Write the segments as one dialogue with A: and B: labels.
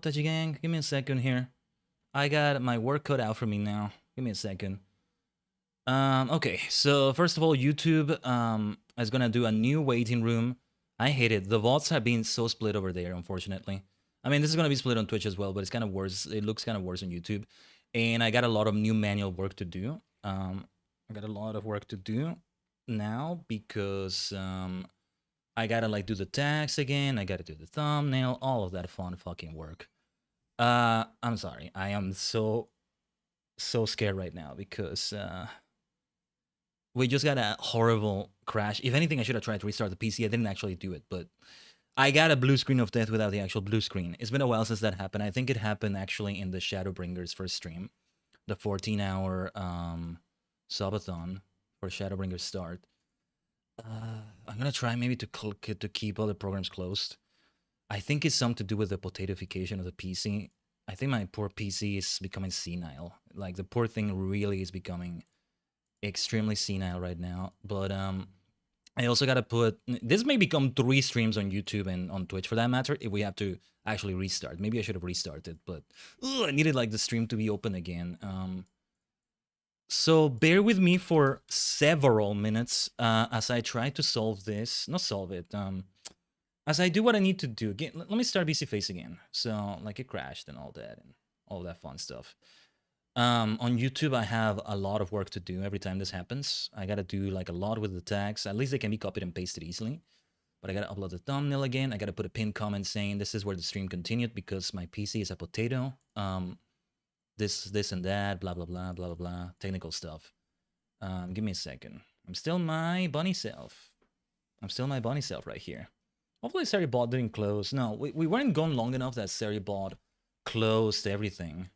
A: Tajigen. Give me a second here. I got my work cut out for me now. Give me a second. Okay, so first of all, YouTube is gonna do a new waiting room. I hate it. The VODs have been so split over there, unfortunately. I mean, this is gonna be split on Twitch as well, but it's kind of worse. It looks kind of worse on YouTube. And I got a lot of new manual work to do. I got a lot of work to do now because I gotta like do the tags again. I gotta do the thumbnail, all of that fun fucking work. I'm sorry. I am so scared right now because we just got a horrible crash. If anything, I should have tried to restart the PC. I didn't actually do it, but I got a blue screen of death without the actual blue screen. It's been a while since that happened. I think it happened actually in the Shadowbringers first stream, the 14-hour subathon for Shadowbringers start. I'm gonna try maybe to keep other programs closed. I think it's something to do with the potatofication of the PC. I think my poor PC is becoming senile. Like the poor thing really is becoming extremely senile right now. But I also gotta put, this may become 3 streams on YouTube and on Twitch for that matter if we have to actually restart. Maybe I should have restarted, but I needed like the stream to be open again. So bear with me for several minutes as I try to solve this. Not solve it. As I do what I need to do. Again, let me start BC Face again. So like it crashed and all that fun stuff. On YouTube, I have a lot of work to do every time this happens. I gotta do like a lot with the tags. At least they can be copied and pasted easily. But I gotta upload the thumbnail again. I gotta put a pinned comment saying this is where the stream continued because my PC is a potato. This and that, blah blah blah blah blah blah. Technical stuff. Give me a second. I'm still my bunny self. I'm still my bunny self right here. Hopefully Seribot didn't close. No, we weren't gone long enough that Seribot closed everything.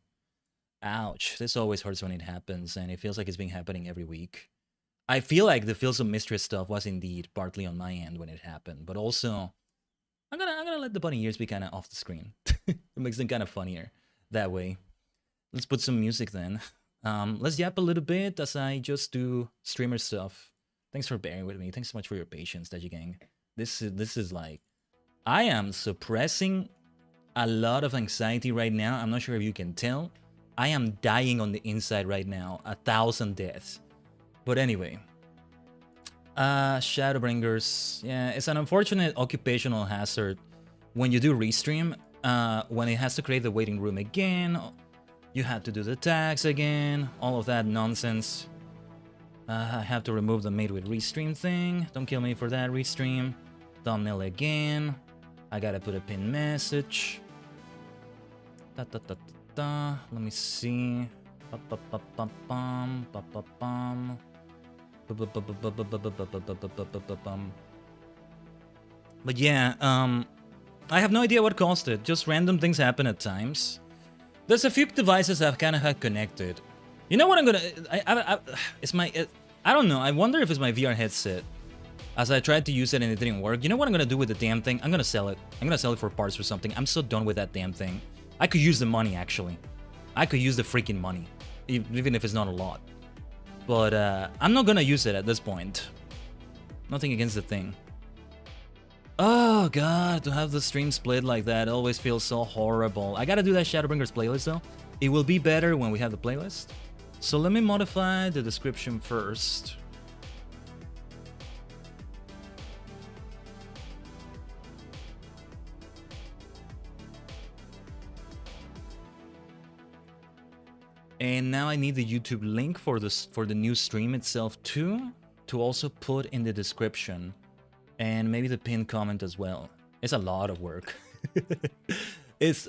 A: Ouch. This always hurts when it happens, and it feels like it's been happening every week. I feel like the Fields of Mistress stuff was indeed partly on my end when it happened, but also I'm gonna let the bunny ears be kind of off the screen. It makes them kind of funnier that way. Let's put some music then. Let's yap a little bit as I just do streamer stuff. Thanks for bearing with me. Thanks so much for your patience, Tajigen. This is like, I am suppressing a lot of anxiety right now. I'm not sure if you can tell. I am dying on the inside right now. 1,000 deaths. But anyway. Shadowbringers. Yeah, it's an unfortunate occupational hazard when you do restream. When it has to create the waiting room again. You have to do the tags again. All of that nonsense. I have to remove the made with restream thing. Don't kill me for that, restream. Thumbnail again. I gotta put a pinned message. Let me see. But yeah, I have no idea what caused it. Just random things happen at times. There's a few devices I've kind of had connected. You know what I'm gonna? It's my. I don't know. I wonder if it's my VR headset. As I tried to use it and it didn't work. You know what I'm gonna do with the damn thing? I'm gonna sell it. I'm gonna sell it for parts or something. I'm so done with that damn thing. I could use the money actually. I could use the freaking money, even if it's not a lot. But I'm not gonna use it at this point. Nothing against the thing. Oh god, to have the stream split like that always feels so horrible. I gotta do that Shadowbringers playlist though. It will be better when we have the playlist. So let me modify the description first. And now I need the YouTube link for the new stream itself too, to also put in the description. And maybe the pinned comment as well. It's a lot of work.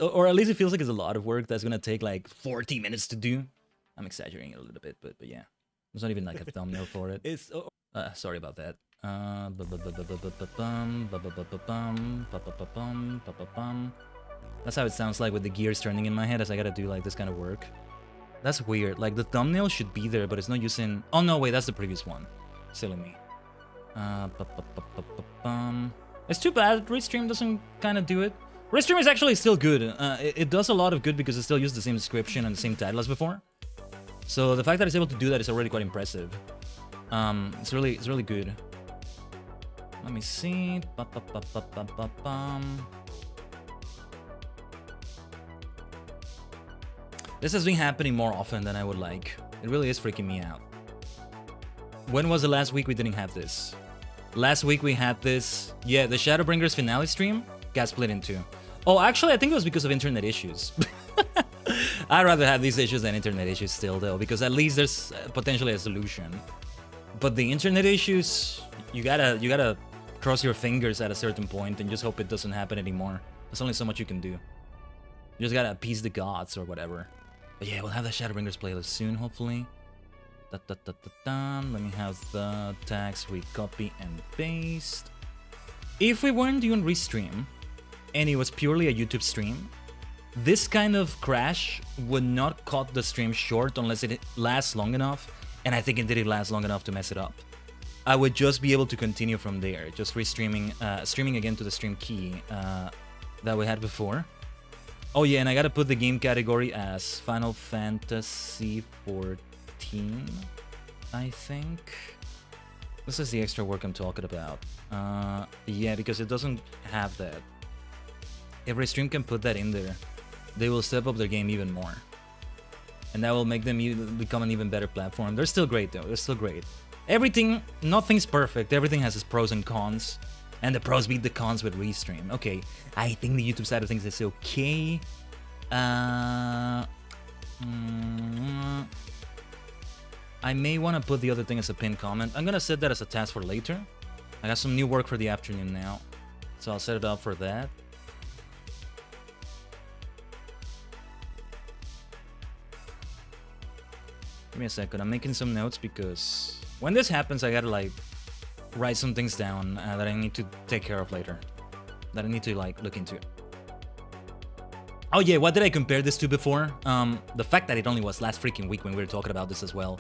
A: Or at least it feels like it's a lot of work that's gonna take like 40 minutes to do. I'm exaggerating a little bit, but yeah. There's not even like a thumbnail for it. It's sorry about that. That's how it sounds like with the gears turning in my head as I gotta do like this kind of work. That's weird. Like the thumbnail should be there, but it's not using. Oh no, wait, that's the previous one. Silly me. It's too bad Restream doesn't kind of do it. Restream is actually still good. It does a lot of good because it still uses the same description and the same title as before. So the fact that it's able to do that is already quite impressive. It's really good. Let me see. This has been happening more often than I would like. It really is freaking me out. When was the last week we didn't have this? Last week we had this... Yeah, the Shadowbringers finale stream got split in two. Oh, actually, I think it was because of internet issues. I'd rather have these issues than internet issues still, though, because at least there's potentially a solution. But the internet issues, you gotta cross your fingers at a certain point and just hope it doesn't happen anymore. There's only so much you can do. You just gotta appease the gods or whatever. But yeah, we'll have the Shadowbringers playlist soon, hopefully. Let me have the tags we copy and paste. If we weren't doing restream, and it was purely a YouTube stream, this kind of crash would not cut the stream short unless it lasts long enough, and I think it didn't last long enough to mess it up. I would just be able to continue from there, just restreaming, streaming again to the stream key that we had before. Oh yeah, and I gotta put the game category as Final Fantasy XIV, I think. This is the extra work I'm talking about. Yeah, because it doesn't have that. Every stream can put that in there. They will step up their game even more. And that will make them become an even better platform. They're still great though, they're still great. Everything, nothing's perfect, everything has its pros and cons. And the pros beat the cons with restream. Okay, I think the YouTube side of things is okay. I may want to put the other thing as a pinned comment. I'm gonna set that as a task for later. I got some new work for the afternoon now, so I'll set it up for that. Give me a second, I'm making some notes because when this happens, I gotta like write some things down that I need to take care of later. That I need to like look into. Oh yeah, what did I compare this to before? The fact that it only was last freaking week when we were talking about this as well.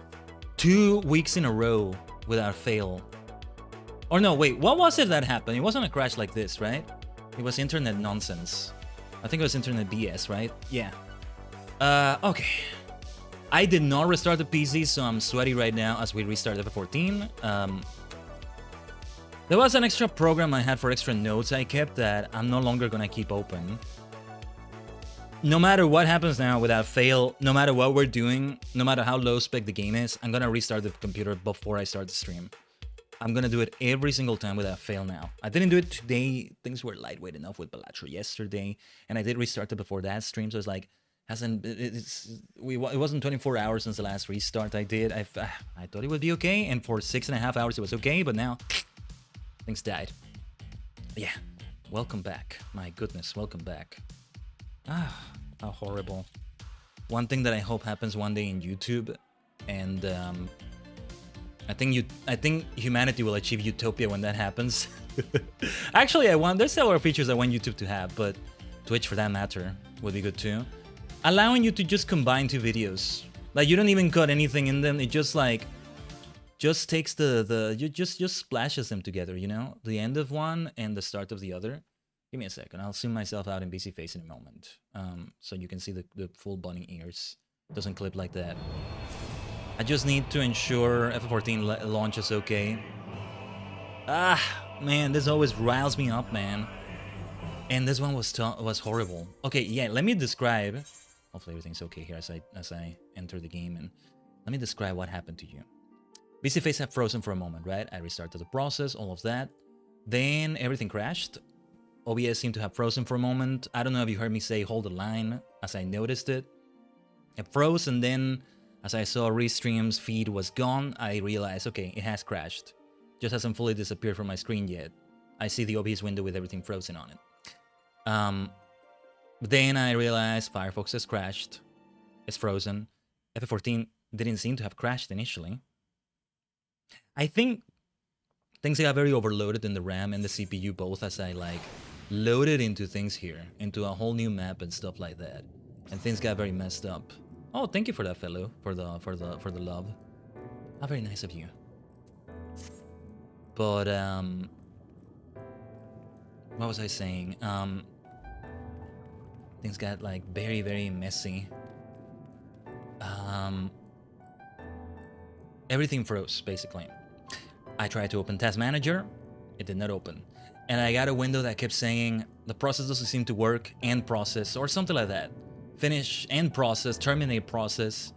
A: 2 weeks in a row without fail. Or no, wait, what was it that happened? It wasn't a crash like this, right? It was internet nonsense. I think it was internet BS, right? Yeah. Okay. I did not restart the PC, so I'm sweaty right now as we restart FF14. There was an extra program I had for extra notes I kept that I'm no longer gonna keep open. No matter what happens now without fail, no matter what we're doing, no matter how low spec the game is, I'm gonna restart the computer before I start the stream. I'm gonna do it every single time without fail now. I didn't do it today. Things were lightweight enough with Balatro yesterday, and I did restart it before that stream, so it's like, it wasn't 24 hours since the last restart I did. I thought it would be okay, and for 6.5 hours it was okay, but now things died. But yeah, welcome back. My goodness, welcome back. Ah, how horrible. One thing that I hope happens one day in YouTube, and I think humanity will achieve utopia when that happens. Actually, there's several features I want YouTube to have, but Twitch for that matter would be good too. Allowing you to just combine two videos. Like you don't even cut anything in them, it just like takes just splashes them together, you know? The end of one and the start of the other. Give me a second, I'll zoom myself out in busy face in a moment. So you can see the full bunny ears. Doesn't clip like that. I just need to ensure FF14 launches okay. Ah, man, this always riles me up, man. And this one was horrible. Okay, yeah, let me describe. Hopefully everything's okay here as I enter the game, and let me describe what happened to you. Busy face had frozen for a moment, right? I restarted the process, all of that. Then everything crashed. OBS seemed to have frozen for a moment. I don't know if you heard me say hold the line as I noticed it. It froze, and then as I saw Restream's feed was gone, I realized, okay, it has crashed. Just hasn't fully disappeared from my screen yet. I see the OBS window with everything frozen on it. Then I realized Firefox has crashed. It's frozen. FF14 didn't seem to have crashed initially. I think things got very overloaded in the RAM and the CPU both as I like loaded into things here, into a whole new map and stuff like that. And things got very messed up. Oh, thank you for that, fellow, for the love. How very nice of you. But what was I saying? Things got like very, very messy. Everything froze, basically. I tried to open Task Manager, it did not open. And I got a window that kept saying, the process doesn't seem to work, end process, or something like that. finish, end process, terminate process.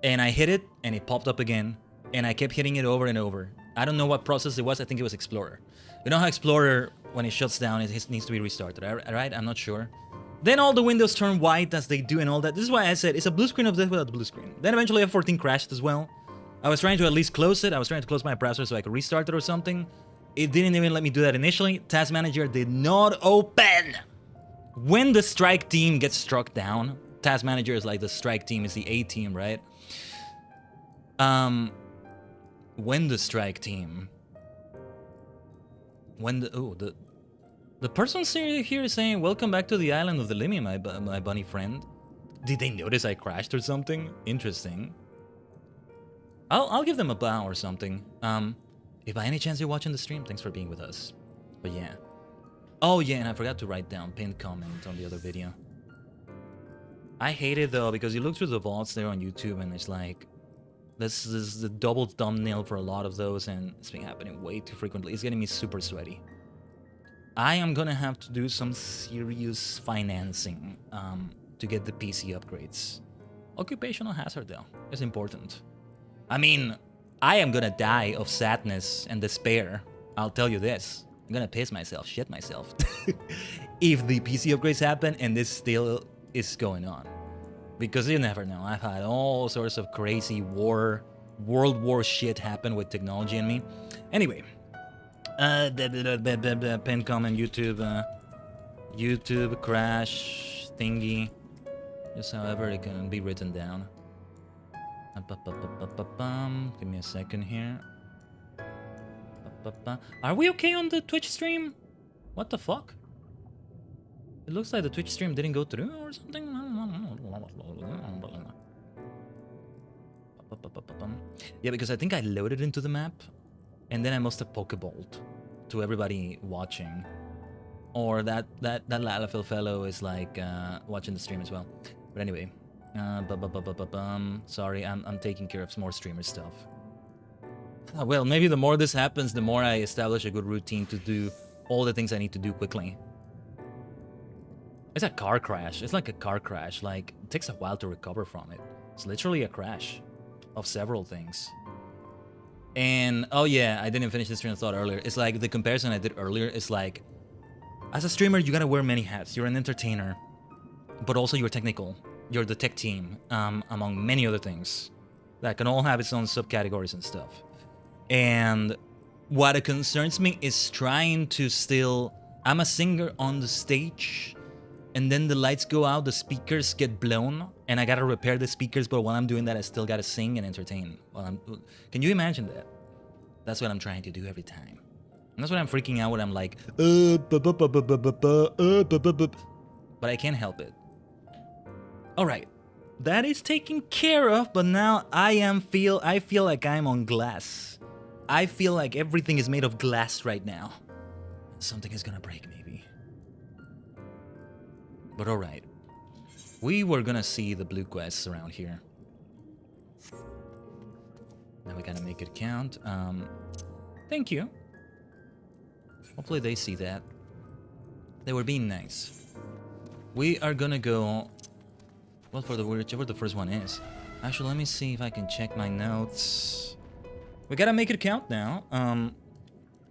A: And I hit it, and it popped up again. And I kept hitting it over and over. I don't know what process it was. I think it was Explorer. You know how Explorer, when it shuts down, it needs to be restarted, right? I'm not sure. Then all the windows turn white as they do and all that. This is why I said it's a blue screen of death without the blue screen. Then eventually F14 crashed as well. I was trying to at least close it. I was trying to close my browser so I could restart it or something. It didn't even let me do that initially. Task Manager did not open. When the strike team gets struck down, Task Manager is like the strike team is the A team, right? When the strike team... When the person here is saying, welcome back to the island of the Limmy, my bunny friend. Did they notice I crashed or something? Interesting. I'll give them a bow or something. If by any chance you're watching the stream, thanks for being with us. But yeah. Oh yeah, and I forgot to write down pinned comment on the other video. I hate it though, because you look through the vaults there on YouTube and it's like... This is the double thumbnail for a lot of those, and it's been happening way too frequently. It's getting me super sweaty. I am gonna have to do some serious financing to get the PC upgrades. Occupational hazard though is important. I mean, I am gonna die of sadness and despair. I'll tell you this. I'm gonna piss myself, shit myself. If the PC upgrades happen and this still is going on. Because you never know. I've had all sorts of crazy World War shit happen with technology and me. Anyway. Pin comment, YouTube crash thingy. Just however it can be written down. Give me a second here. Are we okay on the Twitch stream? What the fuck? It looks like the Twitch stream didn't go through or something. Yeah, because I think I loaded into the map and then I must have pokeballed to everybody watching. Or that Lalafil fellow is like watching the stream as well. But anyway, sorry, I'm taking care of some more streamer stuff. Well, maybe the more this happens, the more I establish a good routine to do all the things I need to do quickly. It's a car crash. It's like a car crash. Like, it takes a while to recover from it. It's literally a crash of several things. And, oh yeah, I didn't finish this train of thought earlier. It's like, the comparison I did earlier is like, as a streamer, you gotta wear many hats. You're an entertainer, but also you're technical. You're the tech team, among many other things. That can all have its own subcategories and stuff. And what it concerns me is trying to still... I'm a singer on the stage, and then the lights go out, the speakers get blown, and I gotta repair the speakers, but while I'm doing that, I still gotta sing and entertain. Can you imagine that? That's what I'm trying to do every time. And that's what I'm freaking out when I'm like, but I can't help it. Alright, that is taken care of, but now I feel like I'm on glass. I feel like everything is made of glass right now. Something is gonna break, maybe. But alright. We were gonna see the blue quests around here. Now we gotta make it count. Thank you. Hopefully they see that. They were being nice. We are gonna go... Well, for whichever the first one is. Actually, let me see if I can check my notes. We gotta make it count now.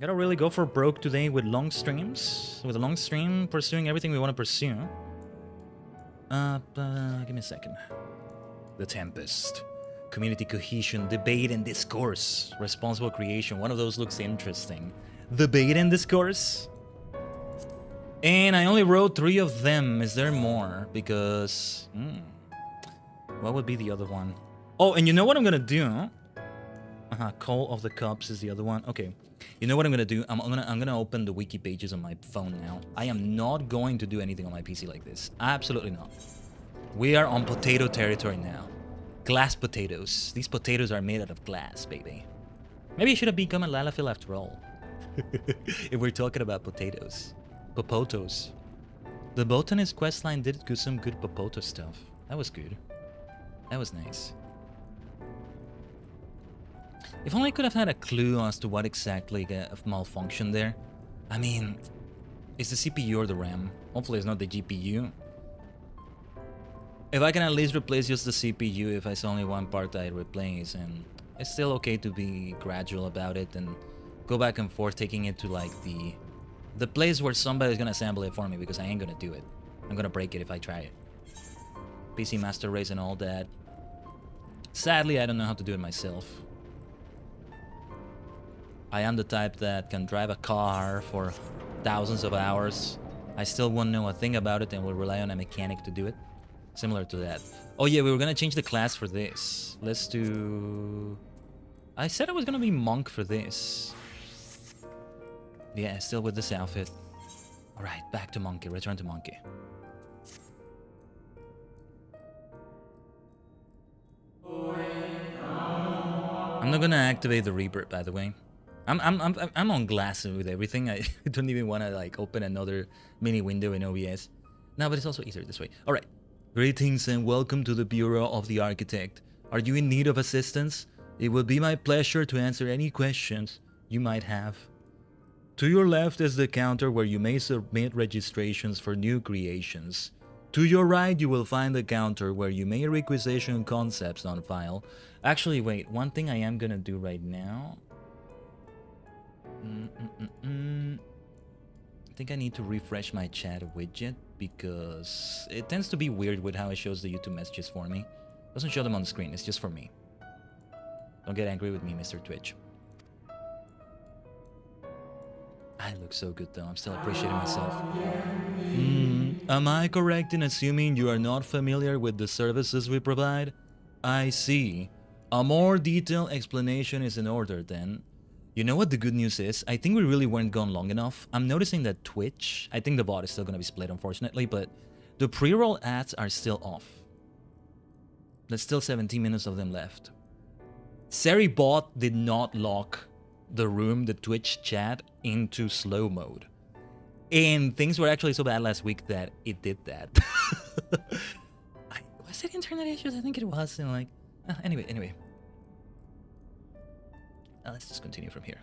A: Gotta really go for broke today with long streams. With a long stream, pursuing everything we want to pursue. Give me a second. The Tempest. Community cohesion, debate and discourse. Responsible creation. One of those looks interesting. Debate and discourse. And I only wrote 3 of them. Is there more? Because... what would be the other one? Oh, and you know what I'm gonna do? Call of the Cups is the other one. Okay. You know what I'm gonna do? I'm gonna open the wiki pages on my phone now. I am not going to do anything on my PC like this. Absolutely not. We are on potato territory now. Glass potatoes. These potatoes are made out of glass, baby. Maybe I should have become a Lalafil after all. If we're talking about potatoes. Popotos. The botanist questline did some good popoto stuff. That was good. That was nice. If only I could have had a clue as to what exactly malfunctioned there. I mean, it's the CPU or the RAM. Hopefully it's not the GPU. If I can at least replace just the CPU if it's only one part I replace, and it's still okay to be gradual about it and go back and forth, taking it to like the place where somebody's gonna assemble it for me, because I ain't gonna do it. I'm gonna break it if I try it. PC Master Race and all that. Sadly, I don't know how to do it myself. I am the type that can drive a car for thousands of hours. I still won't know a thing about it and will rely on a mechanic to do it. Similar to that. Oh yeah, we were gonna change the class for this. Let's do... I said I was gonna be monk for this. Yeah, still with this outfit. Alright, back to monkey. Return to monkey. I'm not gonna activate the rebirth, by the way. I'm on glass with everything. I don't even want to like open another mini window in OBS. No, but it's also easier this way. All right. Greetings and welcome to the Bureau of the Architect. Are you in need of assistance? It would be my pleasure to answer any questions you might have. To your left is the counter where you may submit registrations for new creations. To your right, you will find the counter where you may requisition concepts on file. Actually, wait, one thing I am gonna do right now. I think I need to refresh my chat widget because it tends to be weird with how it shows the YouTube messages for me. It doesn't show them on the screen, it's just for me. Don't get angry with me, Mr. Twitch. I look so good though, I'm still appreciating myself. Am I correct in assuming you are not familiar with the services we provide? I see. A more detailed explanation is in order then. You know what the good news is? I think we really weren't gone long enough. I'm noticing that Twitch, I think the bot is still going to be split unfortunately, but the pre-roll ads are still off. There's still 17 minutes of them left. Seri bot did not lock the room, the Twitch chat, into slow mode. And things were actually so bad last week that it did that. Was it internet issues? I think it was. And like, anyway. Let's just continue from here.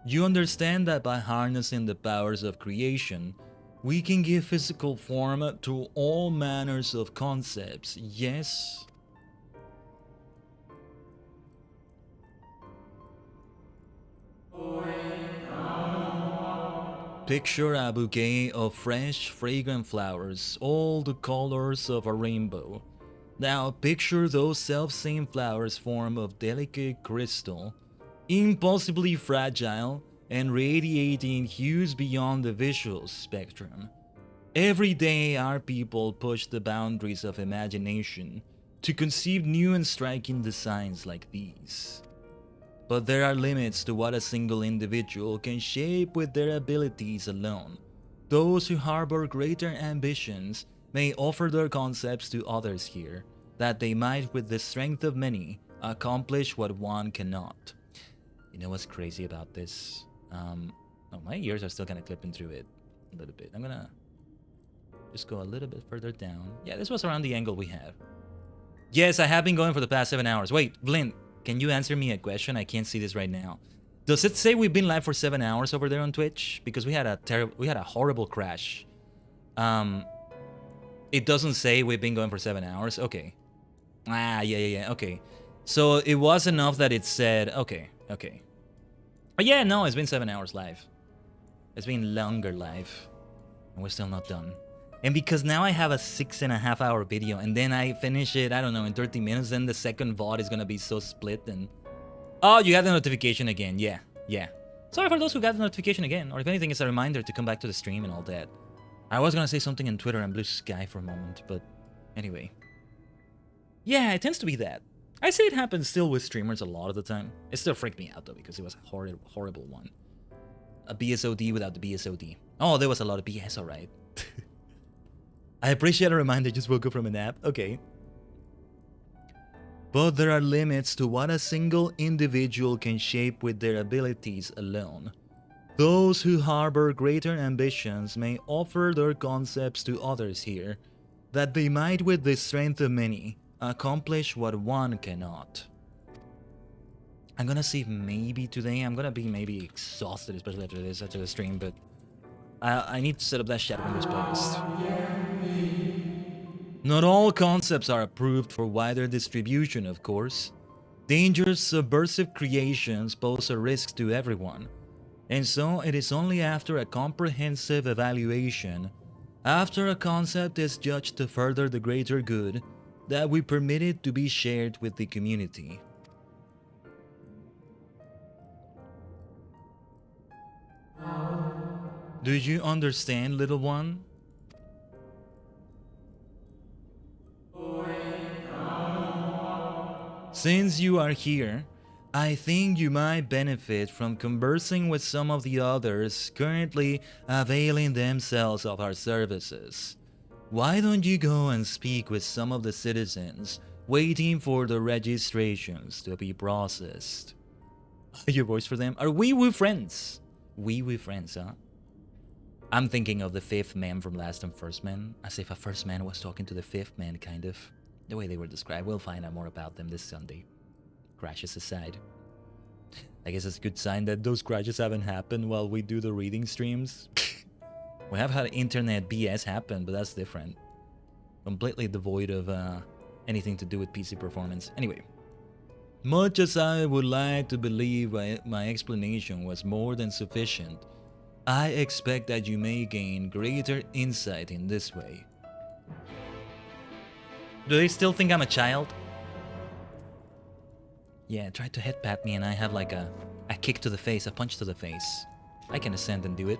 A: You understand that by harnessing the powers of creation, we can give physical form to all manners of concepts, yes? Picture a bouquet of fresh, fragrant flowers, all the colors of a rainbow. Now picture those self-same flowers formed of delicate crystal, impossibly fragile, and radiating hues beyond the visual spectrum. Every day our people push the boundaries of imagination to conceive new and striking designs like these. But there are limits to what a single individual can shape with their abilities alone. Those who harbor greater ambitions may offer their concepts to others here, that they might with the strength of many accomplish what one cannot. You know what's crazy about this? Oh, my ears are still kind of clipping through it a little bit. I'm gonna just go a little bit further down. Yeah, this was around the angle we have. Yes, I have been going for the past 7 hours. Wait, Blint, can you answer me a question? I can't see this right now. Does it say we've been live for 7 hours over there on Twitch? Because we had a horrible crash. It doesn't say we've been going for 7 hours. Okay. Yeah. Okay. So it was enough that it said, okay. But yeah, no, it's been 7 hours live. It's been longer live. And we're still not done. And because now I have a 6.5 hour video and then I finish it, I don't know, in 30 minutes, then the second VOD is gonna be so split and... Oh, you got the notification again. Yeah. Sorry for those who got the notification again, or if anything, it's a reminder to come back to the stream and all that. I was gonna say something in Twitter and Blue Sky for a moment, but anyway. Yeah, it tends to be that. I say it happens still with streamers a lot of the time. It still freaked me out though, because it was a horrible one. A BSOD without the BSOD. Oh, there was a lot of BS, alright. I appreciate a reminder, just woke up from a nap. Okay. But there are limits to what a single individual can shape with their abilities alone. Those who harbor greater ambitions may offer their concepts to others here, that they might with the strength of many accomplish what one cannot. I'm gonna see if maybe today I'm gonna be maybe exhausted, especially after the stream, but I need to set up that Shadowbringers playlist. Not all concepts are approved for wider distribution, of course. Dangerous, subversive creations pose a risk to everyone, and so it is only after a comprehensive evaluation, after a concept is judged to further the greater good, that we permit it to be shared with the community. Do you understand, little one? Since you are here, I think you might benefit from conversing with some of the others currently availing themselves of our services. Why don't you go and speak with some of the citizens waiting for the registrations to be processed? Your voice for them? Are we friends? We friends, huh? I'm thinking of the fifth man from Last and First Man, as if a first man was talking to the fifth man, kind of. The way they were described. We'll find out more about them this Sunday. Crashes aside. I guess it's a good sign that those crashes haven't happened while we do the reading streams. We have had internet BS happen, but that's different. Completely devoid of anything to do with PC performance. Anyway. Much as I would like to believe my explanation was more than sufficient, I expect that you may gain greater insight in this way. Do they still think I'm a child? Yeah, try to headpat me and I have like a kick to the face, a punch to the face. I can ascend and do it.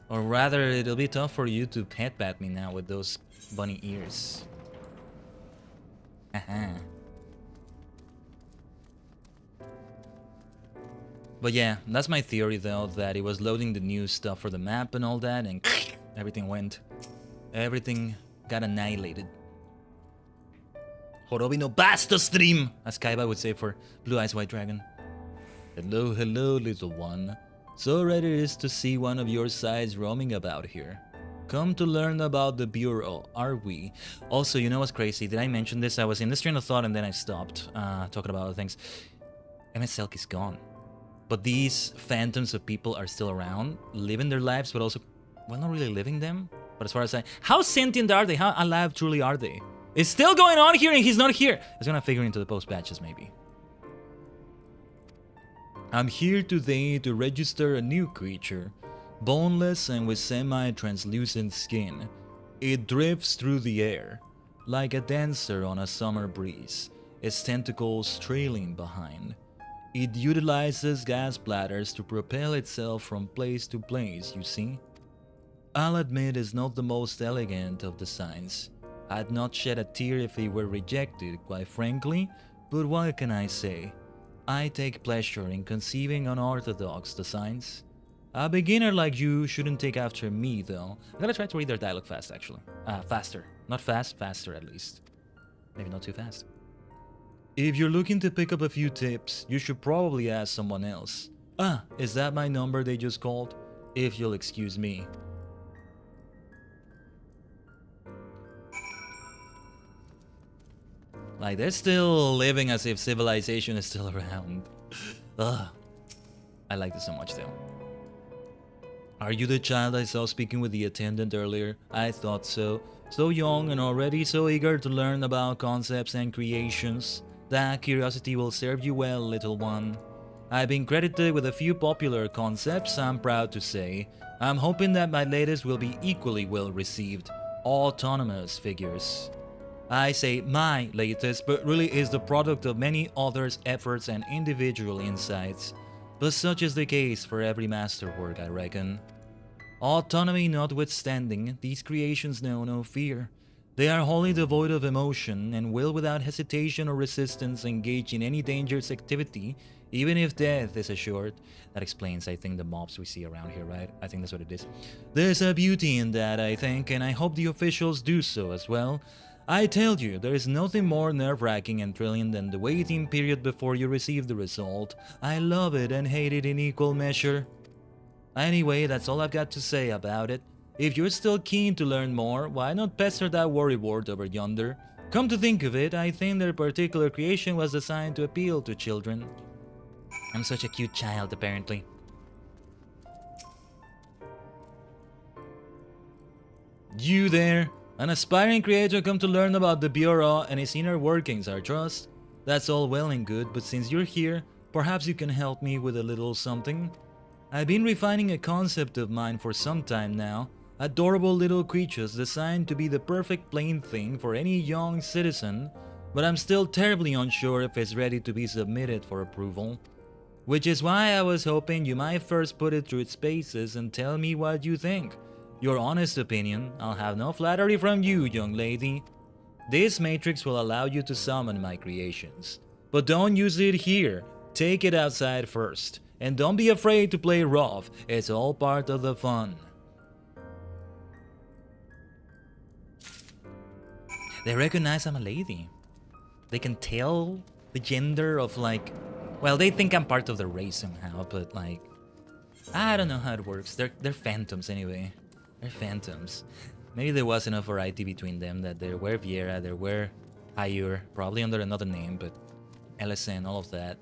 A: Or rather, it'll be tough for you to headpat me now with those bunny ears. Haha. But yeah, that's my theory though, that it was loading the new stuff for the map and all that, and everything got annihilated. Horobi no basta stream, as Kaiba would say for Blue Eyes White Dragon. Hello, hello, little one. So ready it is to see one of your sides roaming about here. Come to learn about the Bureau, are we? Also, you know what's crazy? Did I mention this? I was in this train of thought and then I stopped talking about other things. MS Selk is gone. But these phantoms of people are still around, living their lives, but also, well, not really living them. But as far as how sentient are they? How alive truly are they? It's still going on here and he's not here. It's gonna figure into the post batches maybe. I'm here today to register a new creature, boneless and with semi-translucent skin. It drifts through the air, like a dancer on a summer breeze, its tentacles trailing behind. It utilizes gas bladders to propel itself from place to place, you see? I'll admit it's not the most elegant of designs. I'd not shed a tear if it were rejected, quite frankly, but what can I say? I take pleasure in conceiving unorthodox designs. A beginner like you shouldn't take after me, though. I'm gonna try to read their dialogue fast, actually. Faster. Not fast, faster at least. Maybe not too fast. If you're looking to pick up a few tips, you should probably ask someone else. Is that my number they just called? If you'll excuse me. Like, they're still living as if civilization is still around. Ugh. I like this so much, though. Are you the child I saw speaking with the attendant earlier? I thought so. So young and already so eager to learn about concepts and creations. That curiosity will serve you well, little one. I've been credited with a few popular concepts, I'm proud to say. I'm hoping that my latest will be equally well received. Autonomous figures. I say my latest, but really is the product of many others' efforts and individual insights. But such is the case for every masterwork, I reckon. Autonomy notwithstanding, these creations know no fear. They are wholly devoid of emotion and will without hesitation or resistance engage in any dangerous activity, even if death is assured. That explains, I think, the mobs we see around here, right? I think that's what it is. There's a beauty in that, I think, and I hope the officials do so as well. I tell you, there is nothing more nerve-wracking and thrilling than the waiting period before you receive the result. I love it and hate it in equal measure. Anyway, that's all I've got to say about it. If you're still keen to learn more, why not pester that worrywart over yonder? Come to think of it, I think their particular creation was designed to appeal to children. I'm such a cute child, apparently. You there? An aspiring creator come to learn about the Bureau and its inner workings, I trust. That's all well and good, but since you're here, perhaps you can help me with a little something. I've been refining a concept of mine for some time now. Adorable little creatures designed to be the perfect plaything for any young citizen, but I'm still terribly unsure if it's ready to be submitted for approval. Which is why I was hoping you might first put it through its paces and tell me what you think. Your honest opinion. I'll have no flattery from you, young lady. This matrix will allow you to summon my creations. But don't use it here. Take it outside first. And don't be afraid to play rough. It's all part of the fun. They recognize I'm a lady. They can tell the gender of like... Well, they think I'm part of the race somehow, but like... I don't know how it works. They're phantoms anyway. They're phantoms. Maybe there was enough variety between them that there were Viera, there were Ayur, probably under another name, but LSN, all of that.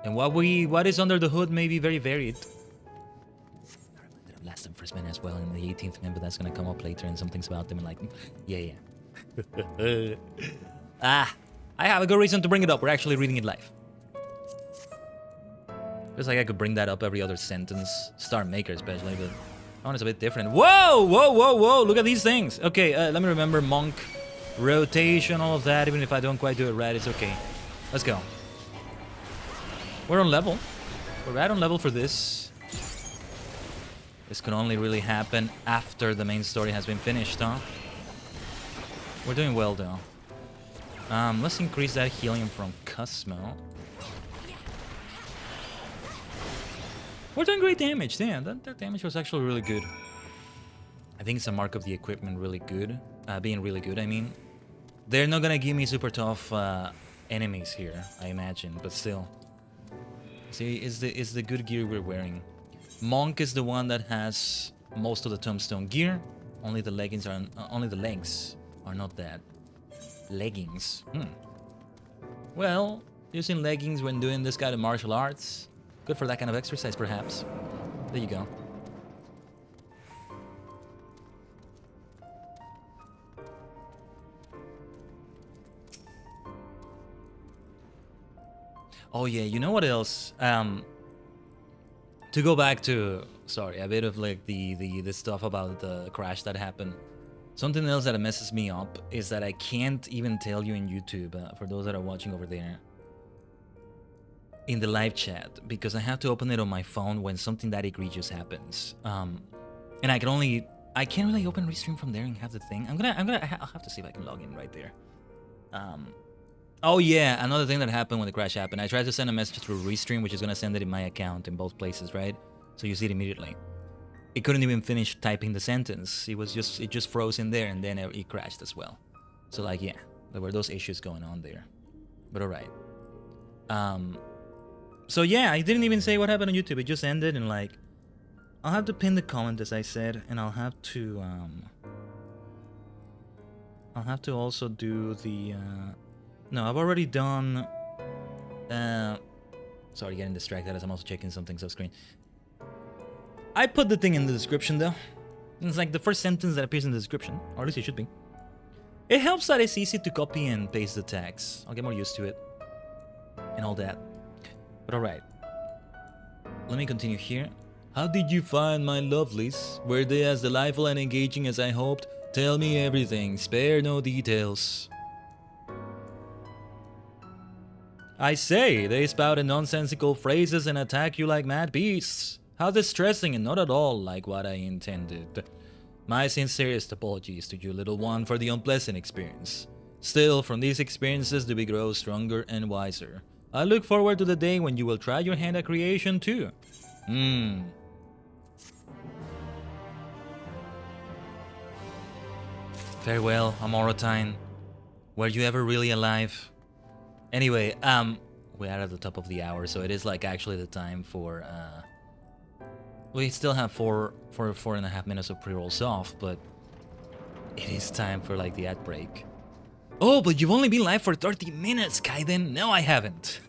A: And what is under the hood may be very varied. I reminded of Last and First Man as well in the 18th Man, but that's gonna come up later and some things about them and like, yeah. I have a good reason to bring it up. We're actually reading it live. Feels like I could bring that up every other sentence. Star Maker especially, but that one is a bit different. Whoa, whoa, whoa, whoa, look at these things. Okay, let me remember monk, rotation, all of that. Even if I don't quite do it right, it's okay. Let's go. We're on level. We're right on level for this. This can only really happen after the main story has been finished, huh? We're doing well, though. Let's increase that helium from Cosmo. We're doing great damage. Damn, that damage was actually really good. I think it's a mark of the equipment really good. Being really good, I mean. They're not gonna give me super tough enemies here, I imagine, but still. See, is the good gear we're wearing. Monk is the one that has most of the tombstone gear. Only the leggings are only the legs are not that. Leggings. Well, using leggings when doing this kind of martial arts. Good for that kind of exercise, perhaps. There you go. Oh yeah, you know what else? To go back to, sorry, a bit of like the stuff about the crash that happened. Something else that messes me up is that I can't even tell you in YouTube, for those that are watching over there, in the live chat, because I have to open it on my phone when something that egregious happens. And I can't really open Restream from there and have the thing. I'll have to see if I can log in right there. Oh yeah, another thing that happened when the crash happened. I tried to send a message through Restream, which is gonna send it in my account in both places, right? So you see it immediately. It couldn't even finish typing the sentence. It just froze in there, and then it crashed as well. So like, yeah, there were those issues going on there. But alright. So yeah, I didn't even say what happened on YouTube. It just ended, and like, I'll have to pin the comment as I said, and I'll have to also do the no, I've already done sorry, getting distracted as I'm also checking some things off screen. I put the thing in the description though. It's like the first sentence that appears in the description, or at least it should be. It helps that it's easy to copy and paste the tags. I'll get more used to it and all that. But alright, let me continue here. How did you find my lovelies? Were they as delightful and engaging as I hoped? Tell me everything, spare no details. I say, they spout nonsensical phrases and attack you like mad beasts. How distressing and not at all like what I intended. My sincerest apologies to you, little one, for the unpleasant experience. Still, from these experiences do we grow stronger and wiser. I look forward to the day when you will try your hand at creation too. Farewell, Amorotine. Were you ever really alive? Anyway, we're at the top of the hour, so it is like actually the time for, we still have four and a half minutes of pre-rolls off, but it is time for like the ad break. Oh, but you've only been live for 30 minutes, Khaiden. No, I haven't.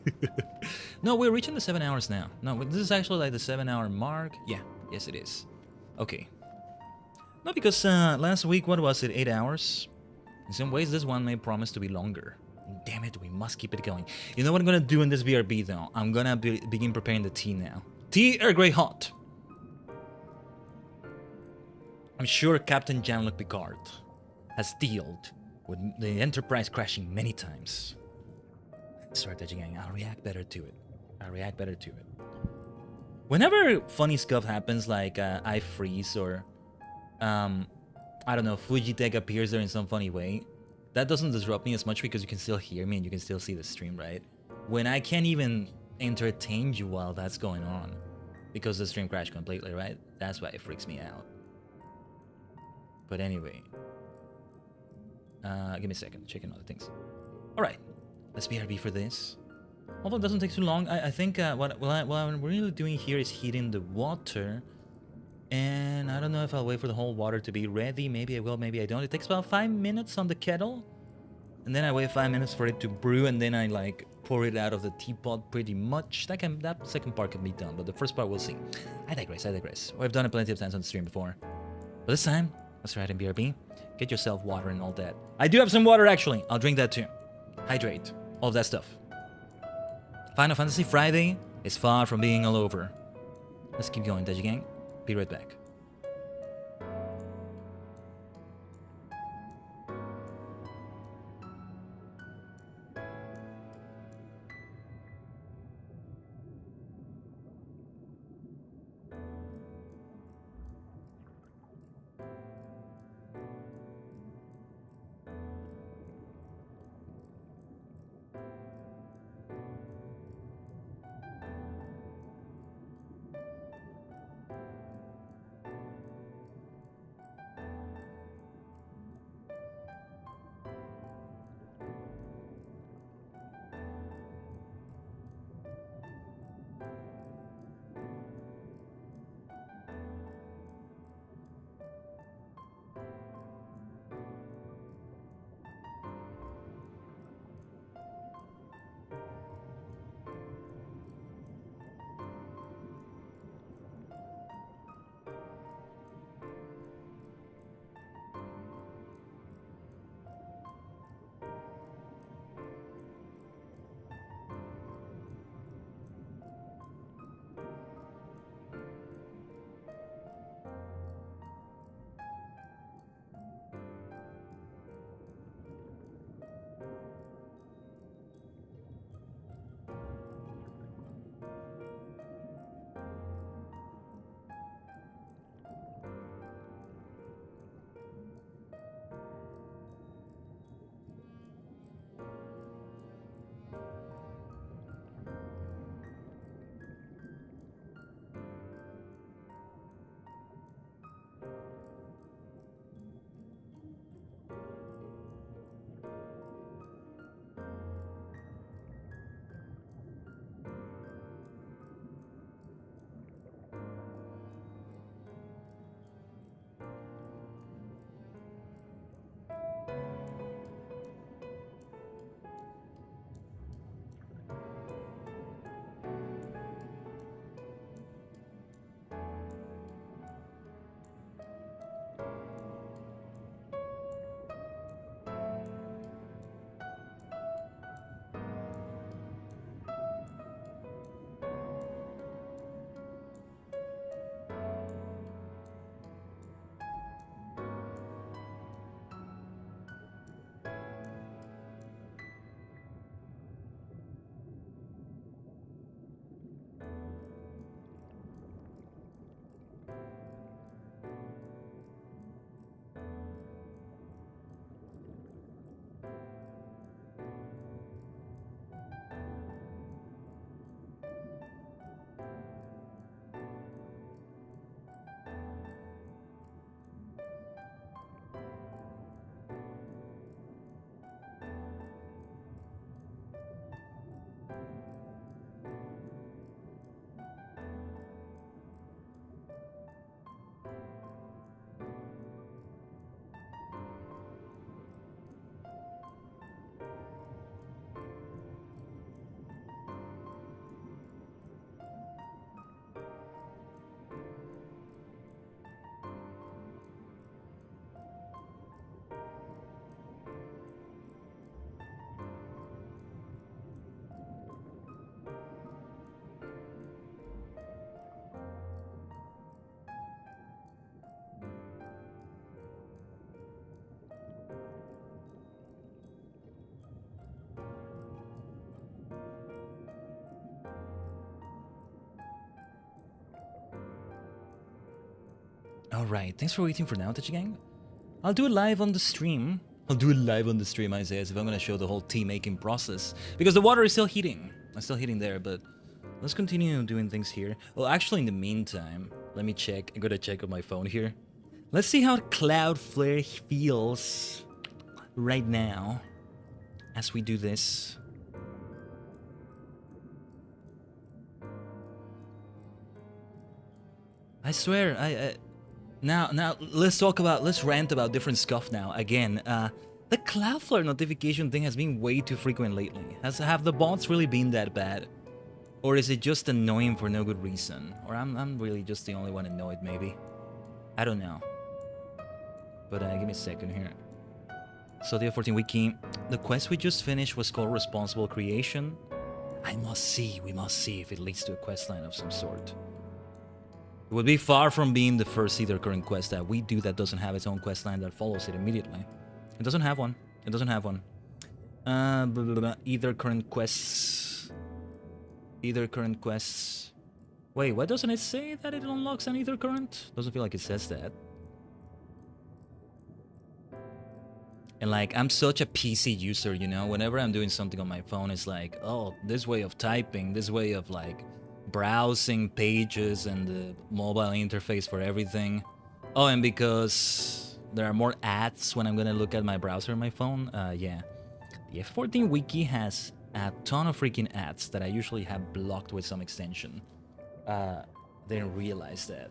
A: No, we're reaching the 7 hours now. No, this is actually like the 7 hour mark. Yeah, yes it is. Okay. No, because last week, what was it, 8 hours? In some ways, this one may promise to be longer. Damn it, we must keep it going. You know what I'm gonna do in this BRB, though? I'm gonna begin preparing the tea now. Tea Earl Grey hot! I'm sure Captain Jean-Luc Picard has dealt with the Enterprise crashing many times. Sorry, Tajigen, I'll react better to it. I'll react better to it. Whenever funny stuff happens, like I freeze or, I don't know, Fujitech appears there in some funny way, that doesn't disrupt me as much because you can still hear me and you can still see the stream, right? When I can't even entertain you while that's going on because the stream crashed completely, right? That's why it freaks me out. But anyway, give me a second, checking other things. All right, let's BRB for this. Although it doesn't take too long, I think what I'm really doing here is heating the water. And I don't know if I'll wait for the whole water to be ready. Maybe I will, maybe I don't. It takes about 5 minutes on the kettle. And then I wait 5 minutes for it to brew, and then I like pour it out of the teapot pretty much. That second part can be done, but the first part we'll see. I digress. I've done it plenty of times on the stream before. But this time, let's try it in BRB. Get yourself water and all that. I do have some water, actually. I'll drink that too. Hydrate. All of that stuff. Final Fantasy Friday is far from being all over. Let's keep going, Tajigen. Be right back. Alright, thanks for waiting for now, Tajigen. I'll do it live on the stream. I'll do it live on the stream, I say, as if I'm gonna show the whole tea making process. Because the water is still heating. It's still heating there, but let's continue doing things here. Well, actually, in the meantime, let me check. I'm gonna check on my phone here. Let's see how Cloudflare feels right now as we do this. I swear, now let's rant about different stuff now. Again, the Cloudflare notification thing has been way too frequent lately. Have the bots really been that bad? Or is it just annoying for no good reason? Or I'm really just the only one annoyed, maybe? I don't know. But give me a second here. So the F14 wiki, the quest we just finished was called Responsible Creation. We must see if it leads to a questline of some sort. It would be far from being the first Aether current quest that we do that doesn't have its own questline that follows it immediately. It doesn't have one. It doesn't have one. Aether current quests. Aether current quests. Wait, why doesn't it say that it unlocks an Aether current? Doesn't feel like it says that. And like, I'm such a PC user, you know? Whenever I'm doing something on my phone, it's like, oh, this way of typing, this way of like browsing pages and the mobile interface for everything. Oh, and because there are more ads when I'm gonna look at my browser on my phone, yeah. The F14 wiki has a ton of freaking ads that I usually have blocked with some extension. Didn't realize that.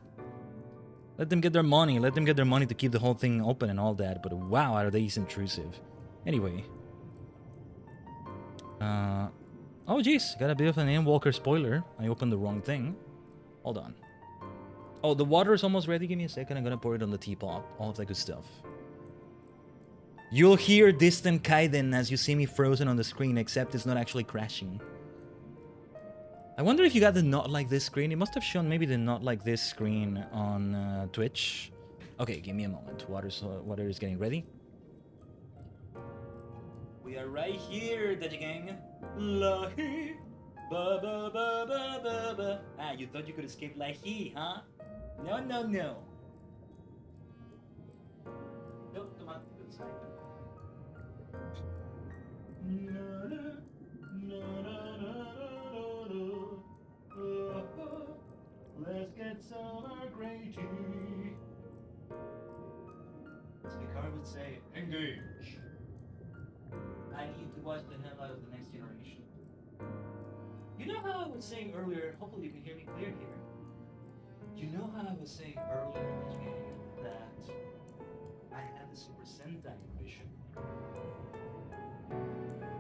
A: Let them get their money. Let them get their money to keep the whole thing open and all that. But wow, are they intrusive. Anyway. Oh, jeez. Got a bit of an Endwalker spoiler. I opened the wrong thing. Hold on. Oh, the water is almost ready. Give me a second. I'm gonna pour it on the teapot. All of that good stuff. You'll hear distant Khaiden as you see me frozen on the screen, except it's not actually crashing. I wonder if you got the not like this screen. It must have shown maybe the not like this screen on Twitch. Okay, give me a moment. Water is getting ready. We are right here, Tajigen. Lahi, ba ba ba ba ba ba. Ah, you thought you could escape Lahi, huh? No, no, no. Nope, come on, to the side. Let's get some Grey tea. As Picard would say, engage. I need to watch the hell out of the Next Generation. You know how I was saying earlier, hopefully you can hear me clear here. You know how I was saying earlier in the game that I had the Super Sentai ambition.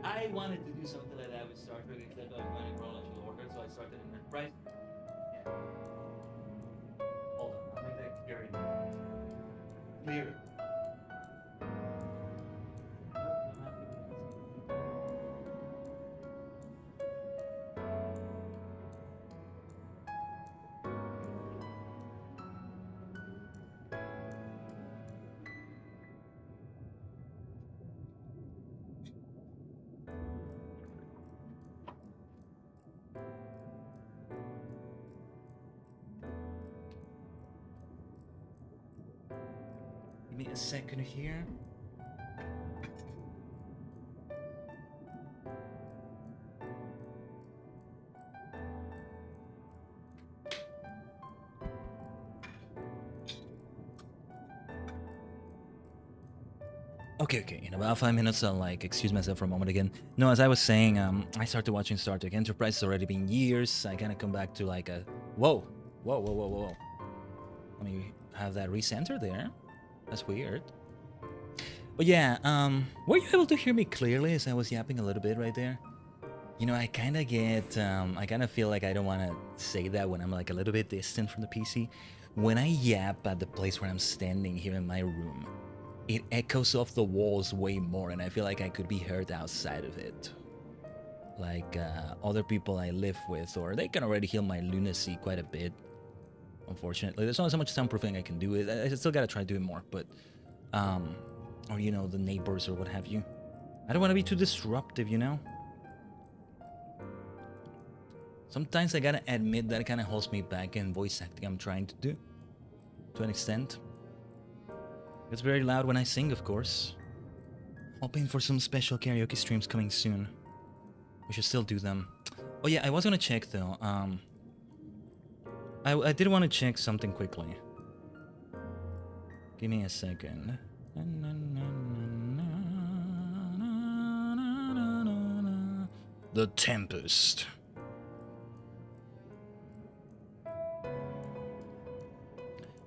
A: I wanted to do something like that with Star Trek, except I was going in chronological order, so I started in Enterprise. Yeah. Hold on, I'll make that clear. Clear. Give me a second here. Okay. In about 5 minutes, I'll like excuse myself for a moment again. No, as I was saying, I started watching Star Trek Enterprise. It's already been years. I kind of come back to like a whoa. Let me have that recenter there. That's weird. But yeah, were you able to hear me clearly as I was yapping a little bit right there? You know, I kind of get, I kind of feel like I don't want to say that when I'm like a little bit distant from the PC. When I yap at the place where I'm standing here in my room, it echoes off the walls way more, and I feel like I could be heard outside of it. Like other people I live with, or they can already hear my lunacy quite a bit. Unfortunately, there's not so much soundproofing I can do. I still gotta try doing more, but or you know, the neighbors or what have you. I don't want to be too disruptive, you know. Sometimes I gotta admit that it kind of holds me back in voice acting I'm trying to do. to an extent. It's very loud when I sing, of course. Hoping for some special karaoke streams coming soon. We should still do them. Oh yeah, I was gonna check though. I did want to check something quickly. Give me a second. The Tempest.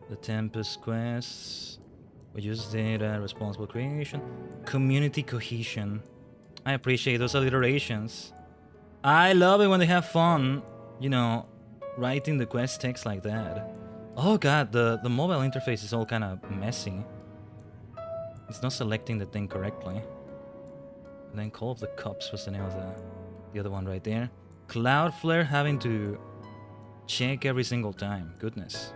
A: The Tempest quests. We use data, responsible creation, community cohesion. I appreciate those alliterations. I love it when they have fun, you know, writing the quest text like that. Oh god, the mobile interface is all kind of messy. It's not selecting the thing correctly. And then Call of the Cops was the name of the other one right there. Cloudflare having to check every single time. Goodness.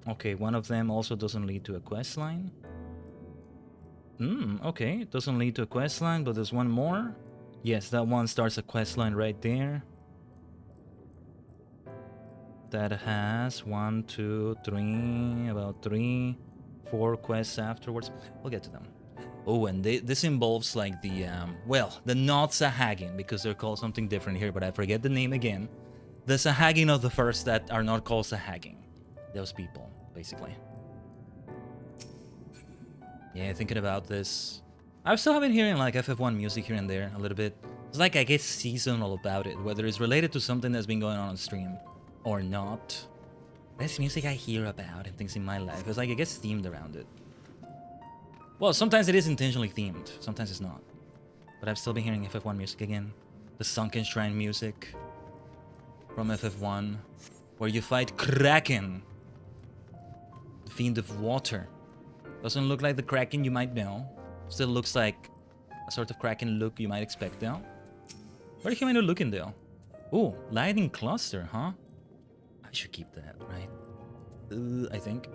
A: Okay, one of them also doesn't lead to a quest line. Okay, it doesn't lead to a quest line, but there's one more. Yes, that one starts a quest line right there. That has 1, 2, 3, about 3, 4 quests afterwards. We'll get to them. Oh, and this involves like the, well, the not Sahagin, because they're called something different here, but I forget the name again. The Sahagin of the first that are not called Sahagin. Those people, basically. Yeah, thinking about this. I still have been hearing like FF1 music here and there a little bit. It's like I get seasonal about it, whether it's related to something that's been going on stream or not. That's music I hear about and things in my life. It's like it gets themed around it. Well, sometimes it is intentionally themed, sometimes it's not. But I've still been hearing FF1 music again. The Sunken Shrine music from FF1, where you fight Kraken, the Fiend of Water. Doesn't look like the Kraken you might know. Still looks like a sort of Kraken look you might expect though. Very human looking though. Ooh, lightning cluster, huh? I should keep that, right? I think.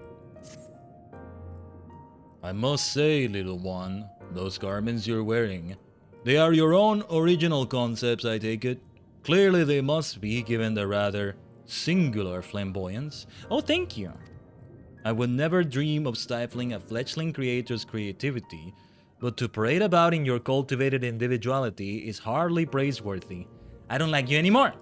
A: I must say, little one, those garments you're wearing, they are your own original concepts, I take it. Clearly they must be, given the rather singular flamboyance. Oh, thank you. I would never dream of stifling a fledgling creator's creativity, but to parade about in your cultivated individuality is hardly praiseworthy. I don't like you anymore.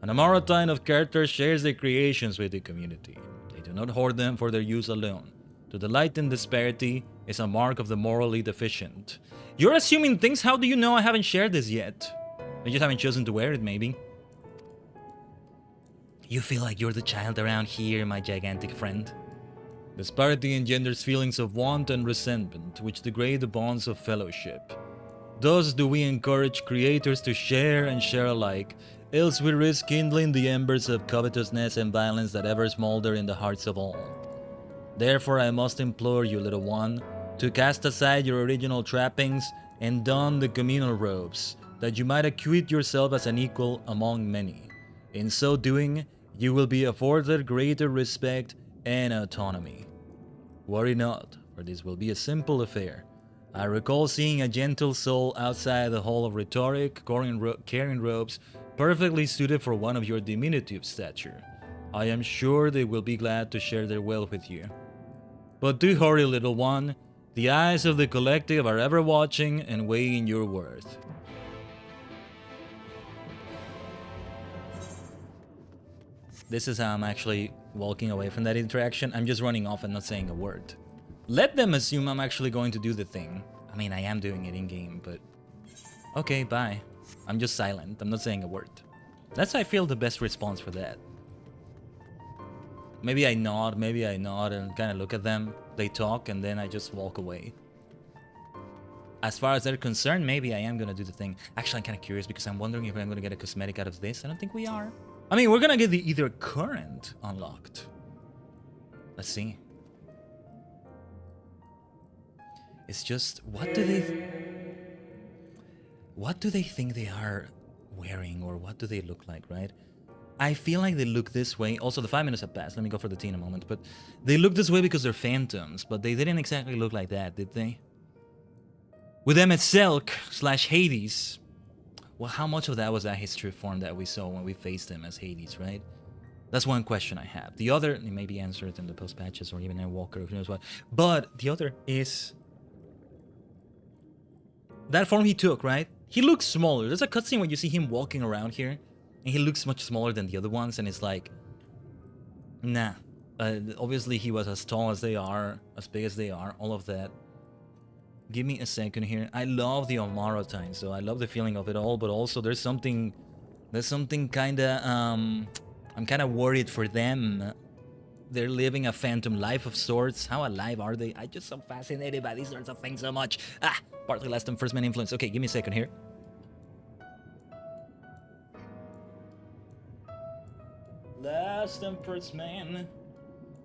A: An Amaratine of characters shares their creations with the community. They do not hoard them for their use alone. To delight in disparity is a mark of the morally deficient. You're assuming things? How do you know I haven't shared this yet? I just haven't chosen to wear it, maybe. You feel like you're the child around here, my gigantic friend. Disparity engenders feelings of want and resentment, which degrade the bonds of fellowship. Thus do we encourage creators to share and share alike, else we risk kindling the embers of covetousness and violence that ever smolder in the hearts of all. Therefore I must implore you, little one, to cast aside your original trappings and don the communal robes, that you might acquit yourself as an equal among many. In so doing, you will be afforded greater respect and autonomy. Worry not, for this will be a simple affair. I recall seeing a gentle soul outside the Hall of Rhetoric, carrying robes perfectly suited for one of your diminutive stature. I am sure they will be glad to share their wealth with you. But do hurry, little one. The eyes of the collective are ever watching and weighing your worth. This is how I'm actually walking away from that interaction. I'm just running off and not saying a word. Let them assume I'm actually going to do the thing. I mean, I am doing it in-game, but... Okay, bye. I'm just silent. I'm not saying a word. That's, I feel, the best response for that. Maybe I nod and kind of look at them. They talk, and then I just walk away. As far as they're concerned, maybe I am going to do the thing. Actually, I'm kind of curious because I'm wondering if I'm going to get a cosmetic out of this. I don't think we are. I mean, we're going to get the Aether current unlocked. Let's see. It's just, what do they think they are wearing, or what do they look like, right? I feel like they look this way. Also, the 5 minutes have passed. Let me go for the tea in a moment. But they look this way because they're phantoms, but they didn't exactly look like that, did they? With them at Selk / Hades. Well, how much of that was that history form that we saw when we faced him as Hades, right? That's one question I have. The other, it may be answered in the post patches or even in Walker, who knows what. But the other is that form he took, right? He looks smaller. There's a cutscene where you see him walking around here, and he looks much smaller than the other ones, and it's like, nah. Obviously, he was as tall as they are, as big as they are, all of that. Give me a second here. I love the Omarotine, so I love the feeling of it all, but also there's something kinda, I'm kinda worried for them. They're living a phantom life of sorts. How alive are they? I'm just so fascinated by these sorts of things so much. Partly last and first man influence. Okay, give me a second here. Last and first man.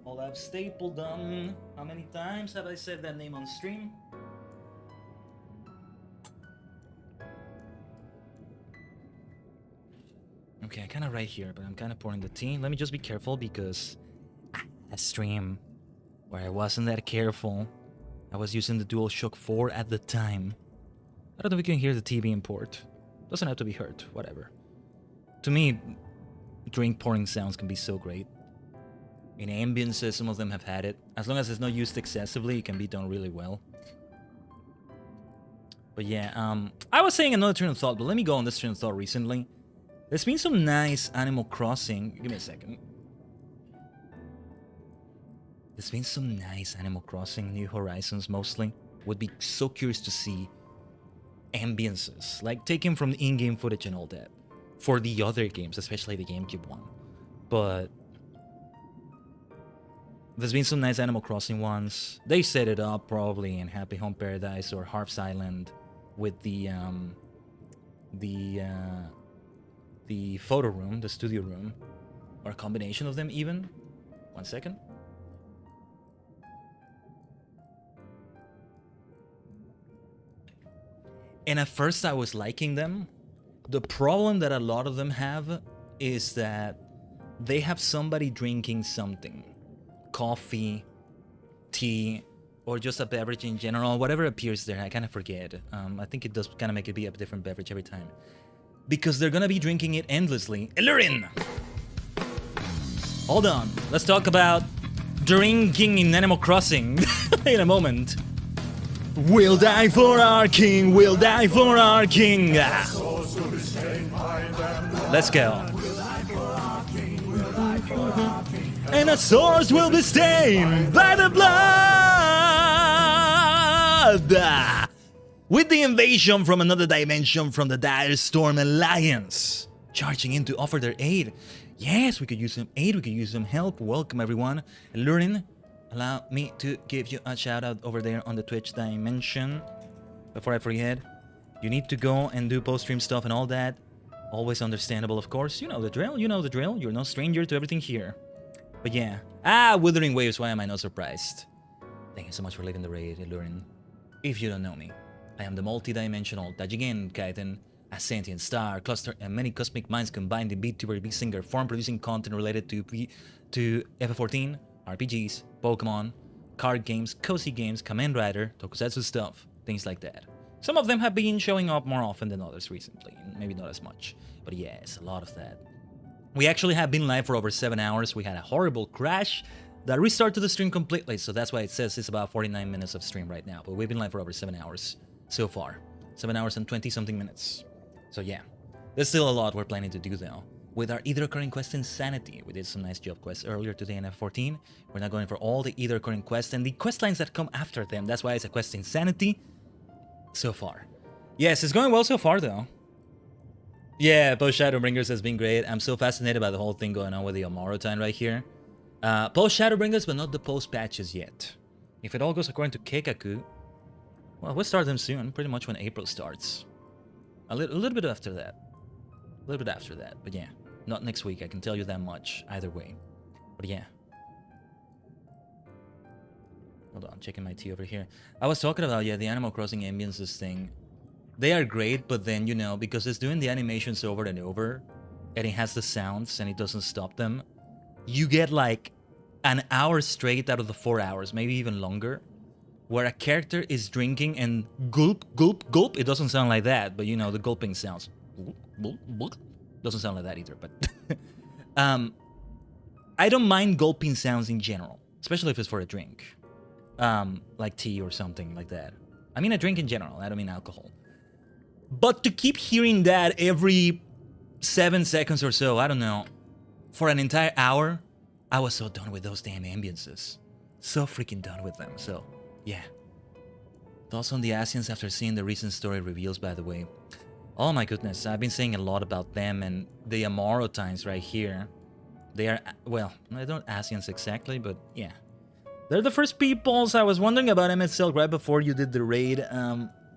A: All I've stapled done. How many times have I said that name on stream? Okay, I kind of right here, but I'm kind of pouring the tea. Let me just be careful because a stream where I wasn't that careful. I was using the DualShock 4 at the time. I don't know if you can hear the tea being poured. Doesn't have to be heard, whatever. To me, drink pouring sounds can be so great. In ambiences, some of them have had it. As long as it's not used excessively, it can be done really well. But yeah, I was saying another train of thought, but let me go on this train of thought recently. There's been some nice Animal Crossing. Give me a second. There's been some nice Animal Crossing New Horizons mostly. Would be so curious to see ambiences, like taken from the in-game footage and all that, for the other games, especially the GameCube one. But there's been some nice Animal Crossing ones. They set it up probably in Happy Home Paradise or Harp's Island with the photo room, the studio room, or a combination of them even. 1 second. And at first I was liking them. The problem that a lot of them have is that they have somebody drinking something. Coffee, tea, or just a beverage in general, whatever appears there, I kind of forget. I think it does kind of make it be a different beverage every time. Because they're gonna be drinking it endlessly. Illurin! Hold on, let's talk about drinking in Animal Crossing in a moment. We'll die for our king, we'll die for our king. Let's go. And our swords will be stained by the blood. With the invasion from another dimension from the Dire Storm Alliance charging in to offer their aid. Yes, we could use some aid, we could use some help. Welcome everyone. Lurin, allow me to give you a shout out over there on the Twitch dimension. Before I forget, you need to go and do post-stream stuff and all that. Always understandable, of course. You know the drill, you know the drill. You're no stranger to everything here. But yeah. Withering Waves, why am I not surprised? Thank you so much for leaving the raid, Lurin. If you don't know me, I am the multi-dimensional Tajigen, Khaiden, a sentient star, cluster, and many cosmic minds combined in VTuber, V-Singer form, producing content related to FF14, RPGs, Pokemon, card games, cozy games, Kamen Rider, Tokusatsu stuff, things like that. Some of them have been showing up more often than others recently, maybe not as much, but yes, a lot of that. We actually have been live for over 7 hours. We had a horrible crash that restarted the stream completely, so that's why it says it's about 49 minutes of stream right now, but we've been live for over 7 hours so far. 7 hours and 20-something minutes. So yeah, there's still a lot we're planning to do though. With our Either Occurring Quest Insanity, we did some nice job quests earlier today in F14. We're not going for all the Either Occurring quests and the quest lines that come after them. That's why it's a Quest Insanity so far. Yes, it's going well so far though. Yeah, Post Shadowbringers has been great. I'm so fascinated by the whole thing going on with the Omarotine right here. Post Shadowbringers, but not the post patches yet. If it all goes according to Keikaku, well, we'll start them soon, pretty much when April starts. A little bit after that. A little bit after that, but yeah. Not next week, I can tell you that much, either way. But yeah. Hold on, checking my tea over here. I was talking about, yeah, the Animal Crossing ambiences thing. They are great, but then, you know, because it's doing the animations over and over, and it has the sounds, and it doesn't stop them, you get like an hour straight out of the 4 hours, maybe even longer, where a character is drinking and gulp, gulp, gulp. It doesn't sound like that, but you know, the gulping sounds. Gulp, gulp, gulp. Doesn't sound like that either, but... I don't mind gulping sounds in general, especially if it's for a drink. Like tea or something like that. I mean a drink in general, I don't mean alcohol. But to keep hearing that every 7 seconds or so, I don't know, for an entire hour, I was so done with those damn ambiences. So freaking done with them, so yeah. Thoughts on the Asians after seeing the recent story reveals, by the way. Oh my goodness, I've been saying a lot about them and the Amorotines right here. They are, well, they're not Asians exactly, but yeah. They're the first peoples. I was wondering about MSL right before you did the raid,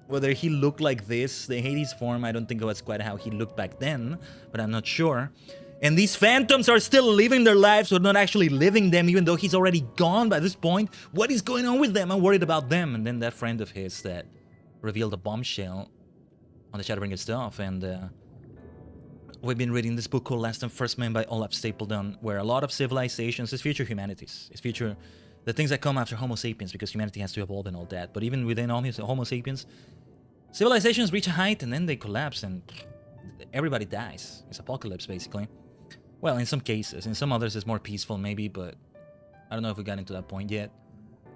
A: whether he looked like this. The Hades form, I don't think it was quite how he looked back then, but I'm not sure. And these phantoms are still living their lives, or not actually living them, even though he's already gone by this point. What is going on with them? I'm worried about them. And then that friend of his that revealed a bombshell on the Shadowbringers stuff, and we've been reading this book called Last and First Man by Olaf Stapledon, where a lot of civilizations is future humanities. It's future, the things that come after Homo sapiens, because humanity has to evolve and all that. But even within Homo sapiens, civilizations reach a height and then they collapse and everybody dies. It's apocalypse, basically. Well, in some cases. In some others, it's more peaceful, maybe, but I don't know if we got into that point yet.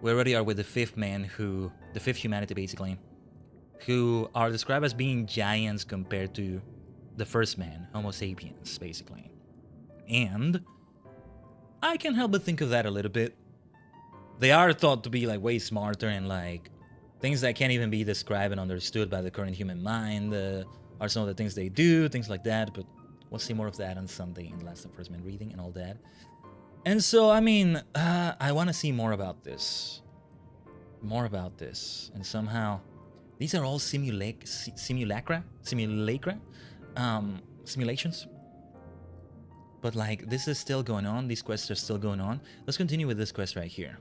A: We already are with the fifth man who, the fifth humanity, basically, who are described as being giants compared to the first man, Homo sapiens, basically. And I can't help but think of that a little bit. They are thought to be like way smarter and like things that can't even be described and understood by the current human mind are some of the things they do, things like that. But we'll see more of that on Sunday in Last and First Man reading and all that. And so, I mean, I want to see more about this. More about this. And somehow, these are all simulacra? Simulations. But like, this is still going on. These quests are still going on. Let's continue with this quest right here.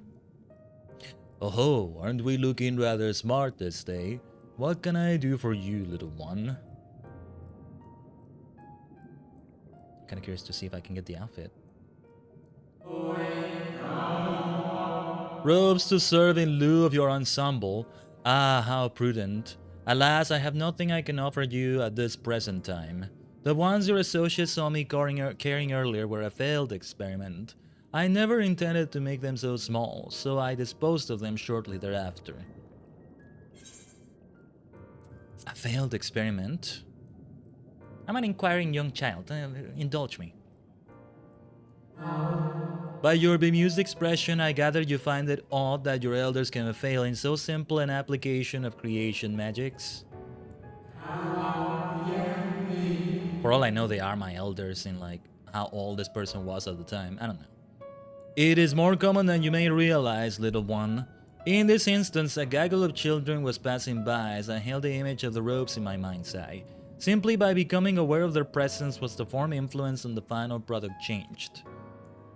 A: Oh ho, aren't we looking rather smart this day? What can I do for you, little one? Kinda curious to see if I can get the outfit. Robes to serve in lieu of your ensemble. Ah, how prudent. Alas, I have nothing I can offer you at this present time. The ones your associates saw me carrying earlier were a failed experiment. I never intended to make them so small, so I disposed of them shortly thereafter. A failed experiment? I'm an inquiring young child. Indulge me. By your bemused expression, I gather you find it odd that your elders can fail in so simple an application of creation magics. For all I know, they are my elders in like how old this person was at the time. I don't know. It is more common than you may realize, little one. In this instance, a gaggle of children was passing by as I held the image of the robes in my mind's eye. Simply by becoming aware of their presence was the form influence on the final product changed.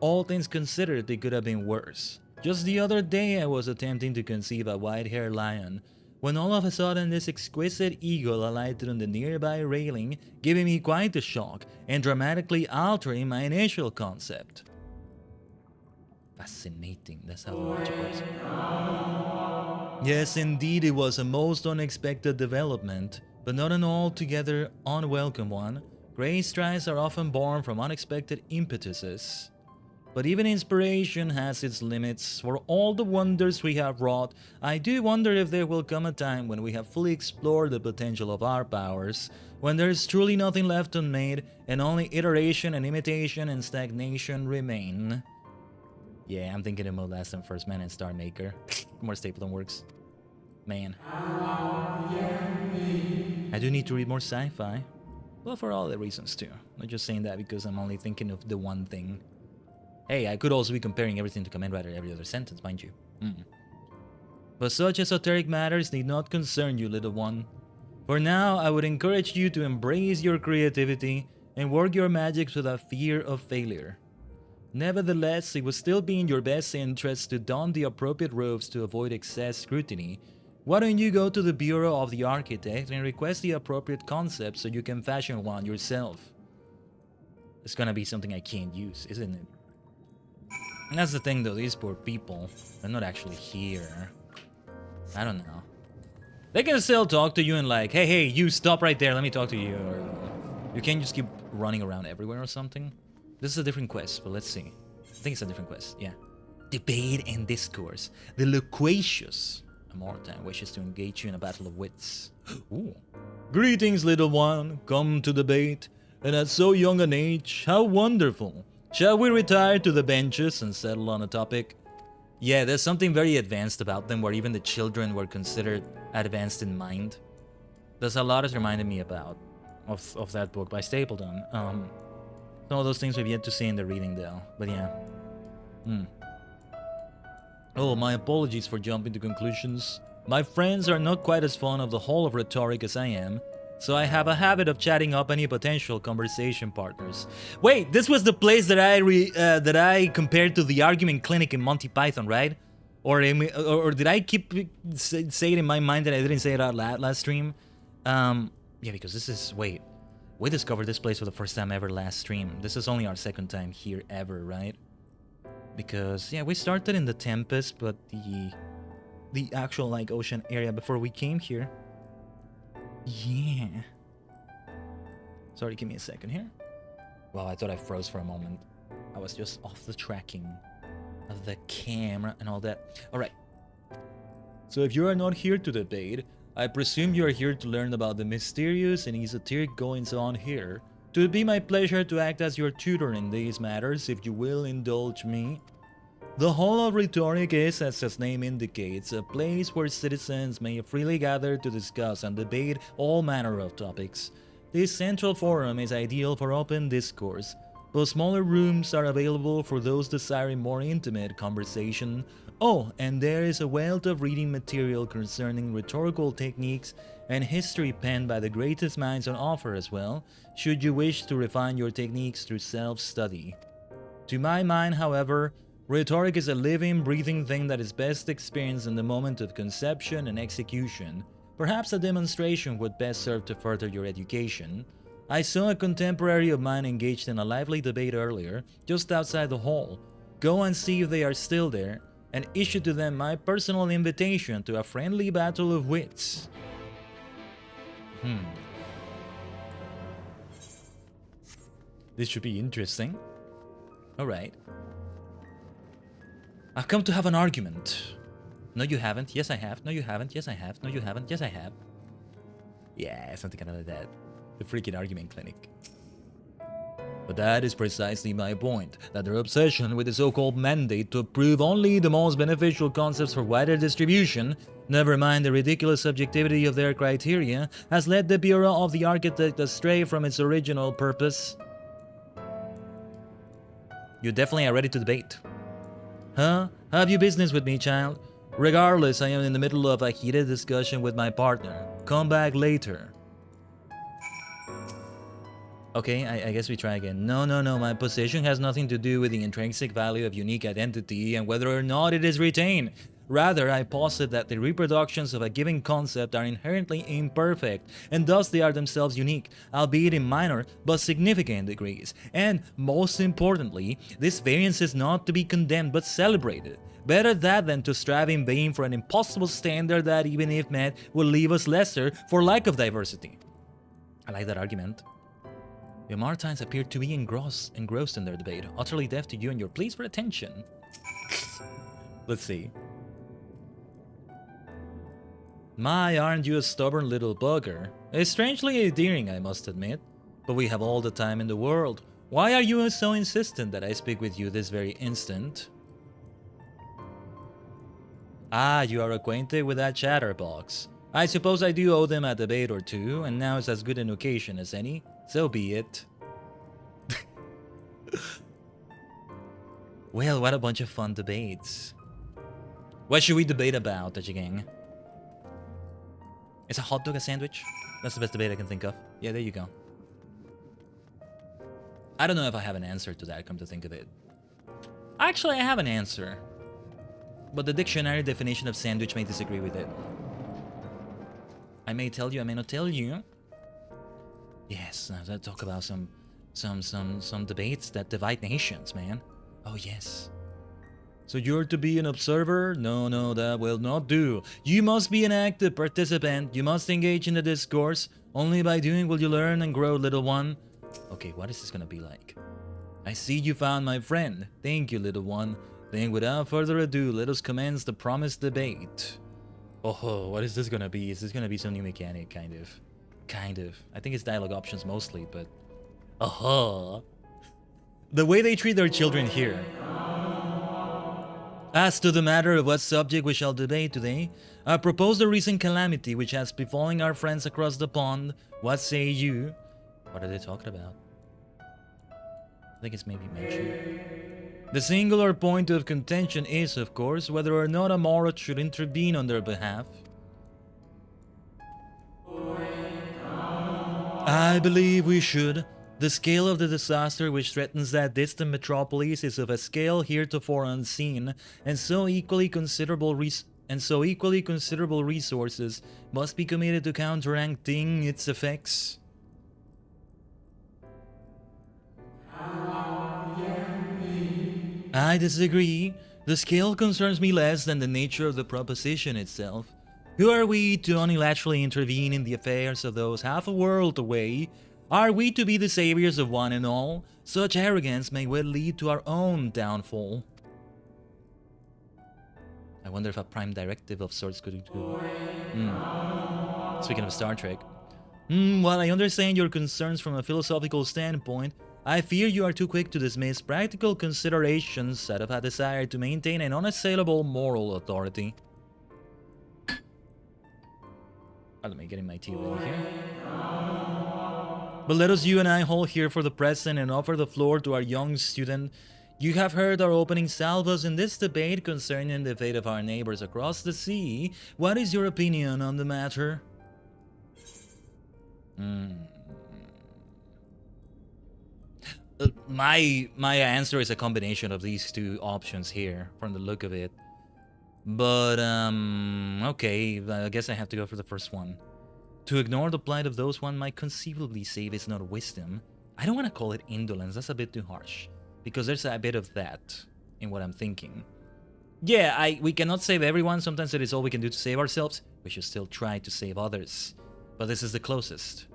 A: All things considered, it could have been worse. Just the other day I was attempting to conceive a white-haired lion, when all of a sudden this exquisite eagle alighted on the nearby railing, giving me quite a shock and dramatically altering my initial concept. Fascinating, that's how the logic works. Yes, indeed, it was a most unexpected development, but not an altogether unwelcome one. Great strides are often born from unexpected impetuses. But even inspiration has its limits. For all the wonders we have wrought, I do wonder if there will come a time when we have fully explored the potential of our powers, when there is truly nothing left unmade, and only iteration and imitation and stagnation remain. Yeah, I'm thinking about Last and First Man and Star Maker. More Stapleton works. Man. I do need to read more sci-fi. Well, for all the reasons too. Not just saying that because I'm only thinking of the one thing. Hey, I could also be comparing everything to Kamen Rider every other sentence, mind you. But such esoteric matters need not concern you, little one. For now, I would encourage you to embrace your creativity and work your magics without fear of failure. Nevertheless, it would still be in your best interest to don the appropriate robes to avoid excess scrutiny. Why don't you go to the Bureau of the Architect and request the appropriate concept so you can fashion one yourself? It's gonna be something I can't use, isn't it? And that's the thing though, these poor people, they're not actually here. I don't know. They can still talk to you and like, hey, you stop right there, let me talk to you. Or you can't just keep running around everywhere or something. This is a different quest, but let's see. think it's a different quest, yeah. Debate and discourse. The loquacious Amorta wishes to engage you in a battle of wits. Ooh. Greetings, little one. Come to debate. And at so young an age, how wonderful. Shall we retire to the benches and settle on a topic? Yeah, there's something very advanced about them, where even the children were considered advanced in mind. There's a lot it reminded me about of that book by Stapleton. Some of those things we've yet to see in the reading, though. But yeah. Oh, my apologies for jumping to conclusions. My friends are not quite as fond of the whole of rhetoric as I am, so I have a habit of chatting up any potential conversation partners. Wait, this was the place that I compared to the argument clinic in Monty Python, right? Or did I keep say it in my mind that I didn't say it out loud last stream? Yeah, because this is... Wait. We discovered this place for the first time ever last stream. This is only our second time here ever, right? Because, yeah, we started in the Tempest, but the actual, like, ocean area before we came here. Yeah. Sorry, give me a second here. Well, I thought I froze for a moment. I was just off the tracking of the camera and all that. Alright. So if you are not here to debate, I presume you are here to learn about the mysterious and esoteric goings-on here. It would be my pleasure to act as your tutor in these matters, if you will indulge me. The Hall of Rhetoric is, as its name indicates, a place where citizens may freely gather to discuss and debate all manner of topics. This central forum is ideal for open discourse, but smaller rooms are available for those desiring more intimate conversation. Oh, and there is a wealth of reading material concerning rhetorical techniques and history penned by the greatest minds on offer as well, should you wish to refine your techniques through self-study. To my mind, however, rhetoric is a living, breathing thing that is best experienced in the moment of conception and execution. Perhaps a demonstration would best serve to further your education. I saw a contemporary of mine engaged in a lively debate earlier, just outside the hall. Go and see if they are still there, and issue to them my personal invitation to a friendly battle of wits. This should be interesting. Alright. I've come to have an argument. No, you haven't. Yes, I have. No, you haven't. Yes, I have. No, you haven't. Yes, I have. Yeah, something kind of like that. The freaking argument clinic. But that is precisely my point, that their obsession with the so-called mandate to approve only the most beneficial concepts for wider distribution, never mind the ridiculous subjectivity of their criteria, has led the Bureau of the Architect astray from its original purpose. You definitely are ready to debate. Huh? Have you business with me, child? Regardless, I am in the middle of a heated discussion with my partner. Come back later. Okay, I guess we try again. No, my position has nothing to do with the intrinsic value of unique identity and whether or not it is retained. Rather, I posit that the reproductions of a given concept are inherently imperfect, and thus they are themselves unique, albeit in minor but significant degrees. And, most importantly, this variance is not to be condemned but celebrated. Better that than to strive in vain for an impossible standard that, even if met, will leave us lesser for lack of diversity. I like that argument. The Martines appear to be engrossed in their debate, utterly deaf to you and your pleas for attention. Let's see. My, aren't you a stubborn little bugger? It's strangely endearing, I must admit. But we have all the time in the world. Why are you so insistent that I speak with you this very instant? Ah, you are acquainted with that chatterbox. I suppose I do owe them a debate or two, and now is as good an occasion as any. So be it. Well, what a bunch of fun debates. What should we debate about, Tajigen? Is a hot dog a sandwich? That's the best debate I can think of. Yeah, there you go. I don't know if I have an answer to that, come to think of it. Actually, I have an answer. But the dictionary definition of sandwich may disagree with it. I may tell you, I may not tell you. Yes, let's talk about some debates that divide nations, man. Oh, yes. So you're to be an observer? No, that will not do. You must be an active participant. You must engage in the discourse. Only by doing will you learn and grow, little one. Okay, what is this gonna be like? I see you found my friend. Thank you, little one. Then without further ado, let us commence the promised debate. Oh, what is this gonna be? Is this gonna be some new mechanic? Kind of. Kind of. I think it's dialogue options mostly, but... The way they treat their children here. As to the matter of what subject we shall debate today, I propose the recent calamity which has befallen our friends across the pond. What say you? What are they talking about? I think it's maybe mentioned. The singular point of contention is, of course, whether or not Amorot should intervene on their behalf. I believe we should. The scale of the disaster which threatens that distant metropolis is of a scale heretofore unseen, and so equally considerable resources must be committed to counteracting its effects. I disagree. The scale concerns me less than the nature of the proposition itself. Who are we to unilaterally intervene in the affairs of those half a world away? Are we to be the saviors of one and all? Such arrogance may well lead to our own downfall. I wonder if a prime directive of sorts could do. Speaking of Star Trek. While I understand your concerns from a philosophical standpoint, I fear you are too quick to dismiss practical considerations out of a desire to maintain an unassailable moral authority. Let me get in my tea ready here. But let us you and I hold here for the present and offer the floor to our young student. You have heard our opening salvos in this debate concerning the fate of our neighbors across the sea. What is your opinion on the matter? My answer is a combination of these two options here, from the look of it. But, okay, I guess I have to go for the first one. To ignore the plight of those one might conceivably save is not wisdom. I don't want to call it indolence, that's a bit too harsh. Because there's a bit of that in what I'm thinking. Yeah, we cannot save everyone, sometimes it is all we can do to save ourselves. We should still try to save others. But this is the closest.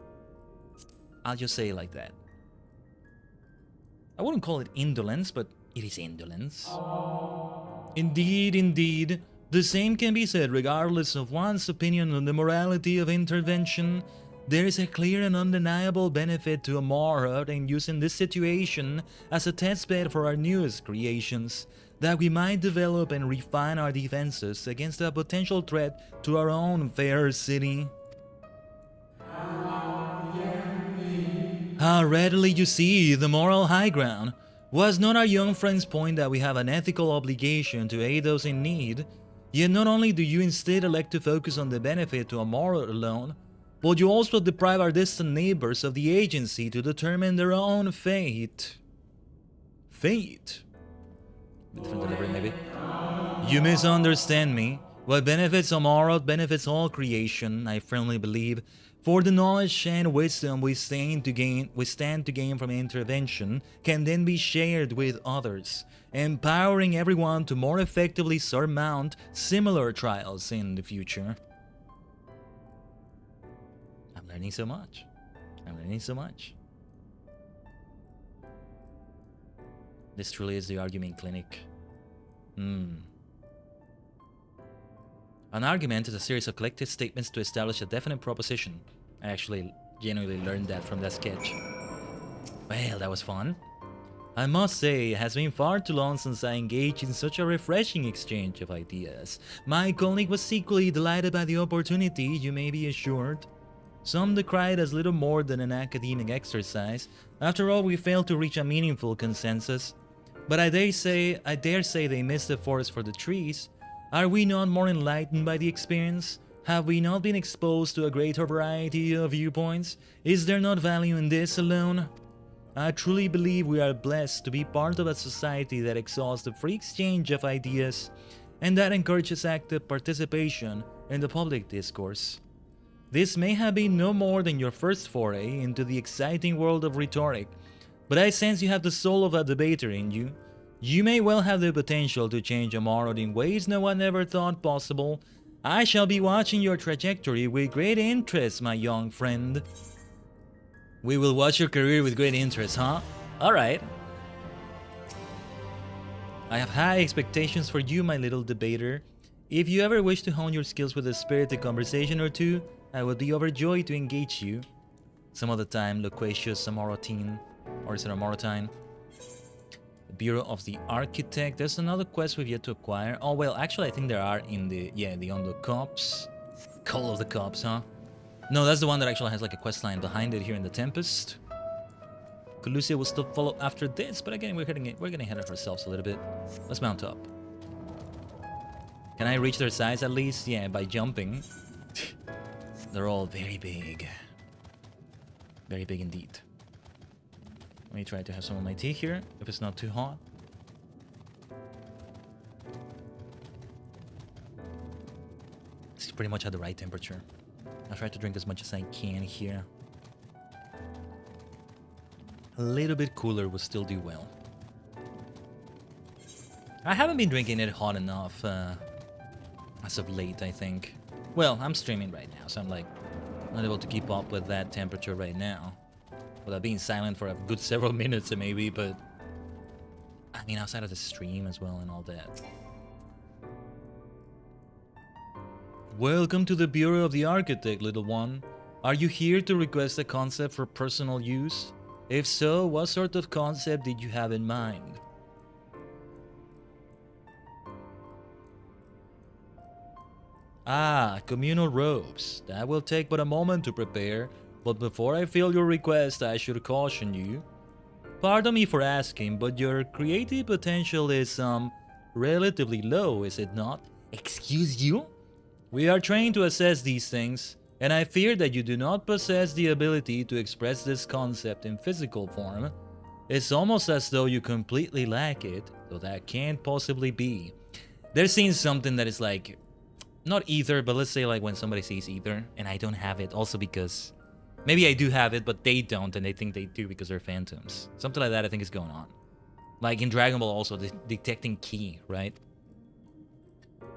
A: I'll just say it like that. I wouldn't call it indolence, but it is indolence. Indeed, indeed. The same can be said regardless of one's opinion on the morality of intervention. There is a clear and undeniable benefit to Amorot in using this situation as a testbed for our newest creations, that we might develop and refine our defenses against a potential threat to our own fair city. How readily you see the moral high ground. Was not our young friend's point that we have an ethical obligation to aid those in need? Yet not only do you instead elect to focus on the benefit to Amorot alone, but you also deprive our distant neighbors of the agency to determine their own fate. Fate? Different delivery, maybe? You misunderstand me. What benefits Amorot benefits all creation, I firmly believe. For the knowledge and wisdom we stand to gain from intervention can then be shared with others, empowering everyone to more effectively surmount similar trials in the future. I'm learning so much. I'm learning so much. This truly is the argument clinic. An argument is a series of collected statements to establish a definite proposition. I actually genuinely learned that from that sketch. Well, that was fun. I must say, it has been far too long since I engaged in such a refreshing exchange of ideas. My colleague was equally delighted by the opportunity, you may be assured. Some decry it as little more than an academic exercise. After all, we failed to reach a meaningful consensus. But I dare say they missed the forest for the trees. Are we not more enlightened by the experience? Have we not been exposed to a greater variety of viewpoints? Is there not value in this alone? I truly believe we are blessed to be part of a society that exalts the free exchange of ideas and that encourages active participation in the public discourse. This may have been no more than your first foray into the exciting world of rhetoric, but I sense you have the soul of a debater in you. You may well have the potential to change Amorot in ways no one ever thought possible. I shall be watching your trajectory with great interest, my young friend. We will watch your career with great interest, huh? Alright. I have high expectations for you, my little debater. If you ever wish to hone your skills with a spirited conversation or two, I would be overjoyed to engage you. Some of the time, loquacious Samorotine, or is it Amorotine? The Bureau of the Architect. There's another quest we've yet to acquire. Oh, well, actually, I think there are in the, the On the Cops. Call of the Cops, huh? No, that's the one that actually has like a quest line behind it here in the Tempest. Colusia will still follow after this, but again, we're getting ahead of ourselves a little bit. Let's mount up. Can I reach their size at least? Yeah, by jumping. They're all very big. Very big indeed. Let me try to have some of my tea here, if it's not too hot. It's pretty much at the right temperature. I'll try to drink as much as I can here. A little bit cooler will still do well. I haven't been drinking it hot enough as of late, I think. Well, I'm streaming right now, so I'm like not able to keep up with that temperature right now. Without being silent for a good several minutes maybe, but I mean outside of the stream as well and all that. Welcome to the Bureau of the Architect, little one. Are you here to request a concept for personal use? If so, what sort of concept did you have in mind? Ah, communal robes. That will take but a moment to prepare, but before I fill your request, I should caution you. Pardon me for asking, but your creative potential is, relatively low, is it not? Excuse you? We are trained to assess these things, and I fear that you do not possess the ability to express this concept in physical form. It's almost as though you completely lack it, though that can't possibly be. They're seeing something that is like, not Aether, but let's say like when somebody sees Aether, and I don't have it, also because maybe I do have it, but they don't, and they think they do because they're phantoms. Something like that I think is going on. Like in Dragon Ball also, detecting ki, right?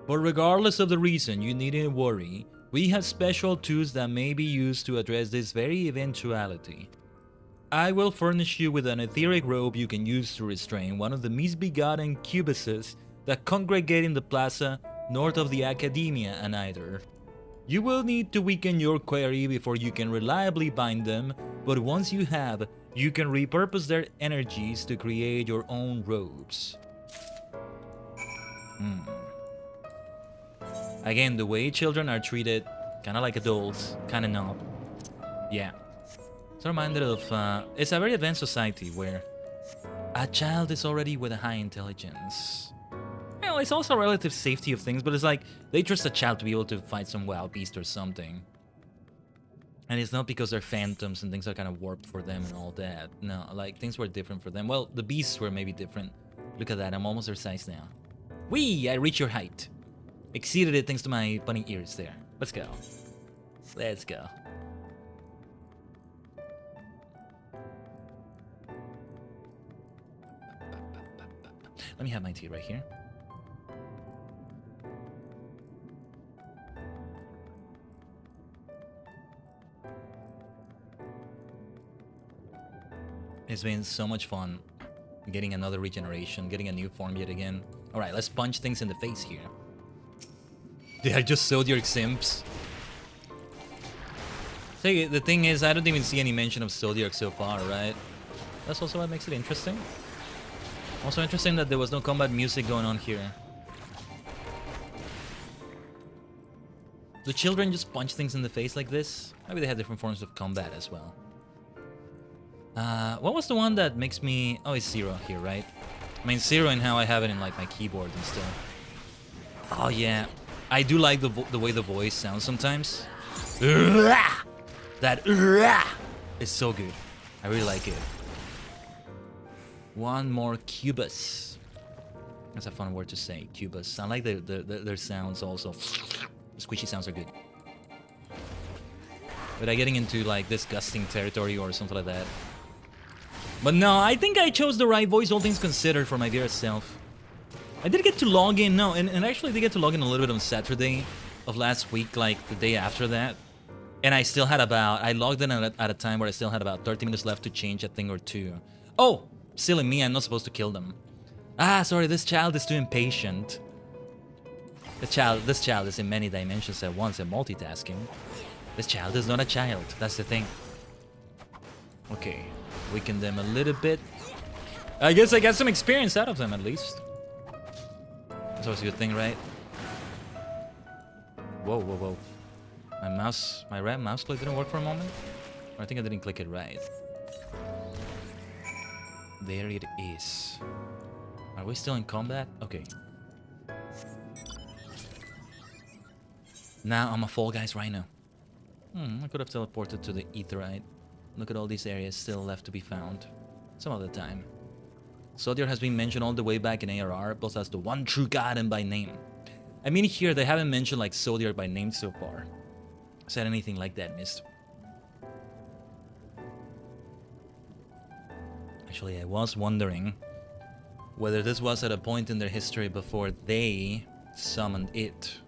A: But regardless of the reason, you needn't worry. We have special tools that may be used to address this very eventuality. I will furnish you with an etheric robe you can use to restrain one of the misbegotten cubuses that congregate in the plaza north of the Academia and Aether. You will need to weaken your query before you can reliably bind them, but once you have, you can repurpose their energies to create your own robes. Again, the way children are treated, kind of like adults, kind of not. Yeah. So reminded of, it's a very advanced society where a child is already with a high intelligence. Well, it's also relative safety of things, but it's like, they trust a child to be able to fight some wild beast or something. And it's not because they're phantoms and things are kind of warped for them and all that. No, like, things were different for them. Well, the beasts were maybe different. Look at that, I'm almost their size now. Whee! I reach your height. Exceeded it thanks to my bunny ears there. Let's go. Let's go. Let me have my tea right here. It's been so much fun getting another regeneration, getting a new form yet again. Alright, let's punch things in the face here. Did I just Zodiac simps? See, the thing is, I don't even see any mention of Zodiac so far, right? That's also what makes it interesting. Also interesting that there was no combat music going on here. Do children just punch things in the face like this? Maybe they have different forms of combat as well. What was the one that makes me... Oh, it's Zero here, right? I mean, Zero and how I have it in like my keyboard and stuff. Oh, yeah. I do like the way the voice sounds sometimes. That is so good. I really like it. One more cubus. That's a fun word to say, cubus. I like their sounds also. The squishy sounds are good. Without getting into like disgusting territory or something like that. But no, I think I chose the right voice, all things considered, for my dear self. I did get to log in, no, and actually I did get to log in a little bit on Saturday of last week, like the day after that. And I still had about, I logged in at a time where I still had about 30 minutes left to change a thing or two. Oh, silly me, I'm not supposed to kill them. Ah, sorry, this child is too impatient. This child is in many dimensions at once and multitasking. This child is not a child, that's the thing. Okay, weaken them a little bit. I guess I got some experience out of them at least. That's always a good thing, right? Whoa, whoa, whoa. My right mouse click didn't work for a moment? Or I think I didn't click it right. There it is. Are we still in combat? Okay. Now I'm a Fall Guys Rhino. I could have teleported to the Aetherite. Look at all these areas still left to be found. Some other time. Zodiac has been mentioned all the way back in ARR, both as the one true god and by name. I mean here they haven't mentioned like Zodiac by name so far. Said anything like that, missed. Actually, I was wondering whether this was at a point in their history before they summoned it.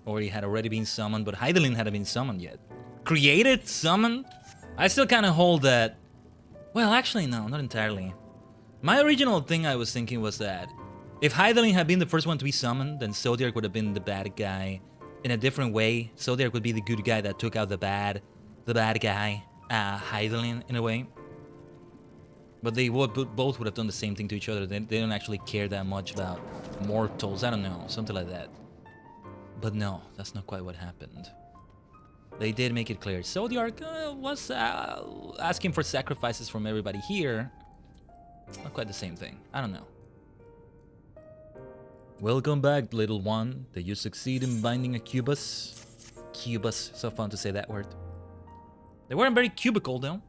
A: Or he had already been summoned, but Khaiden hadn't been summoned yet. Created? Summoned? I still kind of hold that... Well, actually, no, not entirely. My original thing I was thinking was that if Khaiden had been the first one to be summoned, then Zodiac would have been the bad guy in a different way. Zodiac would be the good guy that took out the bad guy, Khaiden in a way. But they both would have done the same thing to each other. They don't actually care that much about mortals. I don't know, something like that. But no, that's not quite what happened. They did make it clear. Zodiac was asking for sacrifices from everybody here. Not quite the same thing. I don't know. Welcome back, little one. Did you succeed in binding a cubus? Cubus. So fun to say that word. They weren't very cubical, though.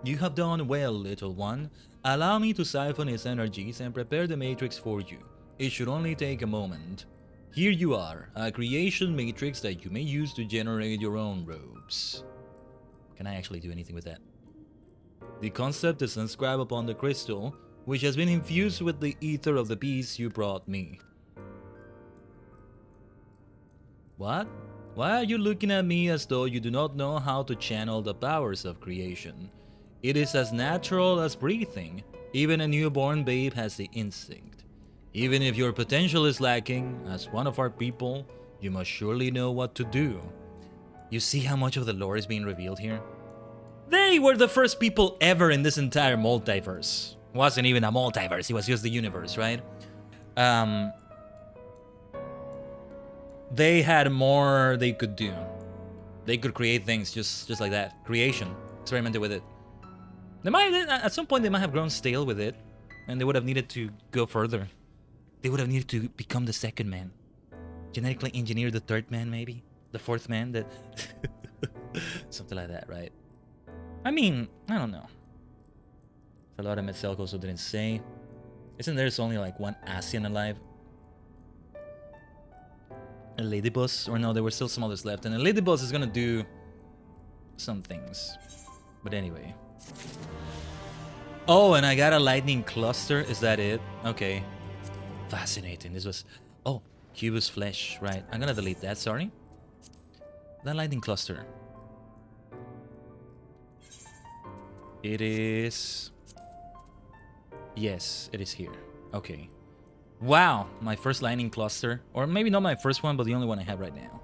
A: You have done well, little one. Allow me to siphon its energies and prepare the matrix for you. It should only take a moment. Here you are, a creation matrix that you may use to generate your own robes. Can I actually do anything with that? The concept is inscribed upon the crystal, which has been infused with the ether of the beast you brought me. What? Why are you looking at me as though you do not know how to channel the powers of creation? It is as natural as breathing. Even a newborn babe has the instinct. Even if your potential is lacking, as one of our people, you must surely know what to do. You see how much of the lore is being revealed here? They were the first people ever in this entire multiverse. It wasn't even a multiverse, it was just the universe, right? They had more they could do. They could create things just like that. Creation. Experimented with it. They might, at some point, they might have grown stale with it, and they would have needed to go further. They would have needed to become the second man. Genetically engineer the third man, maybe? The fourth man? That something like that, right? I mean, I don't know. A lot of Metzelk also didn't say. Isn't there only like one Asian alive? A Ladybus? Or no, there were still some others left. And a Ladybus is gonna do some things. But anyway. Oh, and I got a lightning cluster. Is that it? Okay. Fascinating. This was... Oh, Cubus flesh. Right. I'm gonna delete that, sorry. That lightning cluster. It is... Yes, it is here. Okay. Wow, my first lightning cluster. Or maybe not my first one, but the only one I have right now.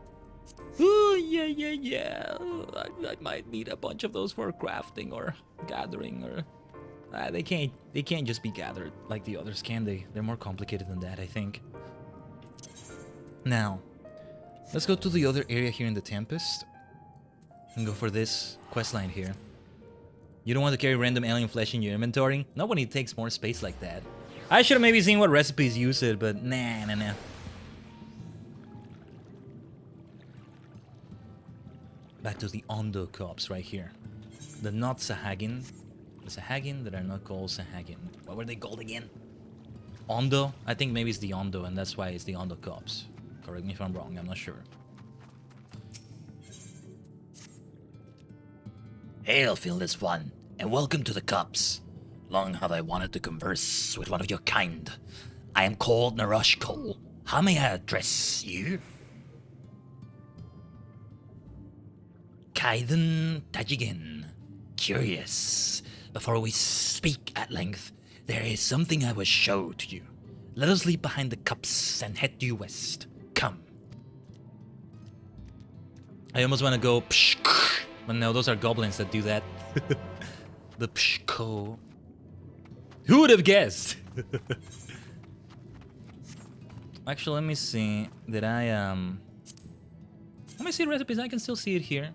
A: Ooh, yeah. I might need a bunch of those for crafting or gathering or... they can't just be gathered like the others, can they? They're more complicated than that, I think. Now, let's go to the other area here in the Tempest. And go for this questline here. You don't want to carry random alien flesh in your inventory? Not when it takes more space like that. I should have maybe seen what recipes use it, but nah. Back to the Ondo cops right here. The not Sahagin. The Sahagin that are not called Sahagin. What were they called again? Ondo? I think maybe it's the Ondo, and that's why it's the Ondo cops. Correct me if I'm wrong, I'm not sure.
B: Hail, fearless one, and welcome to the Cups. Long have I wanted to converse with one of your kind. I am called Narush Cole. How may I address you? Khaiden Tajigen. Curious, before we speak at length, there is something I will show to you. Let us leave behind the cups and head due west. Come.
A: I almost want to go psh, but no, those are goblins that do that. The pshko. Who would have guessed? Actually, let me see. Did I let me see the recipes. I can still see it here.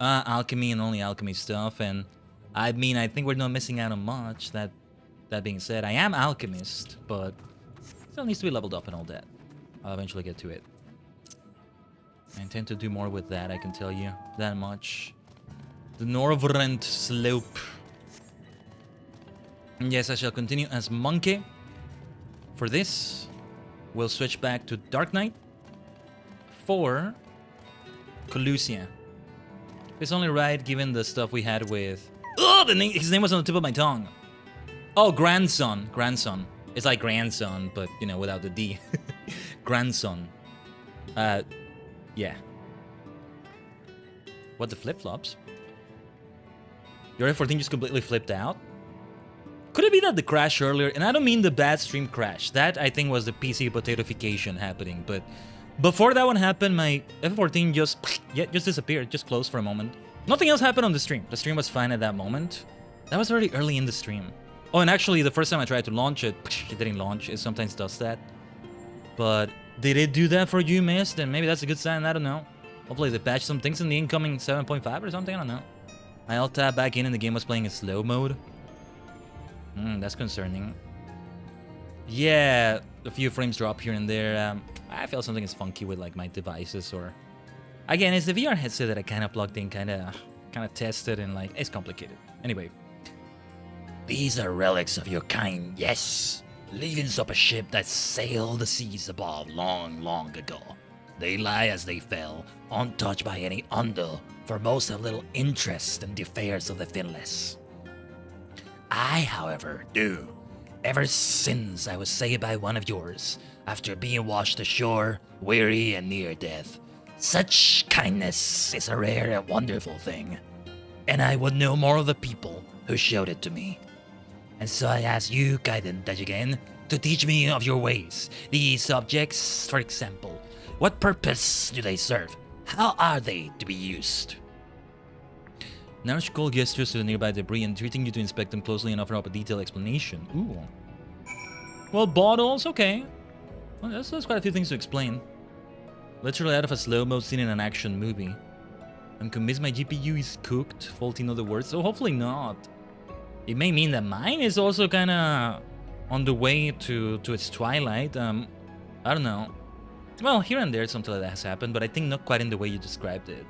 A: Alchemy and only alchemy stuff, and I mean, I think we're not missing out on much. That being said, I am alchemist, but still needs to be leveled up and all that. I'll eventually get to it. I intend to do more with that, I can tell you that much. The Norvrent slope. Yes, I shall continue as Monkey. For this, we'll switch back to Dark Knight for Colusia. It's only right given the stuff we had with... Oh, his name was on the tip of my tongue. Oh, grandson. Grandson. It's like grandson, but, you know, without the D. Grandson. Yeah. What, the flip-flops? Your F14 just completely flipped out? Could it be that the crash earlier, and I don't mean the bad stream crash, that I think was the PC potatofication happening, but before that one happened, my F14 just disappeared, just closed for a moment. Nothing else happened on the stream. The stream was fine at that moment. That was already early in the stream. Oh, and actually, the first time I tried to launch it, it didn't launch. It sometimes does that. But did it do that for you, Mist? And maybe that's a good sign, I don't know. Hopefully they patched some things in the incoming 7.5 or something, I don't know. I alt-tabbed back in and the game was playing in slow mode. That's concerning. Yeah, a few frames drop here and there. I feel something is funky with like my devices, or... Again, it's the VR headset that I kind of plugged in, kind of tested, and like, it's complicated. Anyway.
B: These are relics of your kind, yes. Leavings of a ship that sailed the seas above long, long ago. They lie as they fell, untouched by any undo, for most have little interest in the affairs of the finless. I, however, do. Ever since I was saved by one of yours, after being washed ashore, weary and near death. Such kindness is a rare and wonderful thing, and I would know more of the people who showed it to me. And so I ask you, Khaiden Tajigen, to teach me of your ways. These objects, for example, what purpose do they serve? How are they to be used?
A: Narush Cole gestures to the nearby debris, entreating you to inspect them closely and offer up a detailed explanation. Ooh. Well, bottles, okay. Well, that's quite a few things to explain. Literally out of a slow-mo scene in an action movie. I'm convinced my GPU is cooked, faulty in other words, so hopefully not. It may mean that mine is also kinda on the way to its twilight. I don't know. Well, here and there something like that has happened, but I think not quite in the way you described it.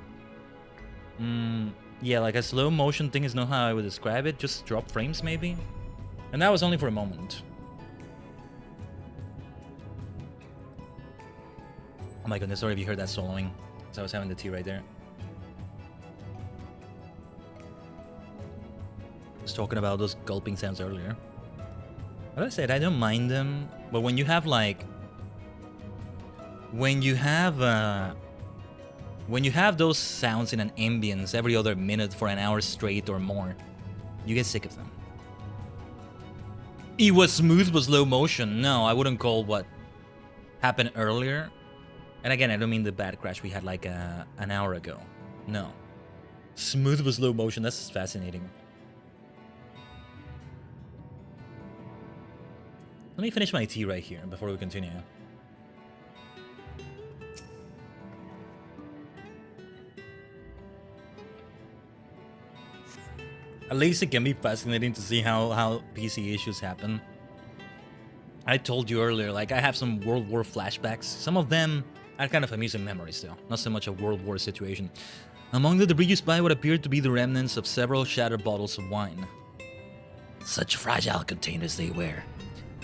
A: Yeah, like a slow motion thing is not how I would describe it, just drop frames maybe. And that was only for a moment. Oh my goodness, sorry if you heard that soloing. So I was having the tea right there. I was talking about those gulping sounds earlier. As I said, I don't mind them, but when you have like... When you have those sounds in an ambience every other minute for an hour straight or more, you get sick of them. It was smooth but slow motion. No, I wouldn't call what happened earlier. And again, I don't mean the bad crash we had like an hour ago. No. Smooth but slow motion, that's fascinating. Let me finish my tea right here before we continue. At least it can be fascinating to see how PC issues happen. I told you earlier, like, I have some World War flashbacks. Some of them are kind of amusing memories, though. Not so much a World War situation. Among the debris you spy what appeared to be the remnants of several shattered bottles of wine.
B: Such fragile containers they were.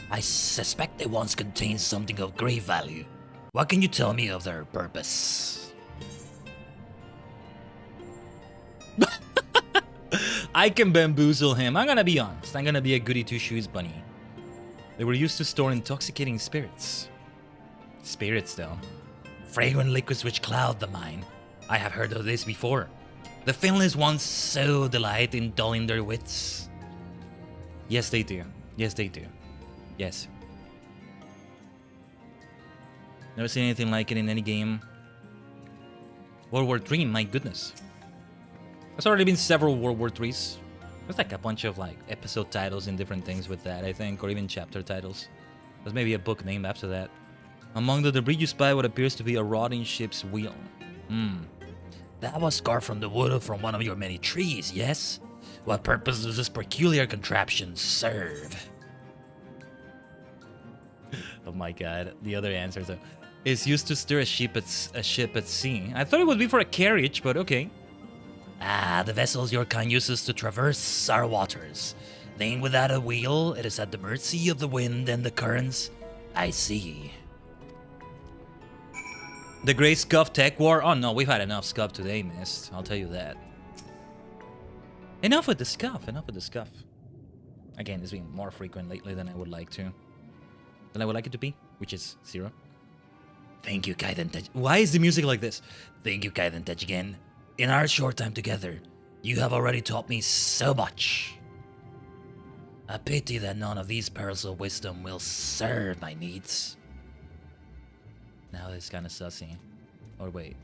B: I suspect they once contained something of great value. What can you tell me of their purpose?
A: I can bamboozle him. I'm gonna be honest. I'm gonna be a goody two-shoes bunny. They were used to store intoxicating spirits. Spirits, though.
B: Fragrant liquids which cloud the mind. I have heard of this before. The Finland's once so delight in dulling their wits.
A: Yes, they do. Yes, they do. Yes. Never seen anything like it in any game. World War III, my goodness. There's already been several World War IIIs. There's like a bunch of like episode titles and different things with that, I think, or even chapter titles. There's maybe a book named after that. Among the debris you spy what appears to be a rotting ship's wheel.
B: That was carved from the wood from one of your many trees, yes? What purpose does this peculiar contraption serve?
A: Oh my god, the other answers are... It's used to steer a ship at sea. I thought it would be for a carriage, but okay.
B: Ah, the vessels your kind uses to traverse our waters. Then without a wheel, it is at the mercy of the wind and the currents. I see.
A: The Great Scuff Tech War? Oh no, we've had enough scuff today, Mist. I'll tell you that. Enough with the scuff, enough with the scuff. Again, it's been more frequent lately than I would like to. Than I would like it to be, which is 0.
B: Thank you, Khaiden.
A: Why is the music like this?
B: Thank you, Khaiden Tajigen. In our short time together, you have already taught me so much. A pity that none of these pearls of wisdom will serve my needs.
A: Now it's kind of sussy. Or wait.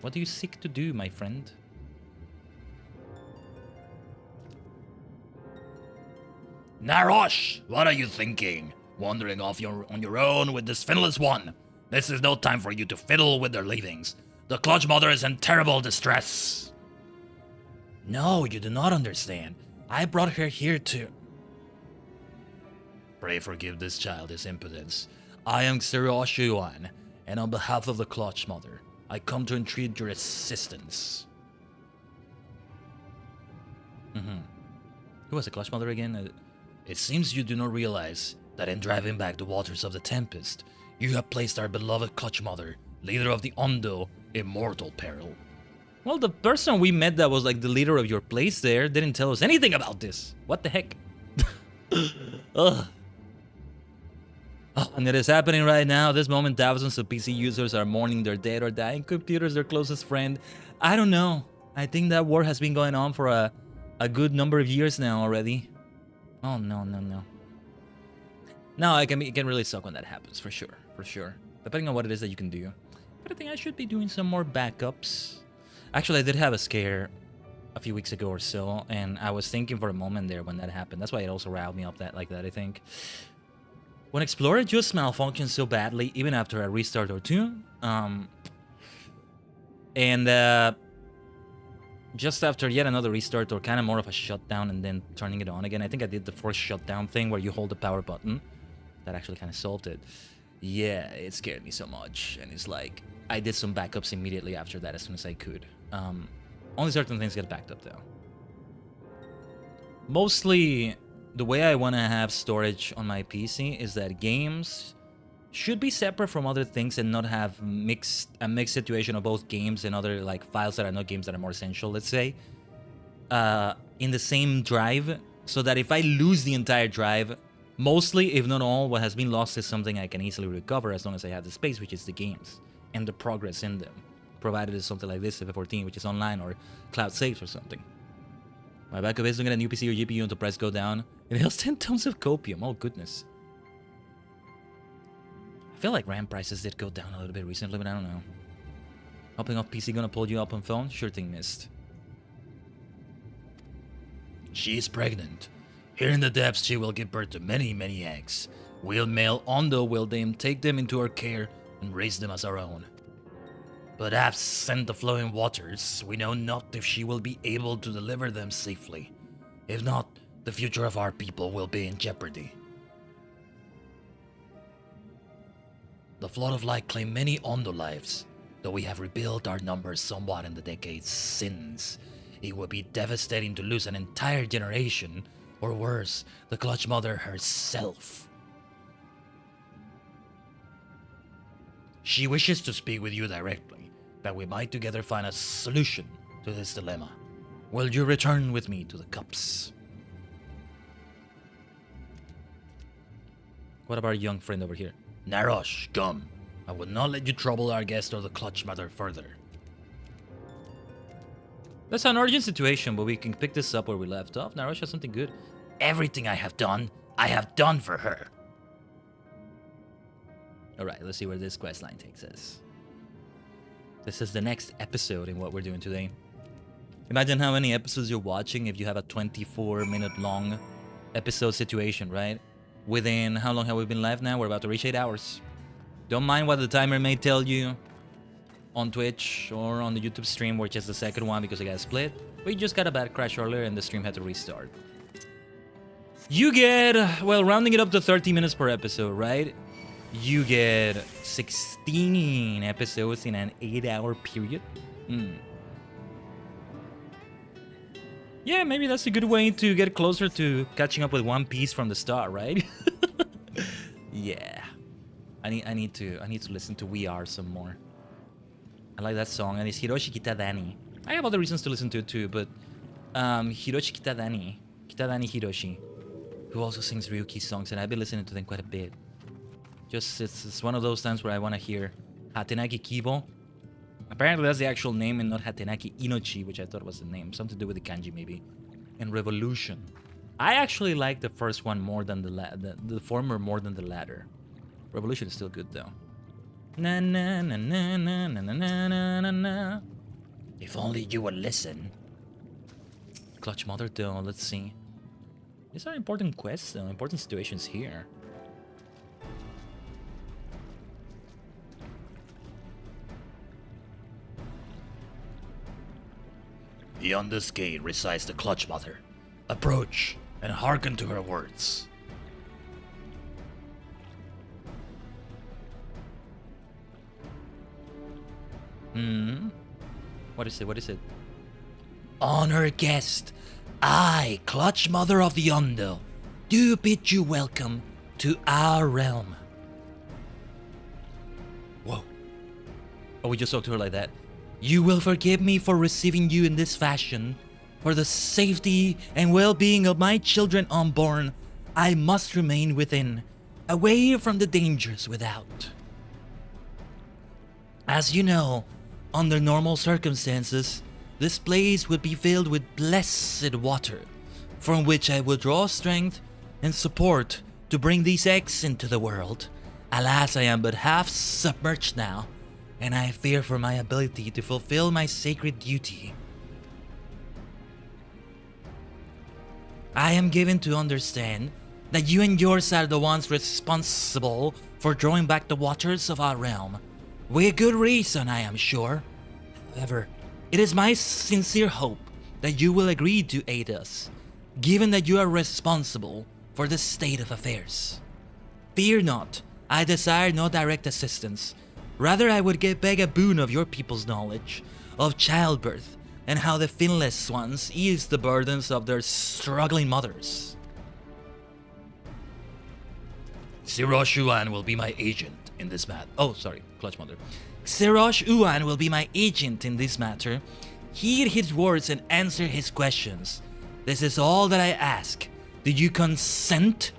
A: What do you seek to do, my friend?
B: Narosh, what are you thinking? Wandering off on your own with this fiddleless one. This is no time for you to fiddle with their leavings. The Clutch Mother is in terrible distress. No, you do not understand. I brought her here to... Pray forgive this child his impudence. I am Xeroshuan, and on behalf of the Clutch Mother, I come to entreat your assistance.
A: Who was the Clutch Mother again?
B: It seems you do not realize that in driving back the waters of the Tempest, you have placed our beloved Clutch Mother, leader of the Ondo, in mortal peril.
A: Well, the person we met that was like the leader of your place there didn't tell us anything about this. What the heck? Ugh. Oh, and it is happening right now. This moment, thousands of PC users are mourning their dead or dying computers, their closest friend. I don't know. I think that war has been going on for a good number of years now already. Oh, no, no, no. No, it can really suck when that happens, for sure, for sure. Depending on what it is that you can do. But I think I should be doing some more backups. Actually, I did have a scare a few weeks ago or so, and I was thinking for a moment there when that happened. That's why it also riled me up like that, I think. When Explorer just malfunctions so badly, even after a restart or two, just after yet another restart or kind of more of a shutdown and then turning it on again, I think I did the forced shutdown thing where you hold the power button. That actually kind of solved it. Yeah, it scared me so much, and it's like, I did some backups immediately after that as soon as I could. Only certain things get backed up though. Mostly, the way I want to have storage on my PC is that games should be separate from other things and not have a mixed situation of both games and other like files that are not games that are more essential, let's say, in the same drive, so that if I lose the entire drive, mostly, if not all, what has been lost is something I can easily recover as long as I have the space, which is the games and the progress in them, provided it's something like this, FF14, which is online or cloud saves or something. My backup is to get a new PC or GPU and the price go down. It has 10 tons of copium. Oh, goodness. I feel like RAM prices did go down a little bit recently, but I don't know. Hopping off PC gonna pull you up on phone? Sure thing, Missed.
B: She is pregnant. Here in the depths, she will give birth to many, many eggs. We'll male Ondo will then take them into our care and raise them as our own. But absent the flowing waters, we know not if she will be able to deliver them safely. If not, the future of our people will be in jeopardy. The Flood of Light claimed many Ondo lives, though we have rebuilt our numbers somewhat in the decades since. It would be devastating to lose an entire generation, or worse, the Clutch Mother herself. She wishes to speak with you directly, that we might together find a solution to this dilemma. Will you return with me to the cups?
A: What about our young friend over here?
B: Narosh, come. I will not let you trouble our guest or the Clutch Mother further.
A: That's an urgent situation, but we can pick this up where we left off. Narush has something good.
B: Everything I have done for her.
A: Alright, let's see where this questline takes us. This is the next episode in what we're doing today. Imagine how many episodes you're watching if you have a 24-minute long episode situation, right? Within, how long have we been live now? We're about to reach 8 hours. Don't mind what the timer may tell you on Twitch or on the YouTube stream, which is the second one because I got split. We just got a bad crash earlier and the stream had to restart. You get, well, rounding it up to 30 minutes per episode, right? You get 16 episodes in an 8-hour period. Yeah, maybe that's a good way to get closer to catching up with One Piece from the start, right? Yeah. I need to listen to We Are some more. I like that song, and it's Hiroshi Kitadani. I have other reasons to listen to it too, but Hiroshi Kitadani Hiroshi, who also sings Ryuki's songs, and I've been listening to them quite a bit. Just, it's one of those times where I want to hear Hatenaki Kibo. Apparently that's the actual name and not Hatenaki Inochi, which I thought was the name. Something to do with the kanji, maybe. And Revolution. I actually like the first one more than the former more than the latter. Revolution is still good, though. Na na na na na na na na na na.
B: If only you would listen.
A: Clutch Mother, though, let's see. These are important quests, though. Important situations here.
B: Beyond this gate resides the Clutch Mother. Approach and hearken to her words.
A: What is it? What is it?
B: Honor guest, I, Clutch Mother of the Yondo, do bid you welcome to our realm.
A: Whoa. Oh, we just talked to her like that.
B: You will forgive me for receiving you in this fashion. For the safety and well-being of my children unborn, I must remain within, away from the dangers without. As you know, under normal circumstances, this place would be filled with blessed water, from which I would draw strength and support to bring these eggs into the world. Alas, I am but half submerged now, and I fear for my ability to fulfill my sacred duty. I am given to understand that you and yours are the ones responsible for drawing back the waters of our realm. With good reason, I am sure. However, it is my sincere hope that you will agree to aid us, given that you are responsible for the state of affairs. Fear not, I desire no direct assistance. Rather, I would beg a boon of your people's knowledge of childbirth and how the finless ones ease the burdens of their struggling mothers. Sirosh Uan will be my agent in this matter.
A: Oh, sorry, Clutch Mother.
B: Sirosh Uan will be my agent in this matter. Heed his words and answer his questions. This is all that I ask. Do you consent?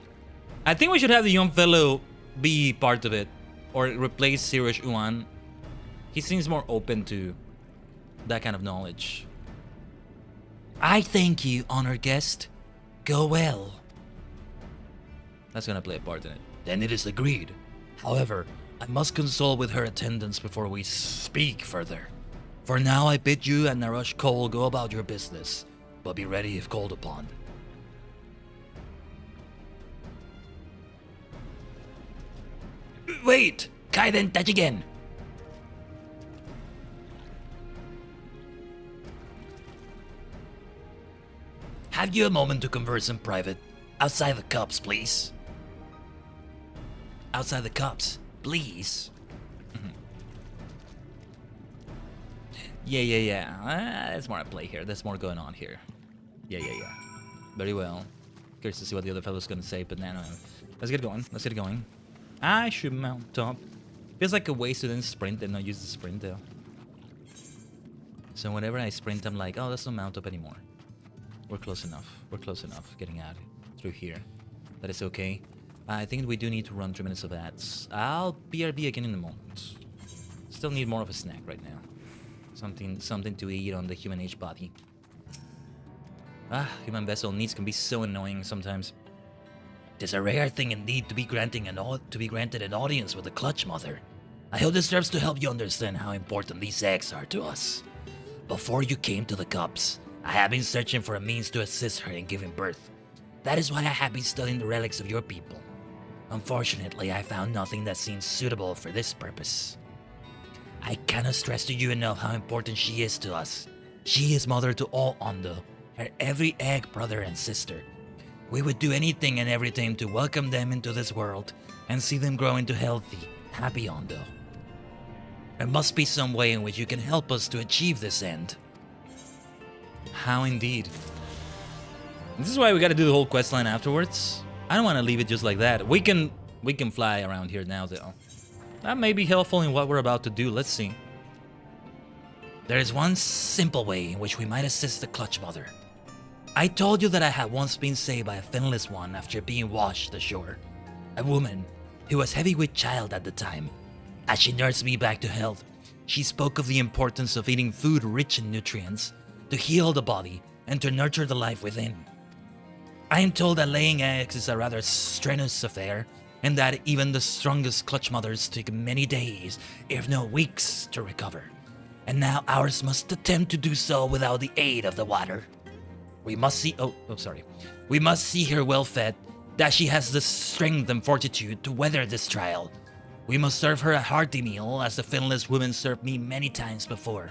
A: I think we should have the young fellow be part of it, or replace Sirosh Uan. He seems more open to that kind of knowledge.
B: I thank you, honored guest. Go well.
A: That's gonna play a part in it.
B: Then it is agreed. However, I must consult with her attendants before we speak further. For now, I bid you and Narush Cole go about your business, but be ready if called upon. Wait! Khaiden Tajigen! Have you a moment to converse in private? Outside the cups, please. Outside the cups, please.
A: Yeah. There's more at play here. There's more going on here. Yeah. Very well. Curious to see what the other fellow's gonna say, but no. Let's get going. I should mount up. Feels like a waste to then sprint and not use the sprint though. So whenever I sprint, I'm like, oh, let's not mount up anymore. We're close enough getting out through here. That is okay. I think we do need to run 3 minutes of ads. I'll BRB again in a moment. Still need more of a snack right now. Something to eat on the human age body. Ah, human vessel needs can be so annoying sometimes.
B: Tis a rare thing indeed to be granted an audience with a clutch mother. I hope this serves to help you understand how important these eggs are to us. Before you came to the cups, I have been searching for a means to assist her in giving birth. That is why I have been studying the relics of your people. Unfortunately, I found nothing that seems suitable for this purpose. I cannot stress to you enough how important she is to us. She is mother to all Ondo, her every egg brother and sister. We would do anything and everything to welcome them into this world and see them grow into healthy, happy Ondo. There must be some way in which you can help us to achieve this end.
A: How indeed. This is why we gotta do the whole questline afterwards. I don't want to leave it just like that. We can fly around here now, though. That may be helpful in what we're about to do. Let's see.
B: There is one simple way in which we might assist the clutch mother. I told you that I had once been saved by a finless one after being washed ashore. A woman who was heavy with child at the time. As she nursed me back to health, she spoke of the importance of eating food rich in nutrients to heal the body and to nurture the life within. I am told that laying eggs is a rather strenuous affair, and that even the strongest clutch mothers take many days, if not weeks, to recover. And now ours must attempt to do so without the aid of the water. We must see her well fed, that she has the strength and fortitude to weather this trial. We must serve her a hearty meal, as the finless woman served me many times before.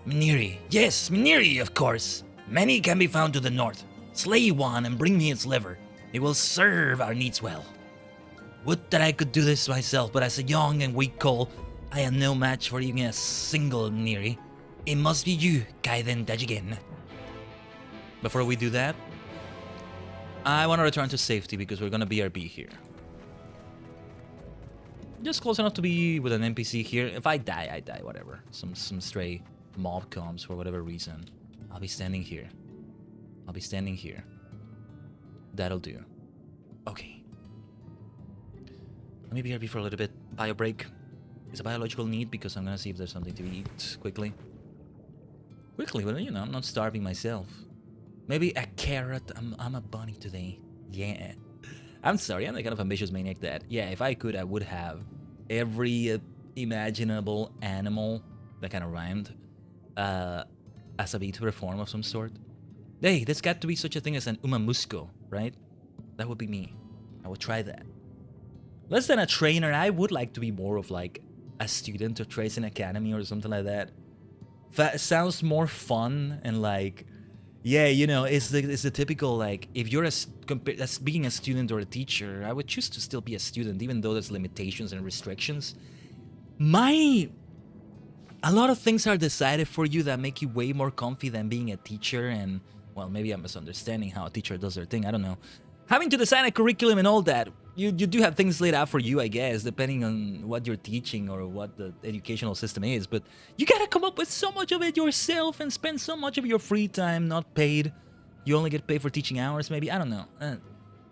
B: Miniri, yes, Miniri, of course. Many can be found to the north. Slay one and bring me its liver. It will serve our needs well. Would that I could do this myself, but as a young and weak coal, I am no match for even a single Miniri. It must be you, Khaiden Tajigen.
A: Before we do that, I want to return to safety because we're gonna BRB here. Just close enough to be with an NPC here. If I die, I die, whatever. Some stray mob comes for whatever reason. I'll be standing here. I'll be standing here. That'll do. Okay. Let me BRB for a little bit. Bio break. It's a biological need because I'm gonna see if there's something to eat quickly. Quickly, but you know, I'm not starving myself. Maybe a carrot. I'm a bunny today. Yeah. I'm sorry, I'm the kind of ambitious maniac that, yeah, if I could, I would have every imaginable animal that kind of rhymed as a VTuber form of some sort. Hey, there's got to be such a thing as an umamusko, right? That would be me. I would try that. Less than a trainer, I would like to be more of like a student of Tracing Academy or something like that. Sounds more fun and like, yeah, you know, it's the typical like, if you're as being a student or a teacher, I would choose to still be a student, even though there's limitations and restrictions. A lot of things are decided for you that make you way more comfy than being a teacher, and well, maybe I'm misunderstanding how a teacher does their thing, I don't know. Having to design a curriculum and all that, you do have things laid out for you, I guess, depending on what you're teaching or what the educational system is, but you gotta come up with so much of it yourself and spend so much of your free time not paid. You only get paid for teaching hours, maybe? I don't know.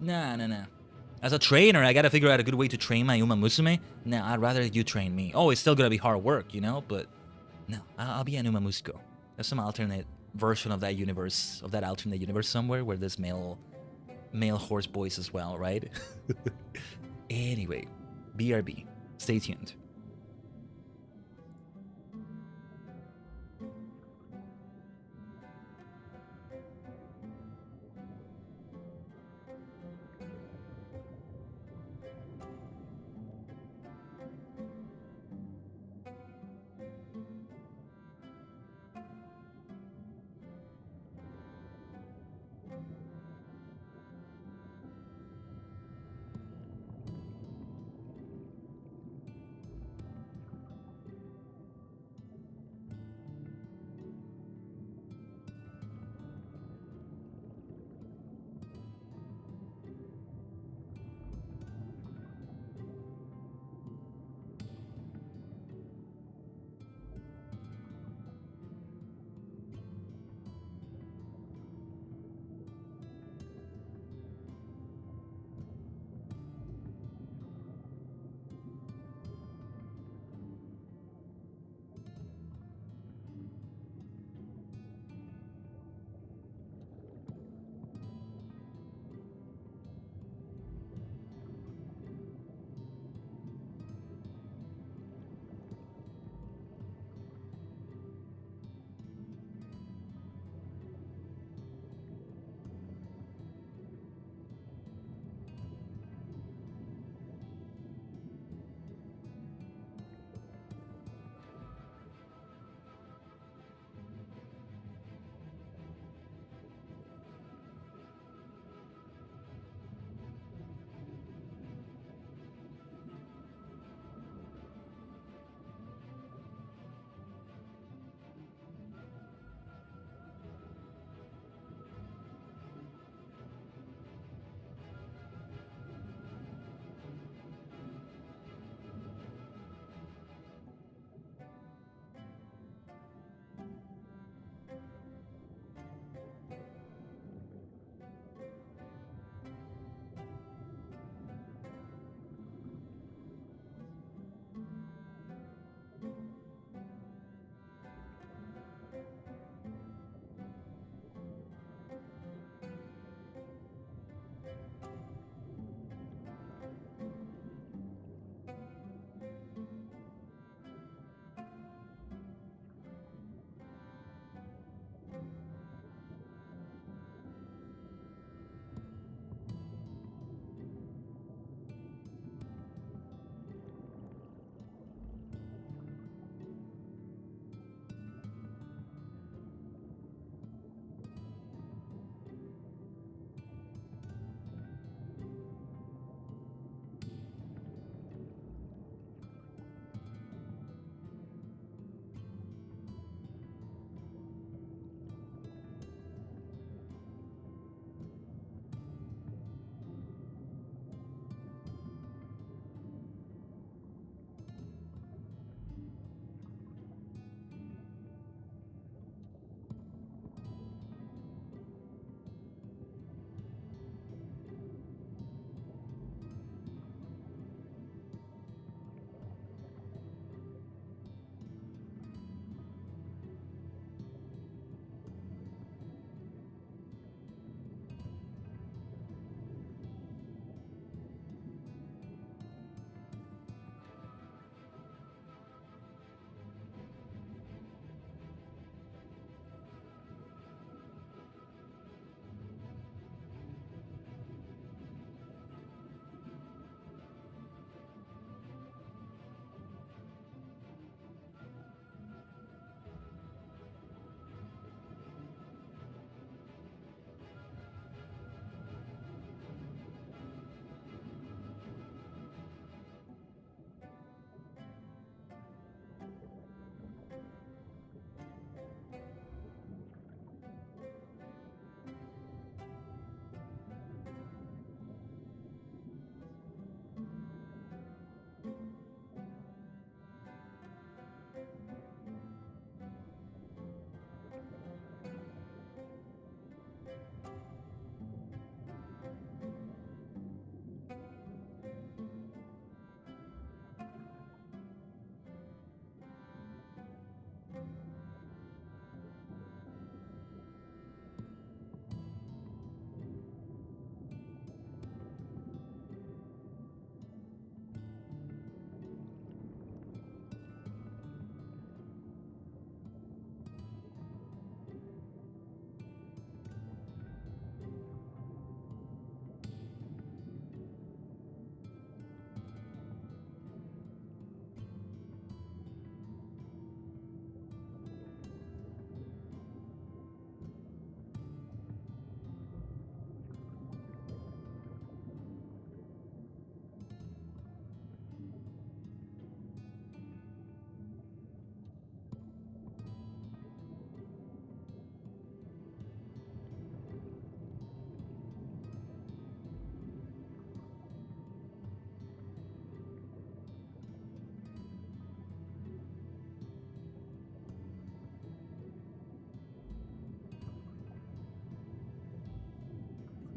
A: Nah. As a trainer, I gotta figure out a good way to train my Uma Musume. Nah, I'd rather you train me. Oh, it's still gonna be hard work, you know, but no, I'll be an Uma Musuko. There's some alternate version of that universe, of that alternate universe somewhere where there's male horse boys as well, right? Anyway, BRB. Stay tuned.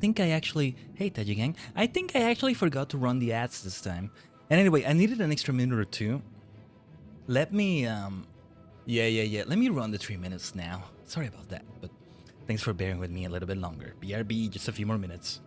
A: think I actually... Hey, Tajigen. I think I actually forgot to run the ads this time. And anyway, I needed an extra minute or two. Let me, Yeah. Let me run the 3 minutes now. Sorry about that, but thanks for bearing with me a little bit longer. BRB, just a few more minutes.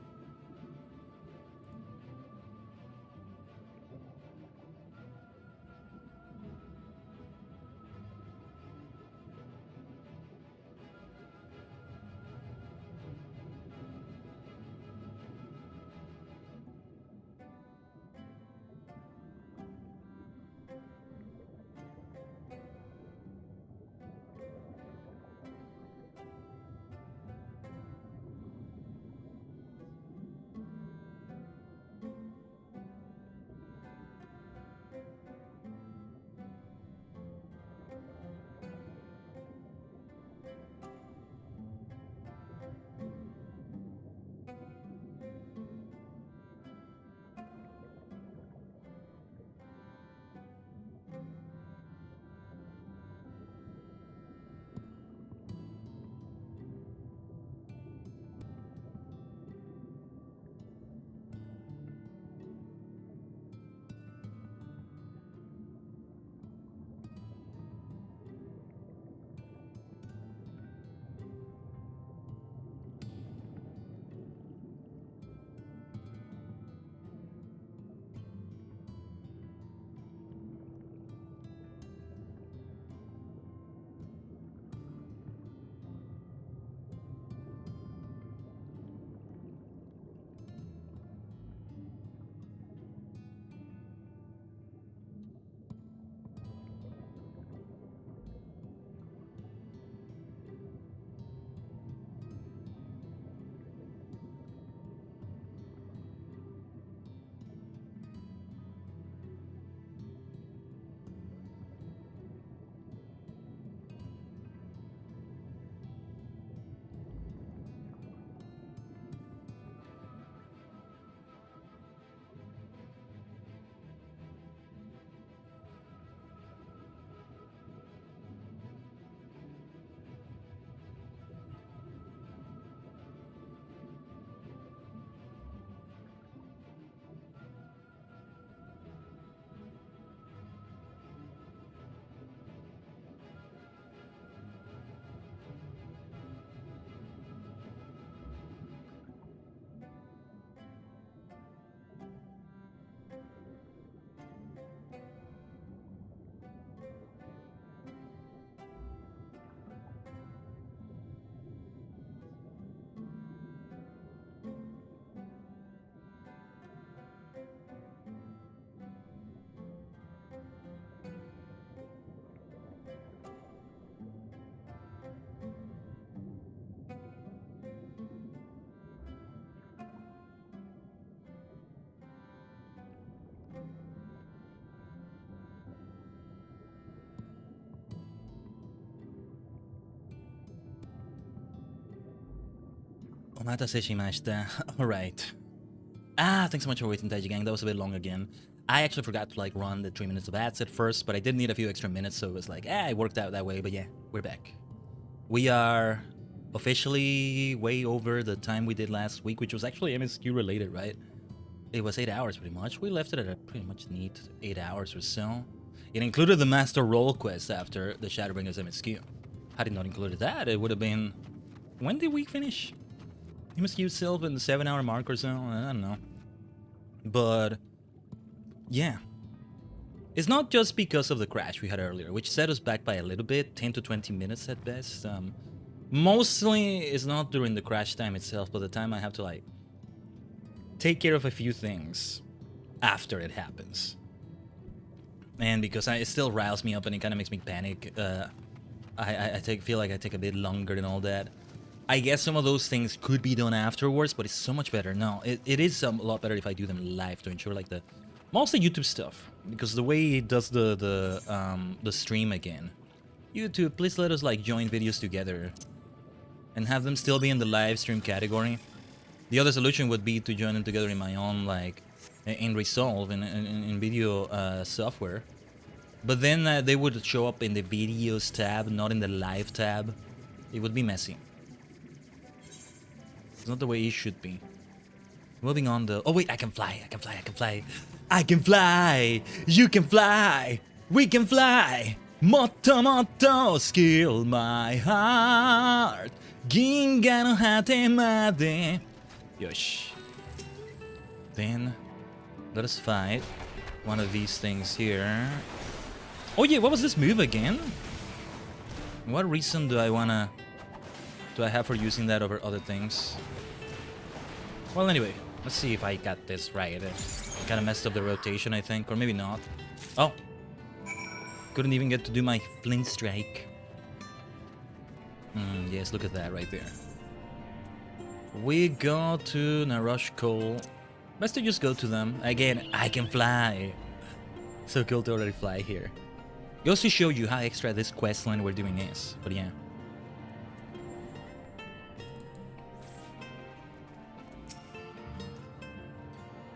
A: Omatase shimashita. Alright. Thanks so much for waiting, Tajigen. That was a bit long again. I actually forgot to run the 3 minutes of ads at first, but I did need a few extra minutes, so it was it worked out that way. But yeah, we're back. We are officially way over the time we did last week, which was actually MSQ related, right? It was 8 hours pretty much. We left it at a pretty much neat 8 hours or so. It included the Master Role quest after the Shadowbringers MSQ. Had it not included that, it would have been... When did we finish? MSQ itself in the 7-hour mark or so? I don't know. But... yeah. It's not just because of the crash we had earlier, which set us back by a little bit, 10 to 20 minutes at best. Mostly it's not during the crash time itself, but the time I have to take care of a few things after it happens. And because it still riles me up and it kind of makes me panic, I feel like I take a bit longer and all that. I guess some of those things could be done afterwards, but it's so much better. No, it is a lot better if I do them live to ensure mostly YouTube stuff, because the way it does the stream again. YouTube, please let us join videos together and have them still be in the live stream category. The other solution would be to join them together in my own in Resolve in video software. But then they would show up in the videos tab, not in the live tab. It would be messy. It's not the way it should be. Moving on though. Oh wait, I can fly. I can fly. I can fly. I can fly. You can fly. We can fly. Motto motto skill my heart. Ginga no hate made. Yosh. Then let us fight one of these things here. Oh yeah, what was this move again? What reason do I have for using that over other things? Well, anyway, let's see if I got this right. I kind of messed up the rotation, I think, or maybe not. Oh, couldn't even get to do my flint strike. Yes, look at that right there. We go to Narush Cole. Best to just go to them. Again, I can fly. So cool to already fly here. Goes to show you how extra this questline we're doing is. But yeah.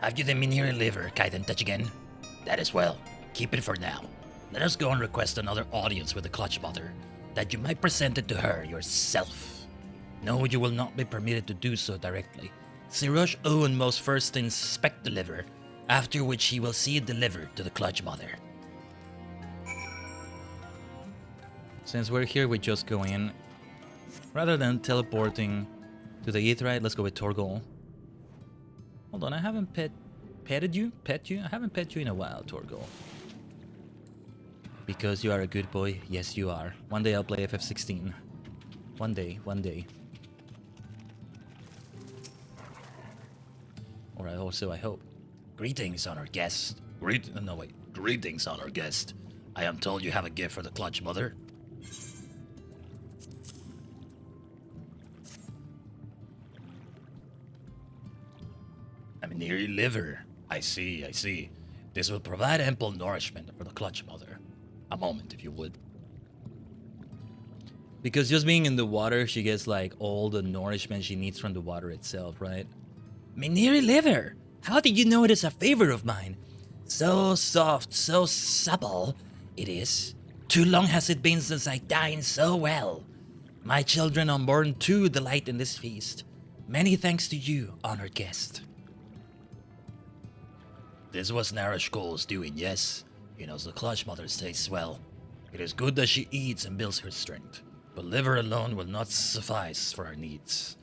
B: Have you the Miniri liver, Khaiden Tajigen? That is well. Keep it for now. Let us go and request another audience with the Clutch Mother, that you might present it to her yourself. No, you will not be permitted to do so directly. Sirosh Owen must first inspect the liver, after which he will see it delivered to the Clutch Mother.
A: Since we're here, we just go in. Rather than teleporting to the Aetherite, let's go with Torgal. Hold on, I haven't petted you? Pet you? I haven't pet you in a while, Torgal. Because you are a good boy. Yes, you are. One day I'll play FF16. One day, one day. Or I hope.
B: Greetings, honored guest. Greetings, honored guest. I am told you have a gift for the Clutch Mother. A Miniri liver. I see. This will provide ample nourishment for the Clutch Mother. A moment, if you would.
A: Because just being in the water, she gets like all the nourishment she needs from the water itself, right?
B: Miniri liver! How did you know it is a favorite of mine? So soft, so supple it is. Too long has it been since I dined so well. My children unborn too delight in this feast. Many thanks to you, honored guest. This was Narash Cole's doing, yes. He knows the Clutch Mother tastes well. It is good that she eats and builds her strength, but liver alone will not suffice for her needs.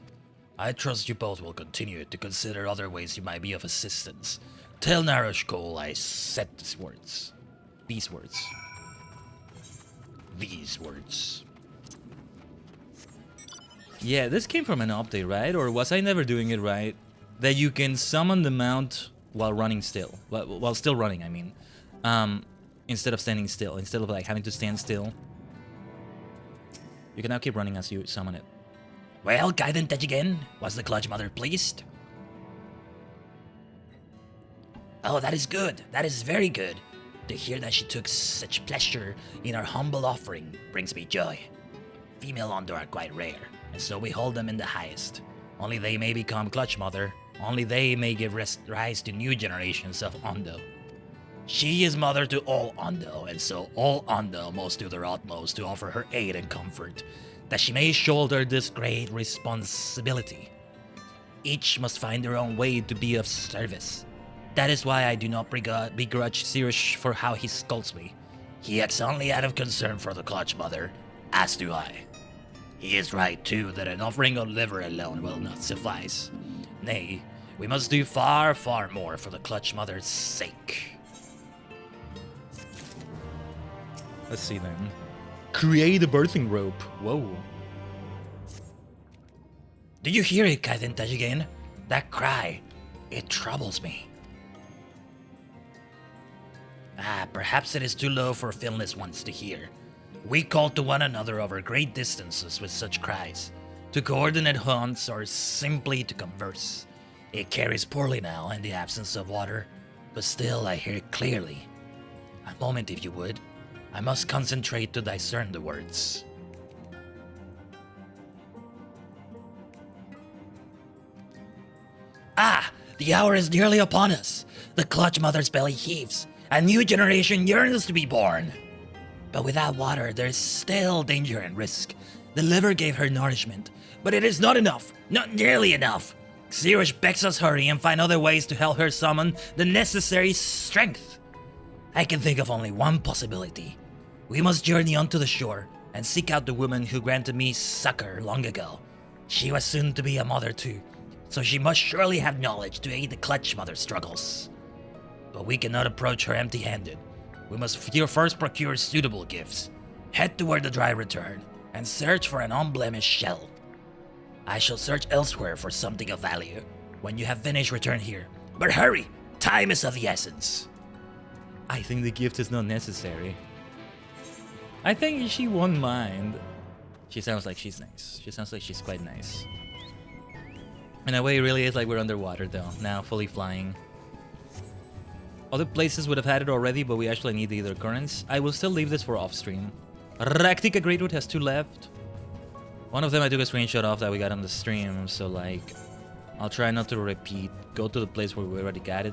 B: I trust you both will continue to consider other ways you might be of assistance. Tell Narash Cole I said these words.
A: These words.
B: These words.
A: Yeah, this came from an update, right? Or was I never doing it right? That you can summon the mount while running still. While still running, I mean. Instead of standing still. Instead of like having to stand still. You can now keep running as you summon it.
B: Well, Khaiden Tajigen, was the Clutch Mother pleased? Oh, that is good. That is very good. To hear that she took such pleasure in our humble offering brings me joy. Female Ondo are quite rare, and so we hold them in the highest. Only they may become Clutch Mother. Only they may give rise to new generations of Ondo. She is mother to all Ondo, and so all Ondo must do their utmost to offer her aid and comfort, that she may shoulder this great responsibility. Each must find their own way to be of service. That is why I do not begrudge Sirish for how he scolds me. He acts only out of concern for the Clutch Mother, as do I. He is right, too, that an offering of liver alone will not suffice. Nay, we must do far, far more for the Clutch Mother's sake.
A: Let's see then. Create a birthing rope. Whoa.
B: Do you hear it, Khaiden Tajigen? That cry. It troubles me. Perhaps it is too low for filmless ones to hear. We call to one another over great distances with such cries, to coordinate hunts or simply to converse. It carries poorly now in the absence of water, but still I hear it clearly. A moment, if you would. I must concentrate to discern the words. Ah! The hour is nearly upon us. The Clutch Mother's belly heaves. A new generation yearns to be born. But without water, there's still danger and risk. The liver gave her nourishment, But it is not enough. Not nearly enough. Xerosh begs us hurry and find other ways to help her summon the necessary strength. I can think of only one possibility. We must journey onto the shore and seek out the woman who granted me succor long ago. She was soon to be a mother too, so she must surely have knowledge to aid the clutch mother's struggles. But we cannot approach her empty-handed. We must first procure suitable gifts, head toward the dry return, and search for an unblemished shell. I shall search elsewhere for something of value. When you have finished, return here. But hurry! Time is of the essence.
A: I think the gift is not necessary. I think she won't mind. She sounds like she's nice. She sounds like she's quite nice. In a way, it really is like we're underwater though, now fully flying. Other places would have had it already, but we actually need the Aether currents. I will still leave this for off-stream. Raktika Greatroot has 2 left. One of them I took a screenshot of that we got on the stream, so like, I'll try not to repeat, go to the place where we already got it.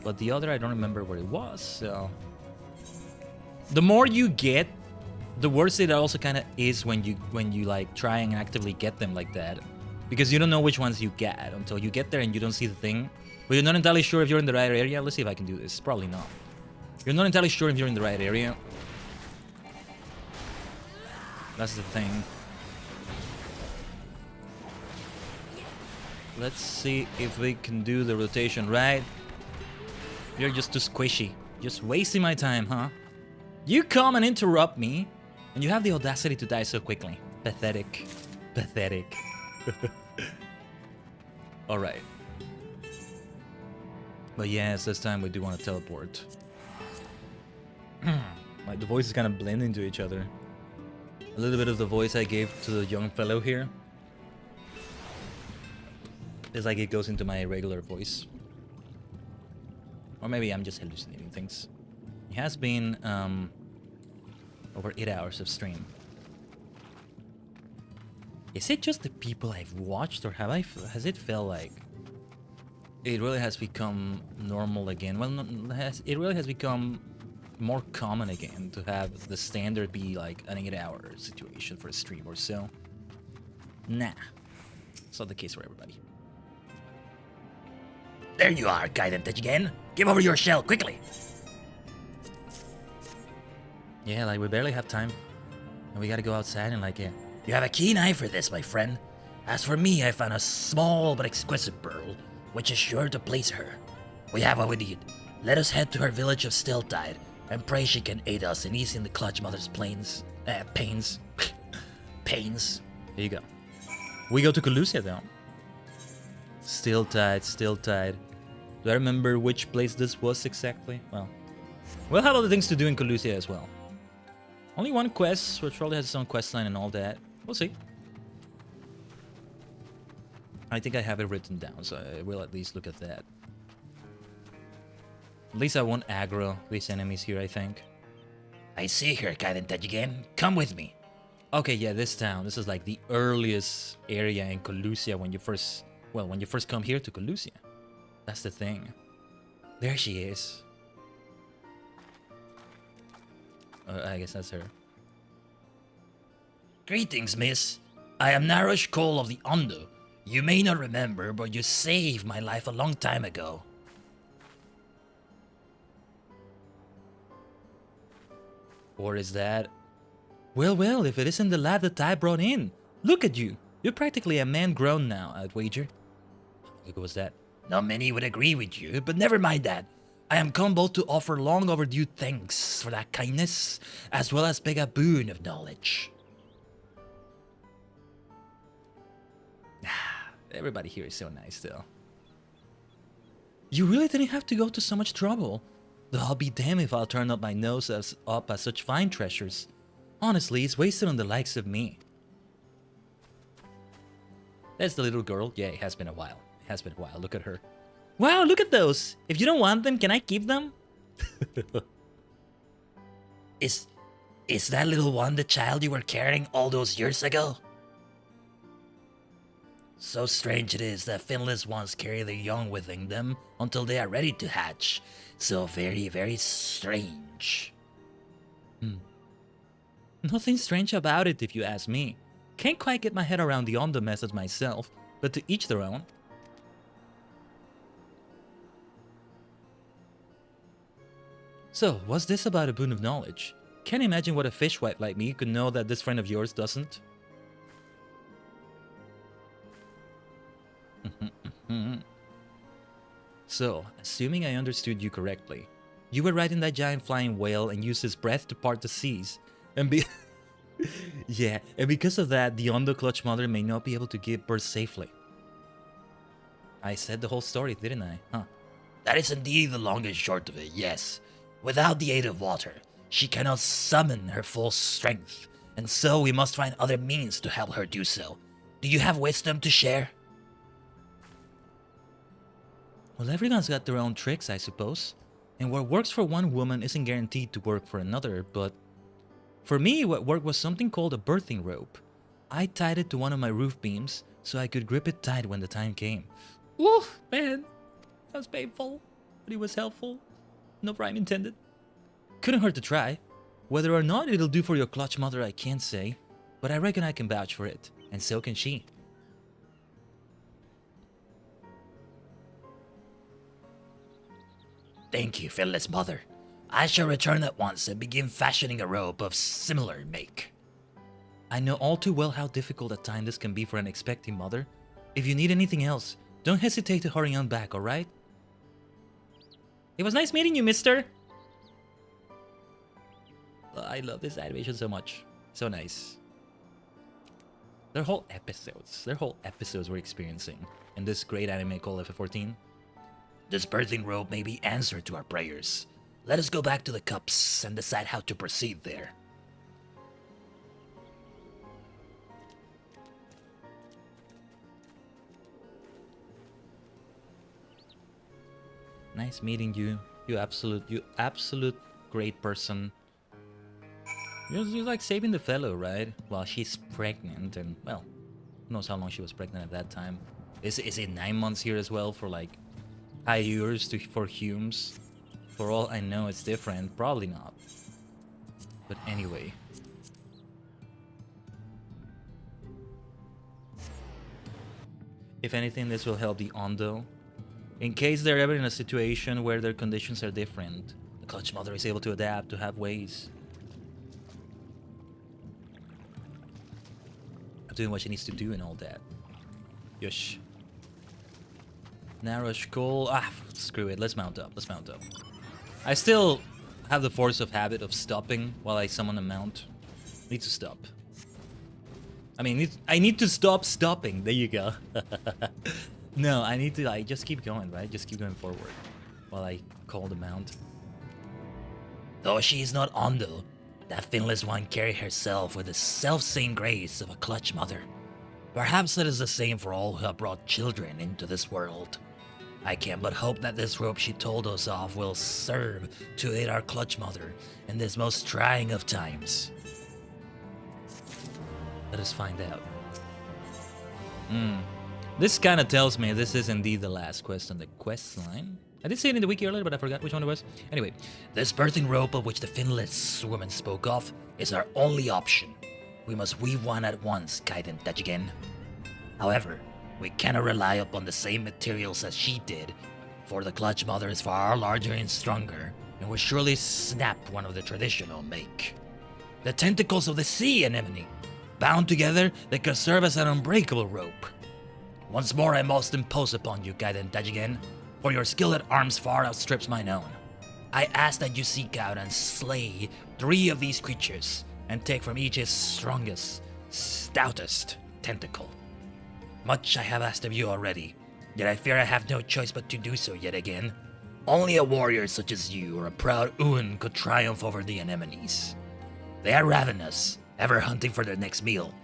A: But the other, I don't remember where it was, so... The more you get, the worse it also kind of is when you like try and actively get them like that. Because you don't know which ones you get until you get there and you don't see the thing. But you're not entirely sure if you're in the right area. Let's see if I can do this. Probably not. You're not entirely sure if you're in the right area. That's the thing. Let's see if we can do the rotation right. You're just too squishy. Just wasting my time, huh? You come and interrupt me, and you have the audacity to die so quickly. Pathetic. Pathetic. Alright. But yes, this time we do want to teleport. Like, the voices kind of blend into each other. A little bit of the voice I gave to the young fellow here. It's like it goes into my regular voice. Or maybe I'm just hallucinating things. It has been over 8 hours of stream. Is it just the people I've watched, or has it felt like it really has become normal again? Well, it really has become more common again to have the standard be like an 8-hour situation for a stream or so. Nah, it's not the case for everybody.
B: There you are, Khaiden Tajigen. Give over your shell, quickly!
A: Yeah, like we barely have time. And we gotta go outside and like, yeah.
B: You have a keen eye for this, my friend. As for me, I found a small but exquisite pearl, which is sure to please her. We have what we need. Let us head to her village of Stilltide, and pray she can aid us in easing the Clutch Mother's pains. Pains.
A: Here you go. We go to Colusia though. Stilltide. Do I remember which place this was exactly? Well, we'll have other things to do in Colusia as well. Only one quest, which probably has its own quest line and all that. We'll see. I think I have it written down, so I will at least look at that. At least I won't aggro these enemies here, I think.
B: I see her, Khaiden Tajigen. Come with me.
A: Okay, yeah, this town. This is like the earliest area in Colusia when you first... Well, when you first come here to Colusia. That's the thing. There she is. I guess that's her.
B: Greetings, miss. I am Narosh Cole of the Undo. You may not remember, but you saved my life a long time ago.
A: Or is that... Well, if it isn't the lad that I brought in. Look at you. You're practically a man grown now, I'd wager. How long ago was that?
B: Not many would agree with you, but never mind that. I am come both to offer long overdue thanks for that kindness, as well as beg a boon of knowledge.
A: Everybody here is so nice, though. You really didn't have to go to so much trouble. Though I'll be damned if I'll turn up my nose up at such fine treasures. Honestly, it's wasted on the likes of me. There's the little girl. Yeah, it has been a while. Look at her. Wow, look at those. If you don't want them, can I keep them?
B: Is that little one the child you were carrying all those years ago? So strange it is that finless ones carry their young within them until they are ready to hatch. So very, very strange.
A: Nothing strange about it if you ask me. Can't quite get my head around the Ondo message myself, but to each their own. So, was this about a boon of knowledge? Can't imagine what a fishwife like me could know that this friend of yours doesn't. So, assuming I understood you correctly, you were riding that giant flying whale and used his breath to part the seas, and yeah, and because of that, the Ondo Clutch Mother may not be able to give birth safely. I said the whole story, didn't I? Huh.
B: That is indeed the long and short of it, yes. Without the aid of water, she cannot summon her full strength, and so we must find other means to help her do so. Do you have wisdom to share?
A: Well, everyone's got their own tricks, I suppose. And what works for one woman isn't guaranteed to work for another, but... For me, what worked was something called a birthing rope. I tied it to one of my roof beams, so I could grip it tight when the time came. Ooh, man. That was painful, but it was helpful. No rhyme intended. Couldn't hurt to try. Whether or not it'll do for your clutch mother, I can't say, but I reckon I can vouch for it, and so can she.
B: Thank you, Finless Mother. I shall return at once and begin fashioning a robe of similar make.
A: I know all too well how difficult a time this can be for an expecting mother. If you need anything else, don't hesitate to hurry on back, alright? It was nice meeting you, mister! I love this animation so much. So nice. Their whole episodes we're experiencing in this great anime called FF14.
B: This birthing robe may be answer to our prayers. Let us go back to the cups and decide how to proceed there.
A: Nice meeting you. You absolute great person. You're like saving the fellow, right? While she's pregnant and, well, who knows how long she was pregnant at that time. Is it 9 months here as well for like high years for Humes? For all I know, it's different. Probably not. But anyway. If anything, this will help the Ondo. In case they're ever in a situation where their conditions are different, the Clutch Mother is able to adapt, to have ways of doing what she needs to do and all that. Yush. Narrow skull. Screw it. Let's mount up. Let's mount up. I still have the force of habit of stopping while I summon a mount. Need to stop. I mean, I need to stop stopping. There you go. No, I need to like just keep going, right? Just keep going forward while I call the mount.
B: Though she is not Ondo, that finless one carry herself with the self-same grace of a clutch mother. Perhaps it is the same for all who have brought children into this world. I can but hope that this rope she told us of will serve to aid our clutch mother in this most trying of times.
A: Let us find out. This kind of tells me this is indeed the last quest on the quest line. I did say it in the wiki earlier, but I forgot which one it was. Anyway,
B: this birthing rope of which the finless woman spoke of is our only option. We must weave one at once, Khaiden Tajigen. However, we cannot rely upon the same materials as she did, for the clutch mother is far larger and stronger, and will surely snap one of the traditional make. The tentacles of the sea anemone. Bound together, they could serve as an unbreakable rope. Once more I must impose upon you, Khaiden Tajigen, for your skill at arms far outstrips mine own. I ask that you seek out and slay 3 of these creatures, and take from each his strongest, stoutest tentacle. Much I have asked of you already, yet I fear I have no choice but to do so yet again. Only a warrior such as you or a proud Uin could triumph over the anemones. They are ravenous, ever hunting for their next meal.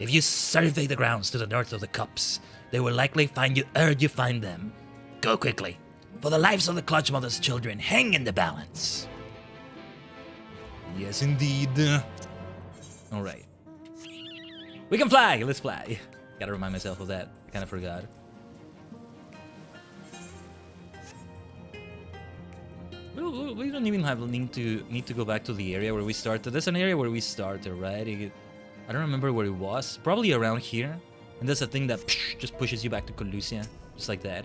B: If you survey the grounds to the north of the cups, they will likely find you ere you find them. Go quickly, for the lives of the Clutch Mother's children hang in the balance.
A: yes indeed. Alright. We can fly! Let's fly. Gotta remind myself of that. I kinda forgot. We don't even have need to go back to the area where we started. There's an area where we started, right? I don't remember where it was. Probably around here. And that's a thing that just pushes you back to Colusia. Just like that.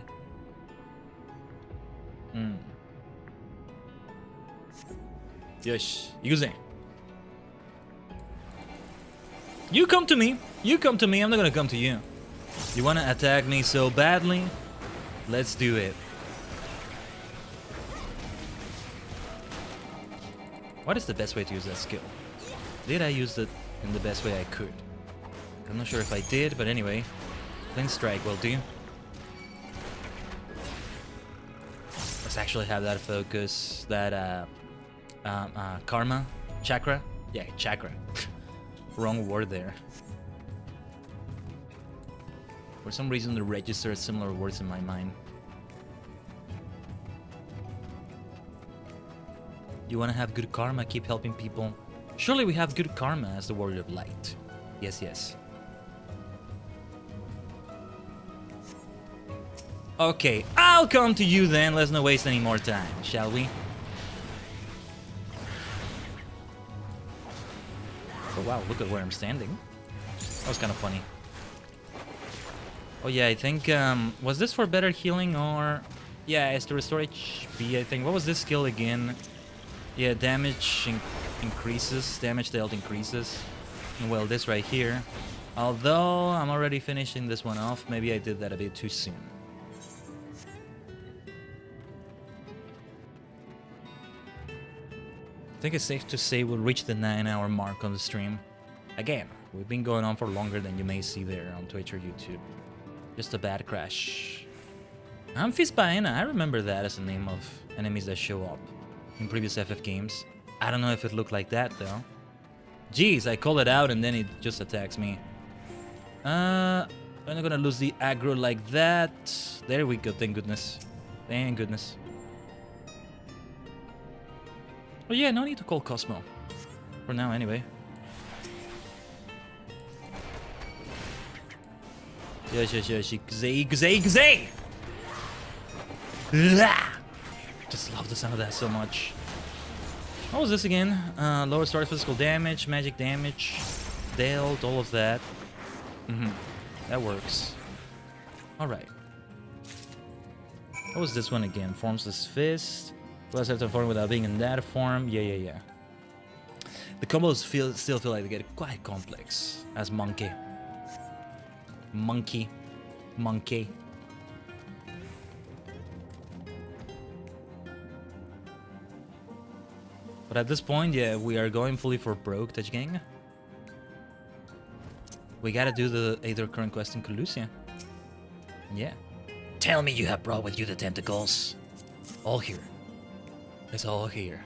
A: Yosh, Yuze. You come to me. You come to me. I'm not gonna come to you. You wanna attack me so badly? Let's do it. What is the best way to use that skill? Did I use it in the best way I could? I'm not sure if I did, but anyway. Flint Strike will do. Let's actually have that focus, that karma, chakra? Yeah, chakra. Wrong word there. For some reason they registered similar words in my mind. You wanna have good karma, keep helping people. Surely we have good karma as the Warrior of Light. Yes, yes. Okay, I'll come to you then. Let's not waste any more time, shall we? Oh wow, look at where I'm standing. That was kind of funny. Oh yeah, I think, was this for better healing or... Yeah, it's to restore HP, I think. What was this skill again? Yeah, damage increases, damage dealt increases. And well, this right here. Although, I'm already finishing this one off. Maybe I did that a bit too soon. I think it's safe to say we'll reach the 9-hour mark on the stream. Again, we've been going on for longer than you may see there on Twitch or YouTube. Just a bad crash. Amphisbaena, I remember that as a name of enemies that show up in previous FF games. I don't know if it looked like that though. Jeez, I call it out and then it just attacks me. I'm not gonna lose the aggro like that. There we go, thank goodness. Thank goodness. Oh yeah, no need to call Cosmo. For now, anyway. Yes, Gzay! Just love the sound of that so much. What was this again? Lower start physical damage, magic damage, dealt, all of that. That works. Alright. What was this one again? Formless Fist. Plus have to form without being in that form. Yeah. The combos still feel like they get quite complex as Monkey. But at this point, yeah, we are going fully for broke, Tajigen. We gotta do the Aether current quest in Colusia. Yeah.
B: Tell me you have brought with you the tentacles.
A: All here. It's all here.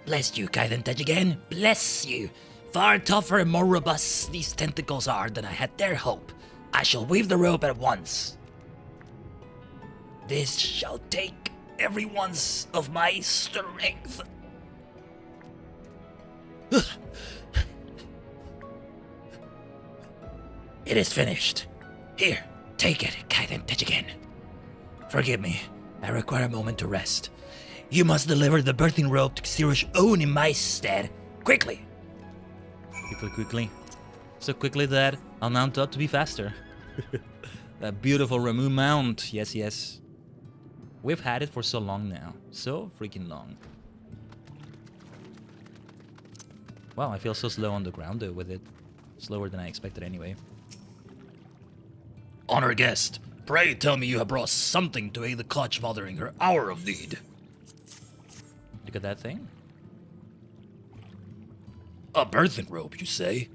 B: Bless you, Khaiden Tajigen. Bless you. Far tougher and more robust these tentacles are than I had dared hope. I shall weave the rope at once. This shall take every ounce of my strength. It is finished. Here, take it, Khaiden Tajigen. Forgive me. I require a moment to rest. You must deliver the birthing rope to Xiro's own in my stead. Quickly!
A: Quickly. So quickly that I'll mount up to be faster. That beautiful Ramu mount. Yes. We've had it for so long now. So freaking long. Wow, I feel so slow on the ground though with it. Slower than I expected anyway.
B: Honored guest, pray tell me you have brought something to aid the clutch mother in her hour of need.
A: Look at that thing.
B: A birthing rope, you say?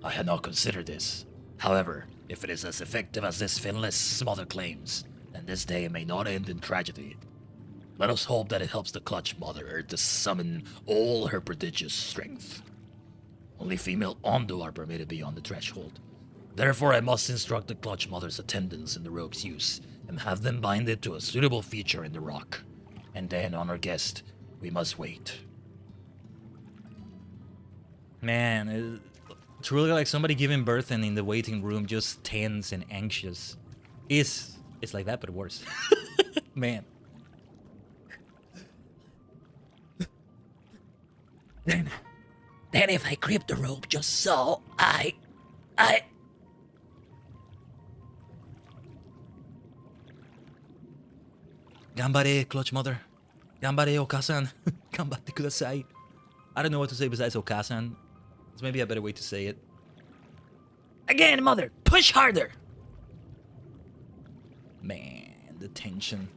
B: I had not considered this. However, if it is as effective as this finless mother claims, then this day may not end in tragedy. Let us hope that it helps the clutch mother to summon all her prodigious strength. Only female Ondo are permitted beyond the threshold. Therefore, I must instruct the clutch mother's attendants in the rope's use, and have them bind it to a suitable feature in the rock. And then, honored guest, we must wait.
A: Man, it's really like somebody giving birth and in the waiting room just tense and anxious. It's like that, but worse. Man.
B: Then if I grip the rope just so, I...
A: Gambare, clutch mother. Gambare, Okasan. Gambatte kudasai. I don't know what to say besides Okasan. There's maybe a better way to say it.
B: Again, mother, push harder!
A: Man, the tension.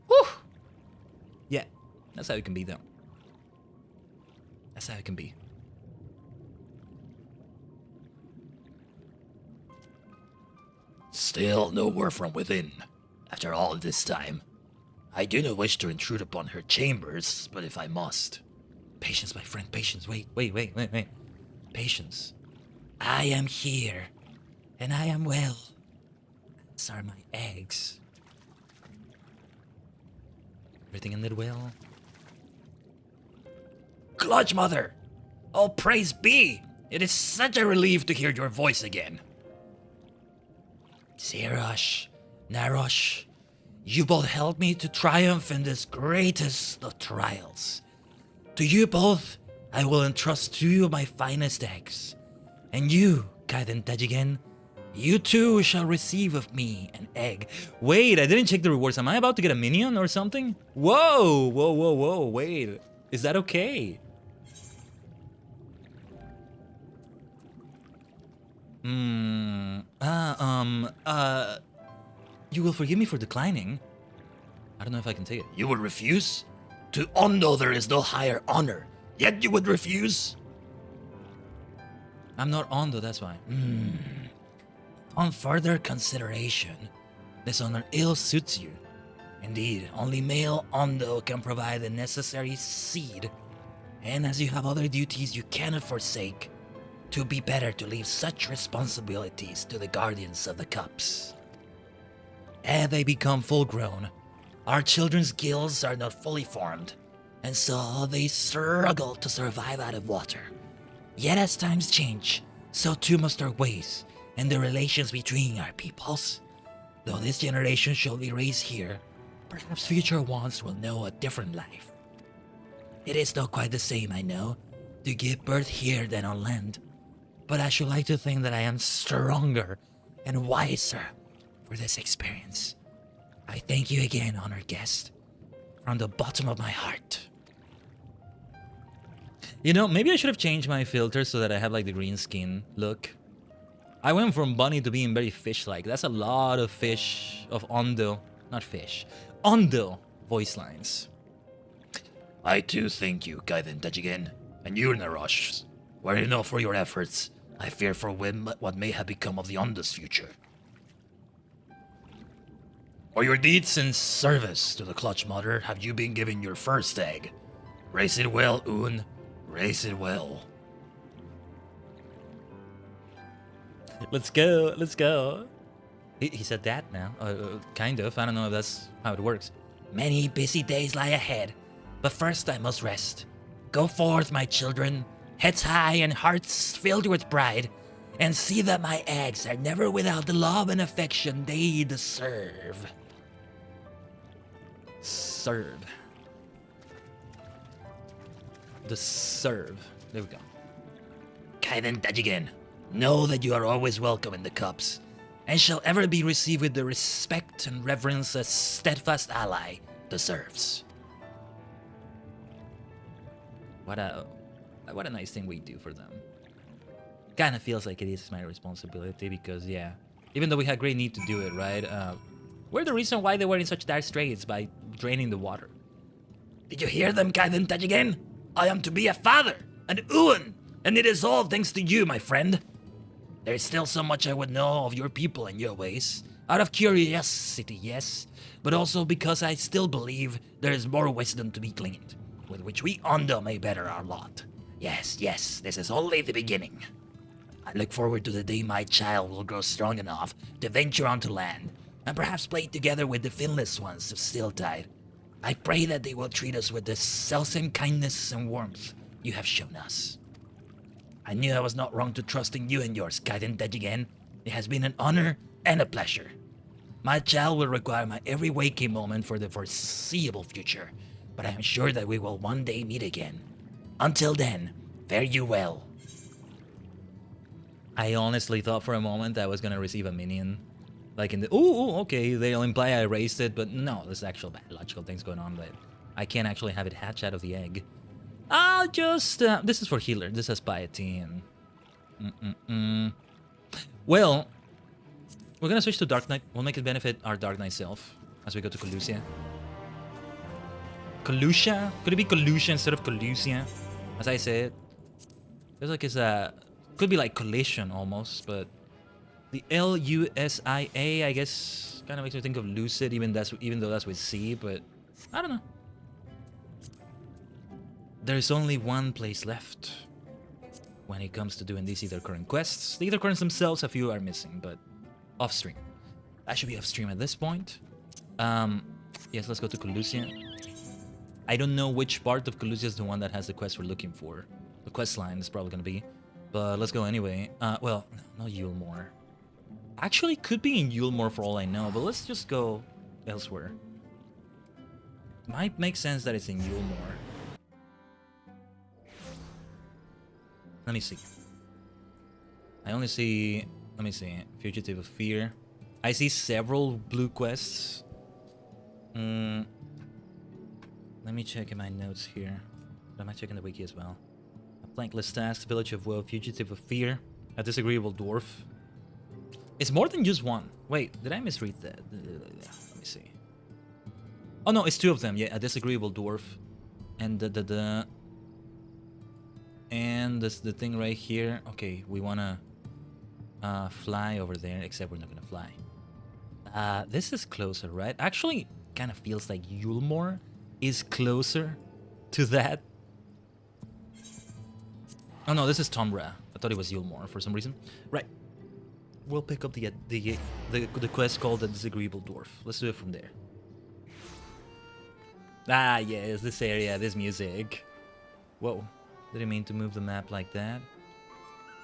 B: Whew.
A: Yeah, that's how it can be, though. That's how it can be.
B: Still no word from within. After all this time, I do not wish to intrude upon her chambers, but if I must...
A: Patience, my friend, patience. Wait. Patience.
B: I am here, and I am well.
A: These are my eggs. Everything ended well.
B: Clutch Mother! Oh, praise be! It is such a relief to hear your voice again. Sirosh, Narosh, you both helped me to triumph in this greatest of trials. To you both, I will entrust 2 of my finest eggs. And you, Khaiden Tajigen, you too shall receive of me an egg.
A: Wait, I didn't check the rewards. Am I about to get a minion or something? Whoa, wait. Is that okay? You will forgive me for declining. I don't know if I can take it.
B: You would refuse? To Ondo there is no higher honor, yet you would refuse?
A: I'm not Ondo, that's why.
B: On further consideration, this honor ill suits you. Indeed, only male Ondo can provide the necessary seed, and as you have other duties you cannot forsake, 'twould be better to leave such responsibilities to the guardians of the cups. Ere they become full grown, our children's gills are not fully formed, and so they struggle to survive out of water. Yet as times change, so too must our ways and the relations between our peoples. Though this generation shall be raised here, perhaps future ones will know a different life. It is not quite the same, I know, to give birth here than on land, but I should like to think that I am stronger and wiser for this experience. I thank you again, honored guest, from the bottom of my heart.
A: You know, maybe I should have changed my filter so that I have like the green skin look. I went from bunny to being very fish-like. That's a lot of fish, of Ondo, not fish, Ondo voice lines.
B: I too thank you, Khaiden Tajigen, and you, Narosh. Were it not for your efforts, I fear for what may have become of the Ondo's future. For your deeds in service to the Clutch Mother have you been given your first egg. Raise it well, Un. Raise it well.
A: Let's go. He said that now. Kind of. I don't know if that's how it works.
B: Many busy days lie ahead, but first I must rest. Go forth, my children, heads high and hearts filled with pride, and see that my eggs are never without the love and affection they deserve.
A: Serve. There we go.
B: Khaiden Tajigen, know that you are always welcome in the cups, and shall ever be received with the respect and reverence a steadfast ally deserves.
A: What a nice thing we do for them. Kind of feels like it is my responsibility because, yeah, even though we had great need to do it, right? We're the reason why they were in such dire straits by draining the water.
B: Did you hear them, Khaiden Tajigen? I am to be a father, an Uan, and it is all thanks to you, my friend. There is still so much I would know of your people and your ways. Out of curiosity, yes, but also because I still believe there is more wisdom to be gleaned, with which we Ondo may better our lot. Yes, this is only the beginning. I look forward to the day my child will grow strong enough to venture onto land, and perhaps play together with the finless ones of Stilltide. I pray that they will treat us with the selfsame kindness and warmth you have shown us. I knew I was not wrong to trust in you and yours, Khaiden Tajigen. It has been an honor and a pleasure. My child will require my every waking moment for the foreseeable future, but I am sure that we will one day meet again. Until then, fare you well.
A: I honestly thought for a moment I was gonna receive a minion. Like in the... Ooh, okay, they'll imply I erased it, but no, there's actual biological things going on that I can't actually have it hatch out of the egg. I'll just... this is for healer. This has piety and... Well, we're gonna switch to Dark Knight. We'll make it benefit our Dark Knight self as we go to Colusia. Colusia? Could it be Colusia instead of Colusia? As I say it. Feels like it's a... Could be like collision almost, but... The L-U-S-I-A, I guess, kind of makes me think of lucid, even though that's with C, but I don't know. There's only one place left when it comes to doing these Aether current quests. The Aether currents themselves, a few are missing, but off stream. That should be off stream at this point. Yes, let's go to Colusia. I don't know which part of Colusia is the one that has the quest we're looking for. The quest line is probably gonna be, but let's go anyway. Well, not Yulmore. Actually, could be in Yulmore for all I know, but let's just go elsewhere. Might make sense that it's in Yulmore. Let me see. I only see... Let me see. Fugitive of Fear. I see several blue quests. Let me check in my notes here. But I might check in the wiki as well. A Plankless Task, Village of Woe, Fugitive of Fear. A Disagreeable Dwarf. It's more than just one. Wait, did I misread that? Let me see. Oh no, it's two of them. Yeah, a Disagreeable Dwarf. And and this the thing right here. Okay, we wanna fly over there, except we're not gonna fly. This is closer, right? Actually, kind of feels like Yulmore is closer to that. Oh no, this is Tomra. I thought it was Yulmore for some reason. Right. We'll pick up the quest called the Disagreeable Dwarf. Let's do it from there. Ah, yes, this area, this music. Whoa, didn't mean to move the map like that.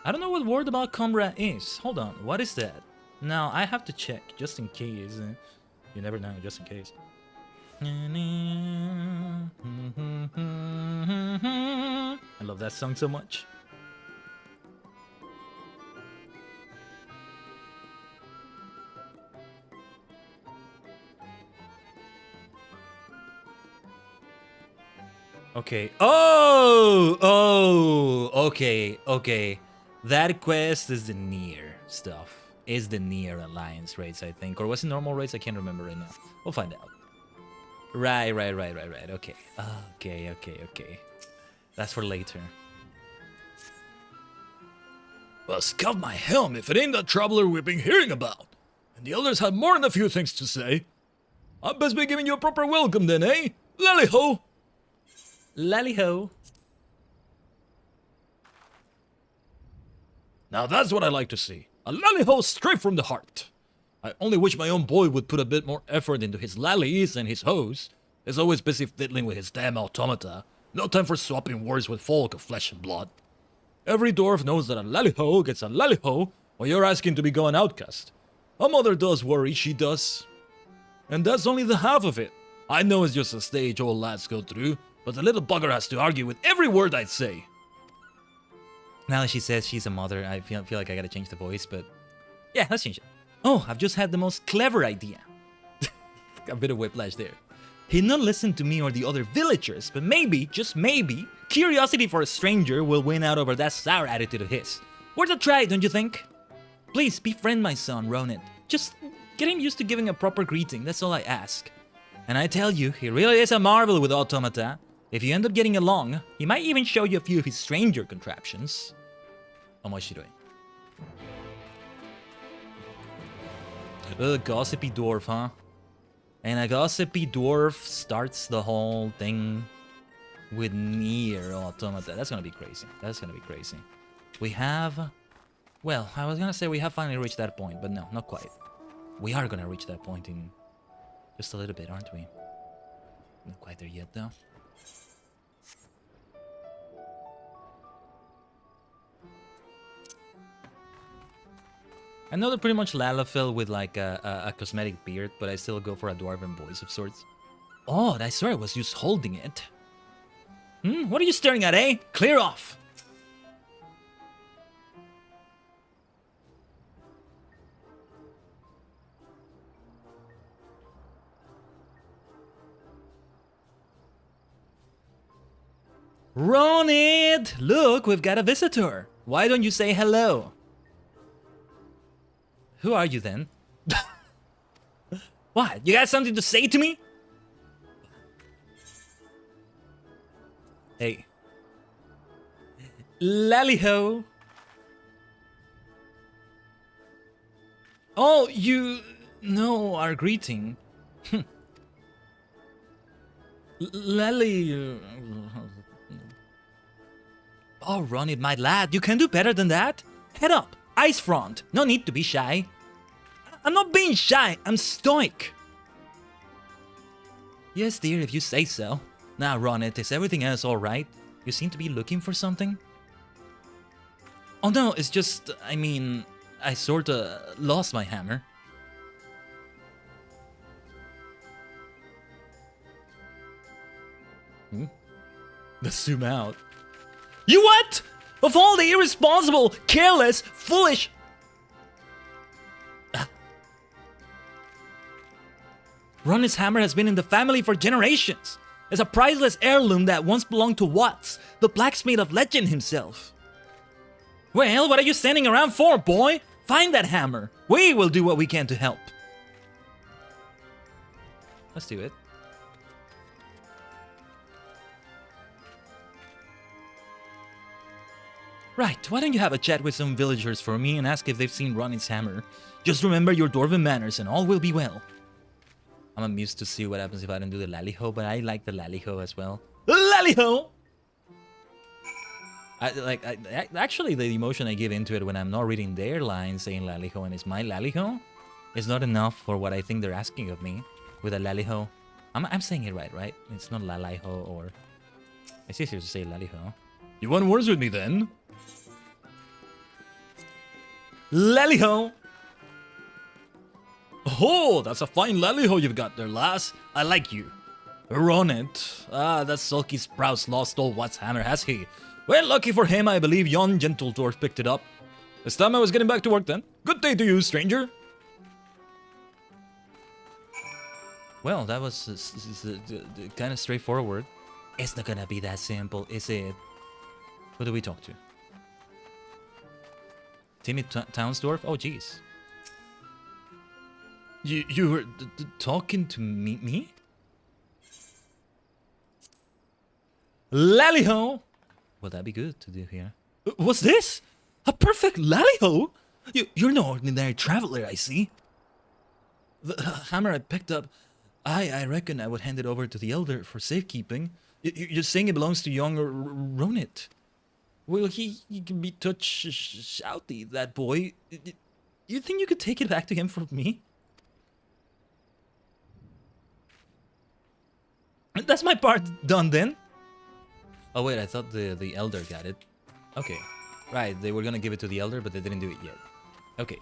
A: I don't know what word about Combra is. Hold on, what is that? Now, I have to check, just in case. You never know, just in case. I love that song so much. Okay. Okay. That quest is the near stuff. Is the near alliance raids, I think. Or was it normal raids? I can't remember right now. We'll find out. Right. Okay. Okay. That's for later.
B: Well, scuff my helm if it ain't that troubler we've been hearing about. And the elders have more than a few things to say. I best be giving you a proper welcome then, eh? Lally-ho!
A: Lally-ho.
B: Now that's what I like to see. A lally-ho straight from the heart. I only wish my own boy would put a bit more effort into his lallies and his hoes. He's always busy fiddling with his damn automata. No time for swapping words with folk of flesh and blood. Every dwarf knows that a lally-ho gets a lally-ho while you're asking to be gone outcast. A mother does worry, she does. And that's only the half of it. I know it's just a stage old lads go through, but the little bugger has to argue with every word I say.
A: Now that she says she's a mother, I feel like I gotta change the voice, but... Yeah, let's change it. Oh, I've just had the most clever idea. A bit of whiplash there. He'd not listen to me or the other villagers, but maybe, just maybe, curiosity for a stranger will win out over that sour attitude of his. Worth a try, don't you think? Please, befriend my son, Ronan. Just get him used to giving a proper greeting, that's all I ask. And I tell you, he really is a marvel with automata. If you end up getting along, he might even show you a few of his stranger contraptions. Omoshiroi. A gossipy dwarf, huh? And a gossipy dwarf starts the whole thing with near automata. That's gonna be crazy. That's gonna be crazy. We have... Well, I was gonna say we have finally reached that point, but no, not quite. We are gonna reach that point in just a little bit, aren't we? Not quite there yet, though. I know they're pretty much Lalafell with like a cosmetic beard, but I still go for a dwarven voice of sorts. Oh, I swear I was just holding it. What are you staring at, eh? Clear off! Ronit! Look, we've got a visitor. Why don't you say hello? Who are you then? What? You got something to say to me? Hey. Laliho. Oh, you know our greeting. Lally. Oh, Ronit, my lad, you can do better than that. Head up, ice front. No need to be shy. I'm not being shy, I'm stoic. Yes, dear, if you say so. Now, Ronit, is everything else alright? You seem to be looking for something? Oh no, it's just, I mean, I sorta lost my hammer. Let's zoom out. You what? Of all the irresponsible, careless, foolish... Ronit's hammer has been in the family for generations. It's a priceless heirloom that once belonged to Watts, the blacksmith of legend himself. Well, what are you standing around for, boy? Find that hammer. We will do what we can to help. Let's do it. Right, why don't you have a chat with some villagers for me and ask if they've seen Ronit's hammer. Just remember your dwarven manners and all will be well. I'm amused to see what happens if I don't do the Laliho, but I like the Laliho as well. Laliho! Actually, the emotion I give into it when I'm not reading their lines saying Laliho and it's my Laliho is not enough for what I think they're asking of me with a Laliho. I'm saying it right? It's not Laliho or... It's easier to say Laliho. You want words with me then? Laliho! Oh, that's a fine Laliho you've got there, lass. I like you. Ronit. Ah, that sulky sprout's lost all Watts' hammer, has he? Well, lucky for him, I believe yon gentle dwarf picked it up. This time I was getting back to work then. Good day to you, stranger. Well, that was kind of straightforward. It's not gonna be that simple, is it? Who do we talk to? Timmy Townsdorf? Oh, jeez. You were talking to me? Laliho! Well, that'd be good to do here. What's this? A perfect Laliho? You're no ordinary traveler, I see. The hammer I picked up, I reckon I would hand it over to the elder for safekeeping. You're saying it belongs to young Ronit. Well, he can be shouty, that boy. You think you could take it back to him for me? That's my part done then. Oh wait, I thought the elder got it. Okay. Right, they were gonna give it to the elder, but they didn't do it yet. Okay.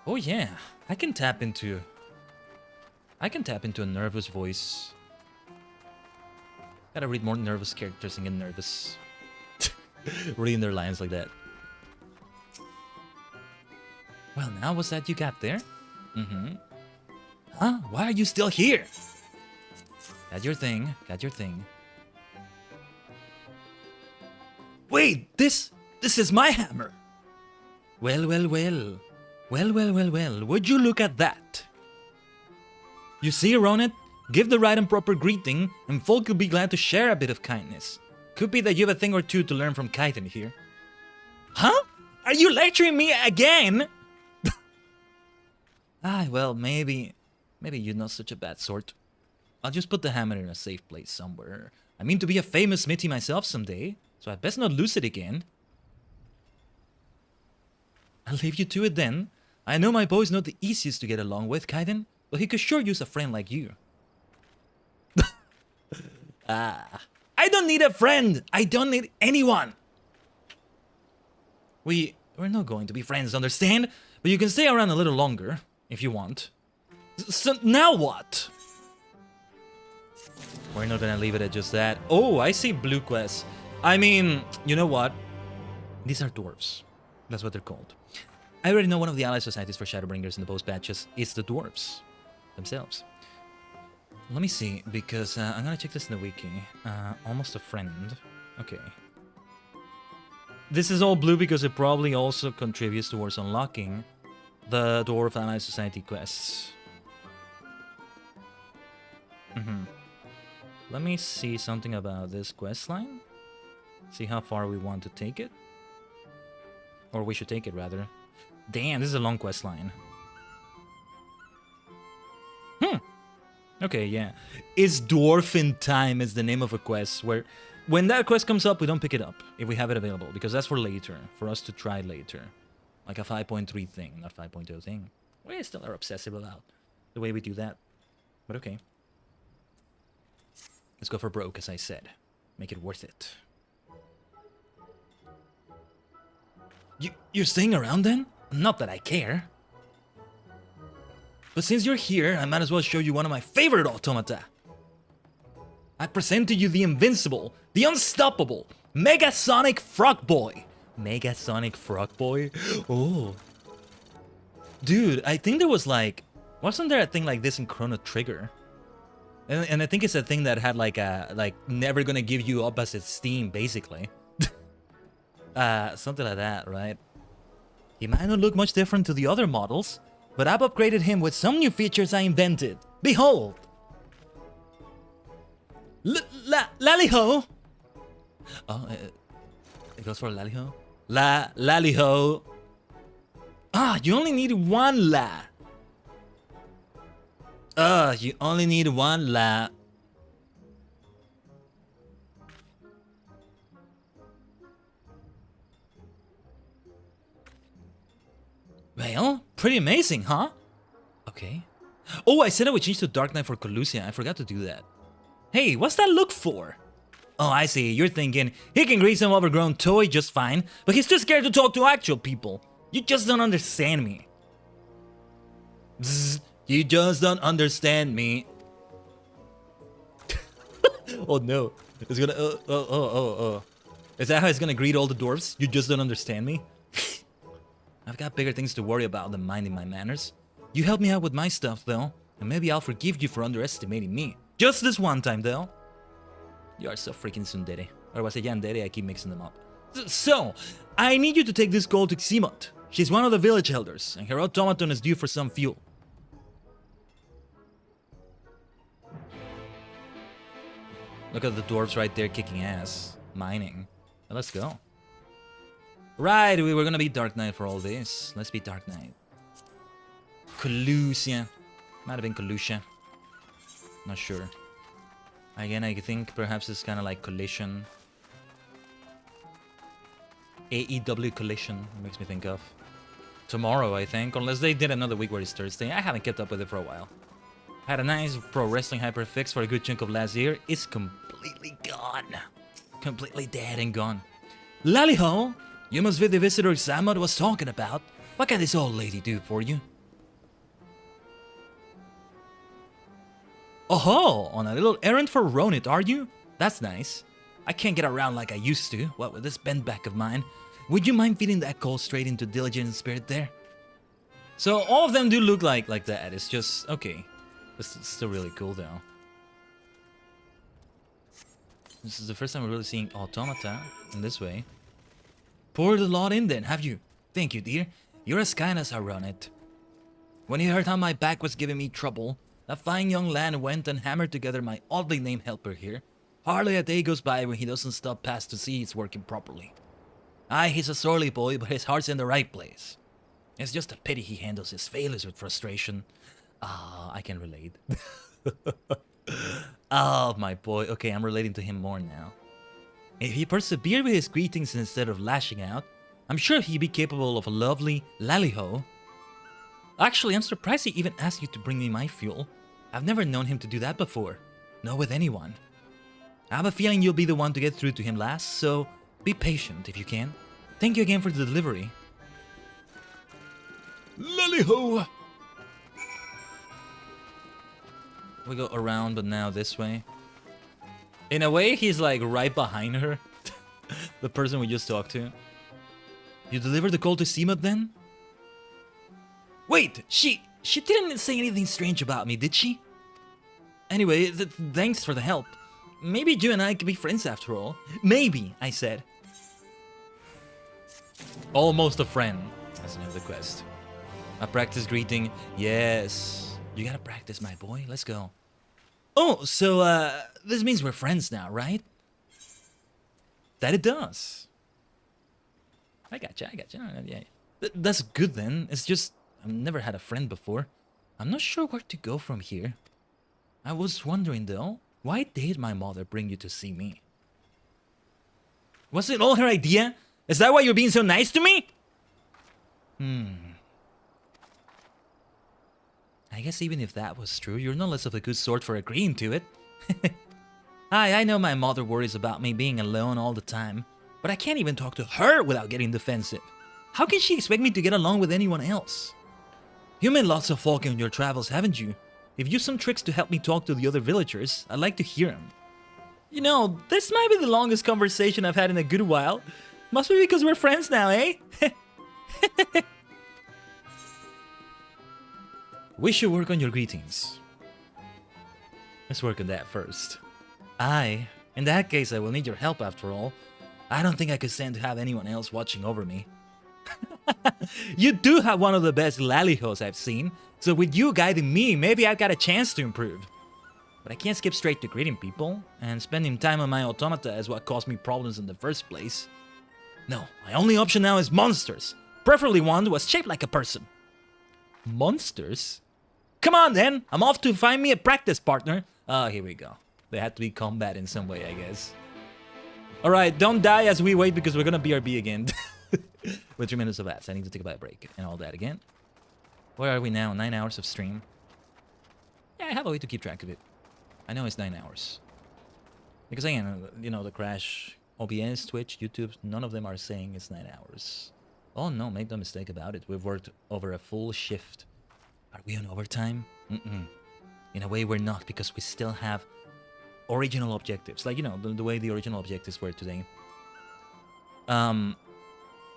A: Oh yeah, I can tap into a nervous voice. Gotta read more nervous characters and get nervous. Reading their lines like that. Well, now what's that you got there? Huh? Why are you still here? Got your thing. Wait, this is my hammer. Well. Would you look at that? You see, Ronit? Give the right and proper greeting, and folk will be glad to share a bit of kindness. Could be that you have a thing or two to learn from Khaiden here. Huh? Are you lecturing me again? Well, maybe you're not such a bad sort. I'll just put the hammer in a safe place somewhere. I mean to be a famous smithy myself someday, so I'd best not lose it again. I'll leave you to it then. I know my boy's not the easiest to get along with, Khaiden, but he could sure use a friend like you. I don't need a friend. I don't need anyone. We We're not going to be friends, understand? But you can stay around a little longer, if you want. So, now what? We're not gonna leave it at just that. Oh, I see blue quests. I mean, you know what? These are dwarves. That's what they're called. I already know one of the ally societies for Shadowbringers in the post patches is the dwarves themselves. Let me see, because I'm gonna check this in the wiki. Almost a friend. Okay. This is all blue because it probably also contributes towards unlocking the Dwarf Ally Society quests. Let me see something about this quest line. See how far we want to take it. Or we should take it, rather. Damn, this is a long quest line. Okay, yeah. It's Dwarfin Time is the name of a quest, where when that quest comes up, we don't pick it up if we have it available, because that's for later, for us to try later. Like a 5.3 thing, not 5.0 thing. We still are obsessive about the way we do that. But okay. Let's go for broke, as I said. Make it worth it. You're staying around then? Not that I care. But since you're here, I might as well show you one of my favorite automata. I present to you the invincible, the unstoppable, Megasonic Frog Boy. Megasonic Frog Boy? Oh. Dude, I think there was like... Wasn't there a thing like this in Chrono Trigger? And I think it's a thing that had like a... Like, never gonna give you up as its Steam, basically. Something like that, right? He might not look much different to the other models, but I've upgraded him with some new features I invented. Behold! Laliho! Oh, it goes for Laliho? Laliho! Ah, you only need one La. You only need one La. Well, pretty amazing, huh? Okay. Oh, I said I would change to Dark Knight for Colusia. I forgot to do that. Hey, what's that look for? Oh, I see. You're thinking, he can grease some overgrown toy just fine, but he's too scared to talk to actual people. You just don't understand me. Bzz, you just don't understand me. Oh no. It's gonna... Is that how it's gonna greet all the dwarves? You just don't understand me? I've got bigger things to worry about than minding my manners. You helped me out with my stuff, though, and maybe I'll forgive you for underestimating me. Just this one time, though. You are so freaking tsundere. Or was it yandere? I keep mixing them up. So, I need you to take this gold to Ximot. She's one of the village elders, and her automaton is due for some fuel. Look at the dwarves right there kicking ass. Mining. Now let's go. Right, we were gonna be Dark Knight for all this. Let's be Dark Knight. Colusia. Might have been Colusia. Not sure. Again, I think perhaps it's kind of like Collision. AEW Collision makes me think of. Tomorrow, I think. Unless they did another week where it's Thursday. I haven't kept up with it for a while. Had a nice pro wrestling hyperfix for a good chunk of last year. It's completely gone. Completely dead and gone. Laliho! You must be the visitor Xamot was talking about. What can this old lady do for you? Oh, on a little errand for Ronit, are you? That's nice. I can't get around like I used to, what with this bent back of mine. Would you mind feeding that call straight into Diligent and Spirit there? So all of them do look like that. It's just, okay. This is still really cool though. This is the first time we're really seeing automata in this way. Poured a lot in then, have you? Thank you, dear. You're as kind as I run it. When he heard how my back was giving me trouble, that fine young lad went and hammered together my oddly named helper here. Hardly a day goes by when he doesn't stop past to see it's working properly. Aye, he's a sorely boy, but his heart's in the right place. It's just a pity he handles his failures with frustration. Ah, I can relate. Oh, my boy. Okay, I'm relating to him more now. If he persevered with his greetings instead of lashing out, I'm sure he'd be capable of a lovely laliho. Actually, I'm surprised he even asked you to bring me my fuel. I've never known him to do that before. Not with anyone. I have a feeling you'll be the one to get through to him last, so be patient if you can. Thank you again for the delivery. Lollyho! We go around, but now this way. In a way, he's like right behind her. The person we just talked to. You delivered the call to Seema then? Wait, she didn't say anything strange about me, did she? Anyway, thanks for the help. Maybe you and I could be friends after all. Maybe, I said. Almost a friend. That's another quest. A practice greeting. Yes. You gotta practice, my boy. Let's go. Oh, so, this means we're friends now, right? That it does. I gotcha. Yeah. That's good then. It's just, I've never had a friend before. I'm not sure where to go from here. I was wondering though, why did my mother bring you to see me? Was it all her idea? Is that why you're being so nice to me? I guess even if that was true, you're no less of a good sort for agreeing to it. Hi, I know my mother worries about me being alone all the time, but I can't even talk to her without getting defensive. How can she expect me to get along with anyone else? You met lots of folk on your travels, haven't you? If you have some tricks to help me talk to the other villagers, I'd like to hear them. You know, this might be the longest conversation I've had in a good while. Must be because we're friends now, eh? We should work on your greetings. Let's work on that first. In that case, I will need your help after all. I don't think I could stand to have anyone else watching over me. You do have one of the best lallihos I've seen, so with you guiding me, maybe I've got a chance to improve. But I can't skip straight to greeting people, and spending time on my automata is what caused me problems in the first place. No, my only option now is monsters, preferably one that was shaped like a person. Monsters? Come on then, I'm off to find me a practice partner. Oh, here we go. They had to be combat in some way, I guess. Alright, don't die as we wait because we're gonna BRB again. With 3 minutes of ads. I need to take a bite break and all that again. Where are we now? 9 hours of stream. Yeah, I have a way to keep track of it. I know it's 9 hours. Because again, you know, the Crash, OBS, Twitch, YouTube, none of them are saying it's 9 hours. Oh no, make no mistake about it. We've worked over a full shift. Are we on overtime? In a way we're not, because we still have original objectives. Like, you know, the way the original objectives were today.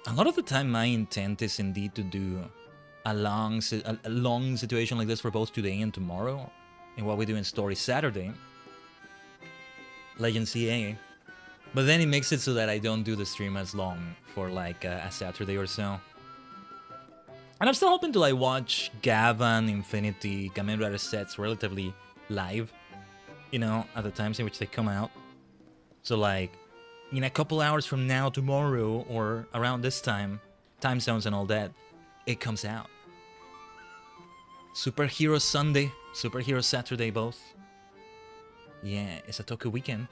A: A lot of the time my intent is indeed to do a long situation like this for both today and tomorrow. And what we do in Story Saturday. Legend CA. But then it makes it so that I don't do the stream as long for like a Saturday or so. And I'm still hoping to like watch Gavan, Infinity, Kamen Rider sets relatively live. You know, at the times in which they come out. So like, in a couple hours from now, tomorrow, or around this time, time zones and all that, it comes out. Superhero Sunday, Superhero Saturday, both. Yeah, it's a Toku weekend.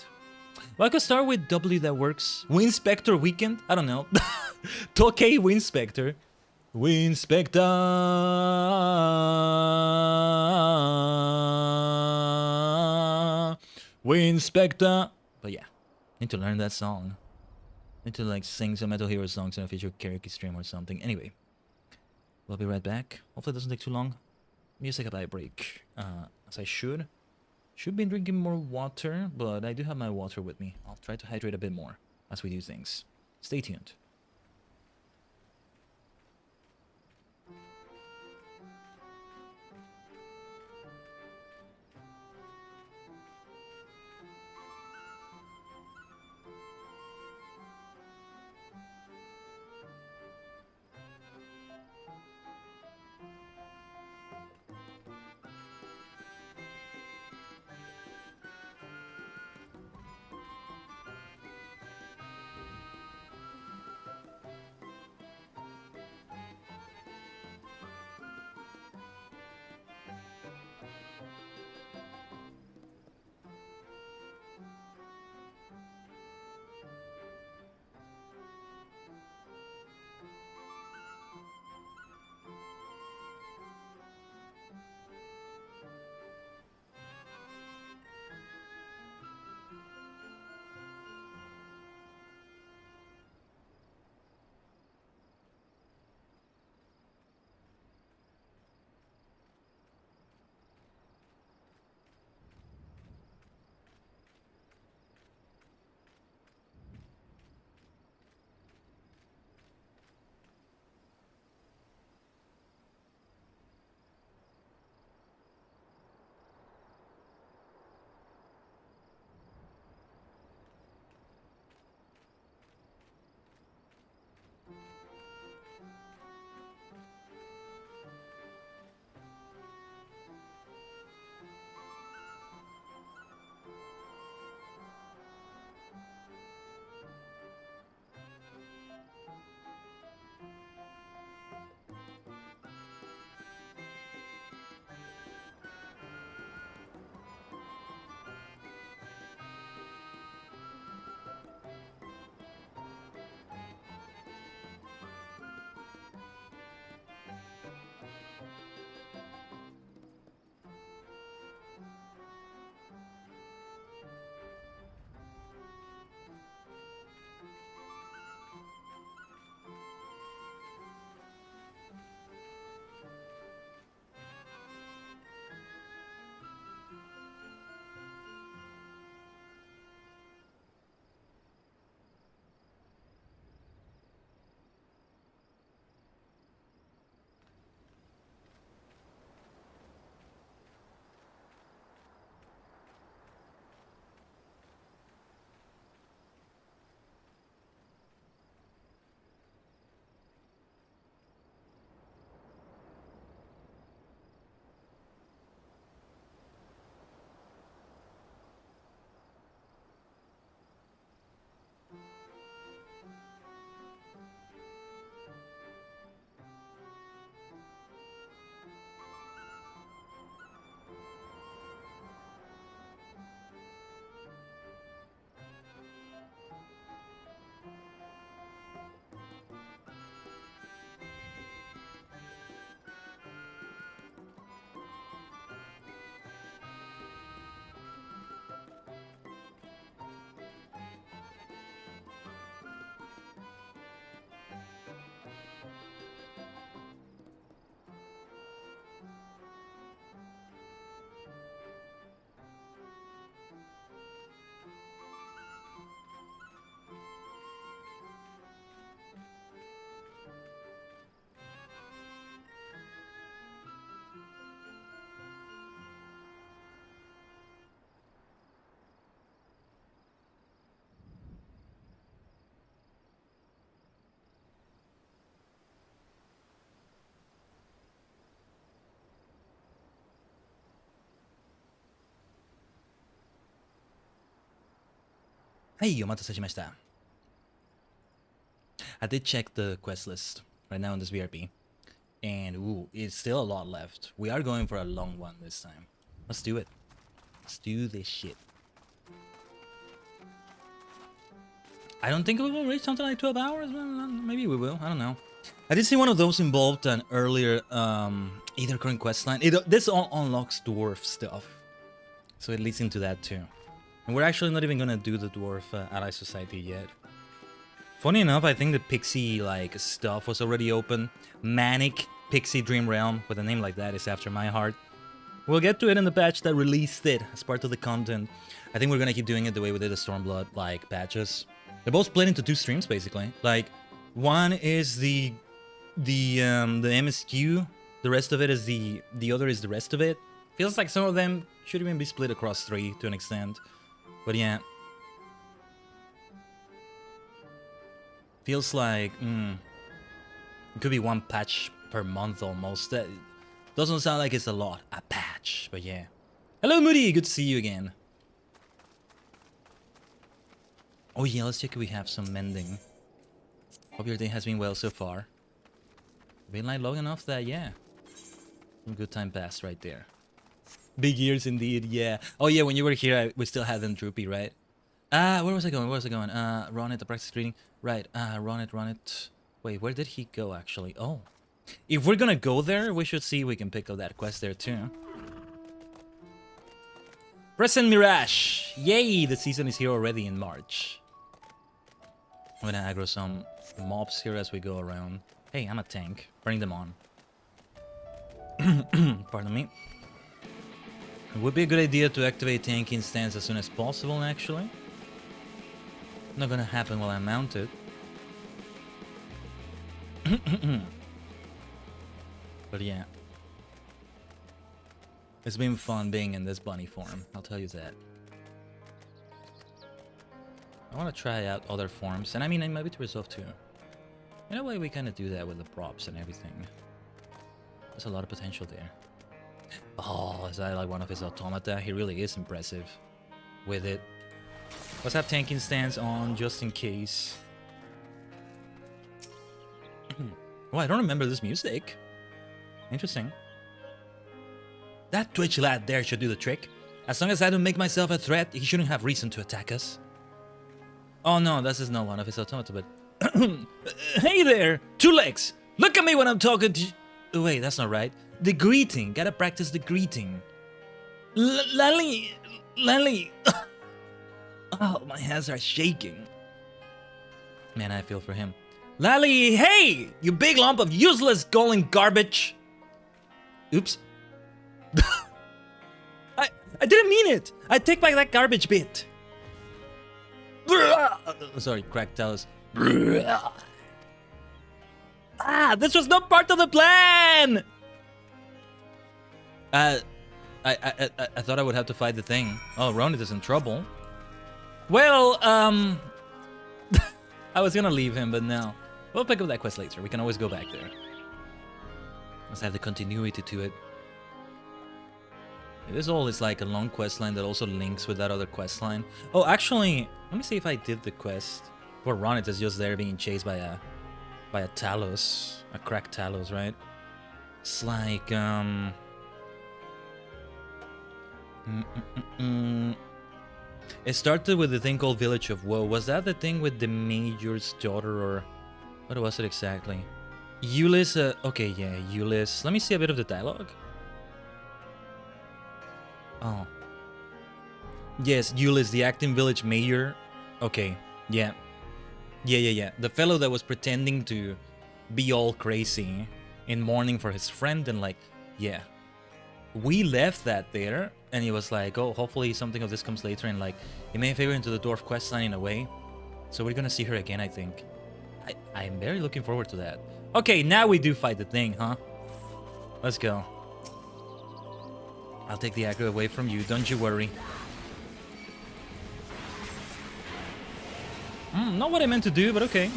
A: Well, I could start with W that works. Winspector weekend? I don't know. Tokei Winspector. Winspector. Winspector. But yeah, need to learn that song. Need to like sing some Metal Hero songs in a future karaoke stream or something. Anyway, we'll be right back. Hopefully it doesn't take too long. Music about a break. As I should. Should be drinking more water, but I do have my water with me. I'll try to hydrate a bit more as we do things. Stay tuned. Hey, omatase I did check the quest list right now in this VRP. And ooh, it's still a lot left. We are going for a long one this time. Let's do it. Let's do this shit. I don't think we will reach something like 12 hours. Maybe we will. I don't know. I did see one of those involved an earlier Aether current questline. This all unlocks dwarf stuff. So it leads into that too. And we're actually not even gonna do the dwarf ally society yet. Funny enough, I think the pixie like stuff was already open. Manic Pixie Dream Realm with a name like that is after my heart. We'll get to it in the patch that released it as part of the content. I think we're gonna keep doing it the way we did the Stormblood like patches. They're both split into 2 streams basically. Like one is the MSQ, the rest of it is the other is the rest of it. Feels like some of them should even be split across 3 to an extent. But yeah. Feels like it could be 1 patch per month almost. That doesn't sound like it's a lot. A patch, but yeah. Hello Moody, good to see you again. Oh yeah, let's check if we have some mending. Hope your day has been well so far. Been like long enough that yeah. Some good time passed right there. Big ears indeed, yeah. Oh yeah, when you were here we still had them droopy, right? Where was I going? Where was I going? Run it, the practice reading. Right, run it. Wait, where did he go actually? Oh. If we're gonna go there, we should see if we can pick up that quest there too. Present Mirage! Yay! The season is here already in March. I'm gonna aggro some mobs here as we go around. Hey, I'm a tank. Bring them on. Pardon me. It would be a good idea to activate tanking stance as soon as possible, actually. Not gonna happen while I'm mounted. But yeah. It's been fun being in this bunny form, I'll tell you that. I want to try out other forms, and I mean, it might be to resolve too. In a way, we kind of do that with the props and everything. There's a lot of potential there. Oh, is that like one of his automata? He really is impressive with it. Let's have tanking stance on just in case. Oh, I don't remember this music. Interesting. That Twitch lad there should do the trick. As long as I don't make myself a threat, he shouldn't have reason to attack us. Oh no, this is not one of his automata, but... Hey there! 2 legs! Look at me when I'm talking to you! Oh, wait, that's not right. The greeting. Gotta practice the greeting. Lally! Oh, my hands are shaking. Man, I feel for him. Lally, hey! You big lump of useless golden garbage! Oops. I didn't mean it! I take back that garbage bit. Sorry, cracked talus. Ah, this was not part of the plan! I thought I would have to fight the thing. Oh, Ronit is in trouble. Well, I was gonna leave him, but no. We'll pick up that quest later. We can always go back there. Let's have the continuity to it. This all is like a long quest line that also links with that other quest line. Oh, actually, let me see if I did the quest. Or Ronit is just there being chased by a Talos, a cracked Talos, right? It's like It started with the thing called Village of Woe. Was that the thing with the Major's daughter, or what was it exactly? Eulys, okay, yeah, Eulys. Let me see a bit of the dialogue. Oh. Yes, Eulys, the acting village mayor. Okay, yeah. Yeah. The fellow that was pretending to be all crazy in mourning for his friend, and like, yeah. We left that there, and he was like, oh, hopefully something of this comes later, and like, it may favor into the dwarf questline in a way. So we're gonna see her again, I think. I'm very looking forward to that. Okay, now we do fight the thing, huh? Let's go. I'll take the aggro away from you, don't you worry. Not what I meant to do, but okay.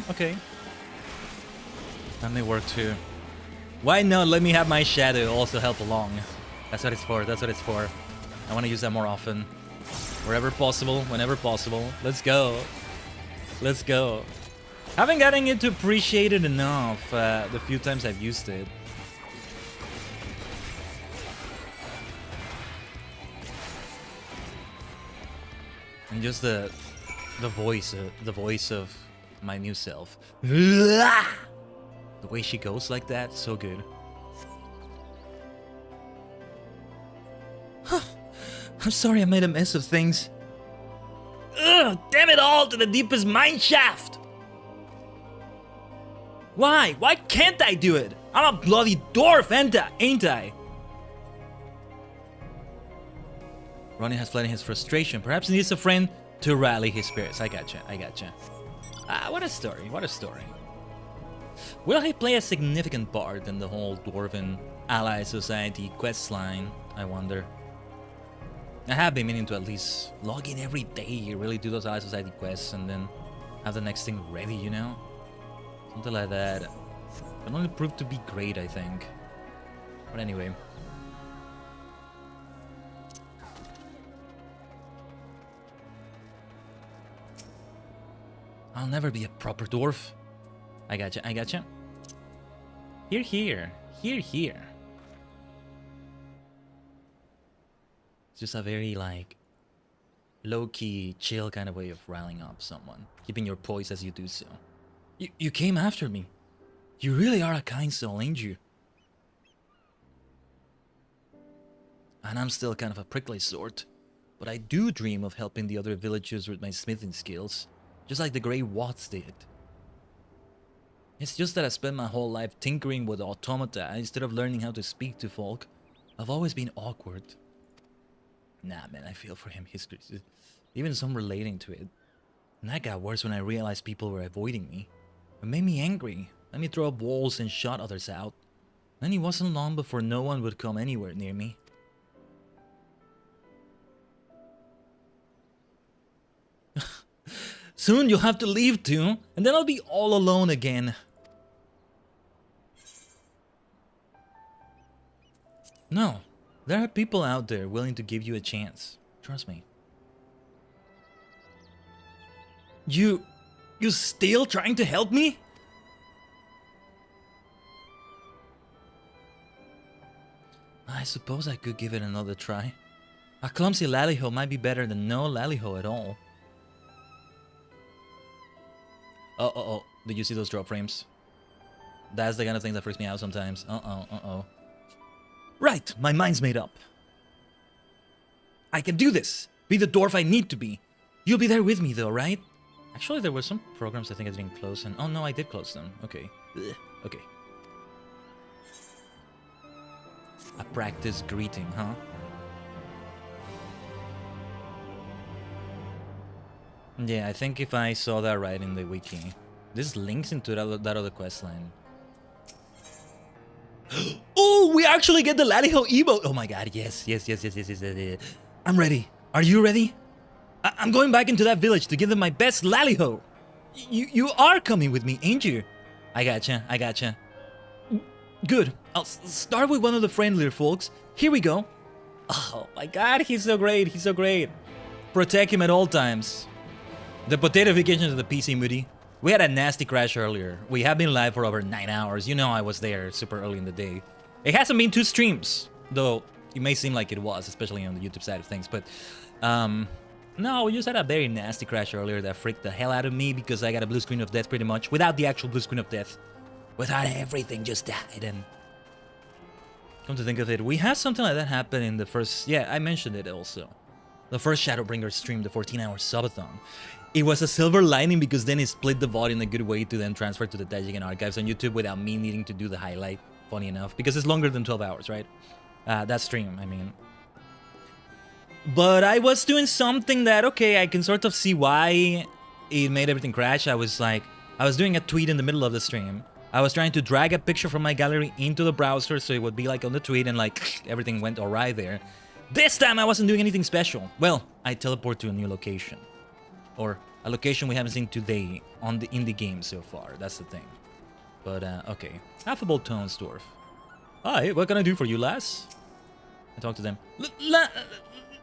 A: That may work too. Why not let me have my shadow also help along? That's what it's for, I want to use that more often. Wherever possible, whenever possible. Let's go. Let's go. Haven't gotten it to appreciate it enough the few times I've used it. And just the voice of my new self. The way she goes like that, so good. I'm sorry I made a mess of things. Ugh, damn it all to the deepest mine shaft! Why? Why can't I do it? I'm a bloody dwarf, ain't I? Ronnie has fled in his frustration. Perhaps he needs a friend to rally his spirits. I gotcha. Ah, what a story, what a story. Will he play a significant part in the whole Dwarven Ally Society questline? I wonder. I have been meaning to at least log in every day, really do those Ally Society quests, and then have the next thing ready, you know? Something like that. It only proved to be great, I think. But anyway. I'll never be a proper dwarf. I gotcha. Here. It's just a very, like, low-key, chill kind of way of rallying up someone. Keeping your poise as you do so. You came after me. You really are a kind soul, ain't you? And I'm still kind of a prickly sort. But I do dream of helping the other villagers with my smithing skills. Just like the Grey Watts did. It's just that I spent my whole life tinkering with automata instead of learning how to speak to folk. I've always been awkward. Nah, man, I feel for him. There's even some relating to it. And that got worse when I realized people were avoiding me. It made me angry. Let me throw up walls and shut others out. Then it wasn't long before no one would come anywhere near me. Soon you'll have to leave too, and then I'll be all alone again. No, there are people out there willing to give you a chance. Trust me. You still trying to help me? I suppose I could give it another try. A clumsy lallyho might be better than no lallyho at all. Oh. Did you see those drop frames? That's the kind of thing that freaks me out sometimes. Uh-oh. Right, my mind's made up. I can do this. Be the dwarf I need to be. You'll be there with me though, right? Actually, there were some programs I think I didn't close and... Oh no, I did close them. Okay. Ugh. Okay. A practice greeting, huh? Yeah, I think if I saw that right in the wiki. This links into that other questline. Oh, we actually get the lallyho emote! Oh my god, yes. I'm ready. Are you ready? I'm going back into that village to give them my best lallyho. You are coming with me, ain't you? I gotcha. Good. I'll start with one of the friendlier folks. Here we go. Oh my god, he's so great. Protect him at all times. The potatoification of the PC Moody. We had a nasty crash earlier. We have been live for over 9 hours. You know I was there super early in the day. It hasn't been 2 streams, though it may seem like it was, especially on the YouTube side of things. But, no, we just had a very nasty crash earlier that freaked the hell out of me because I got a blue screen of death pretty much. Without the actual blue screen of death. Without everything just died. And come to think of it, we had something like that happen in the first... Yeah, I mentioned it also. The first Shadowbringers stream, the 14-hour subathon. It was a silver lining because then it split the VOD in a good way to then transfer to the Tajigen archives on YouTube without me needing to do the highlight, funny enough. Because it's longer than 12 hours, right? That stream, I mean. But I was doing something that, okay, I can sort of see why it made everything crash. I was doing a tweet in the middle of the stream. I was trying to drag a picture from my gallery into the browser so it would be like on the tweet and like everything went alright there. This time I wasn't doing anything special. Well, I teleport to a new location. Or a location we haven't seen today in the game so far. That's the thing. But, okay. Affable tones, dwarf. Hi, what can I do for you, lass? I talk to them.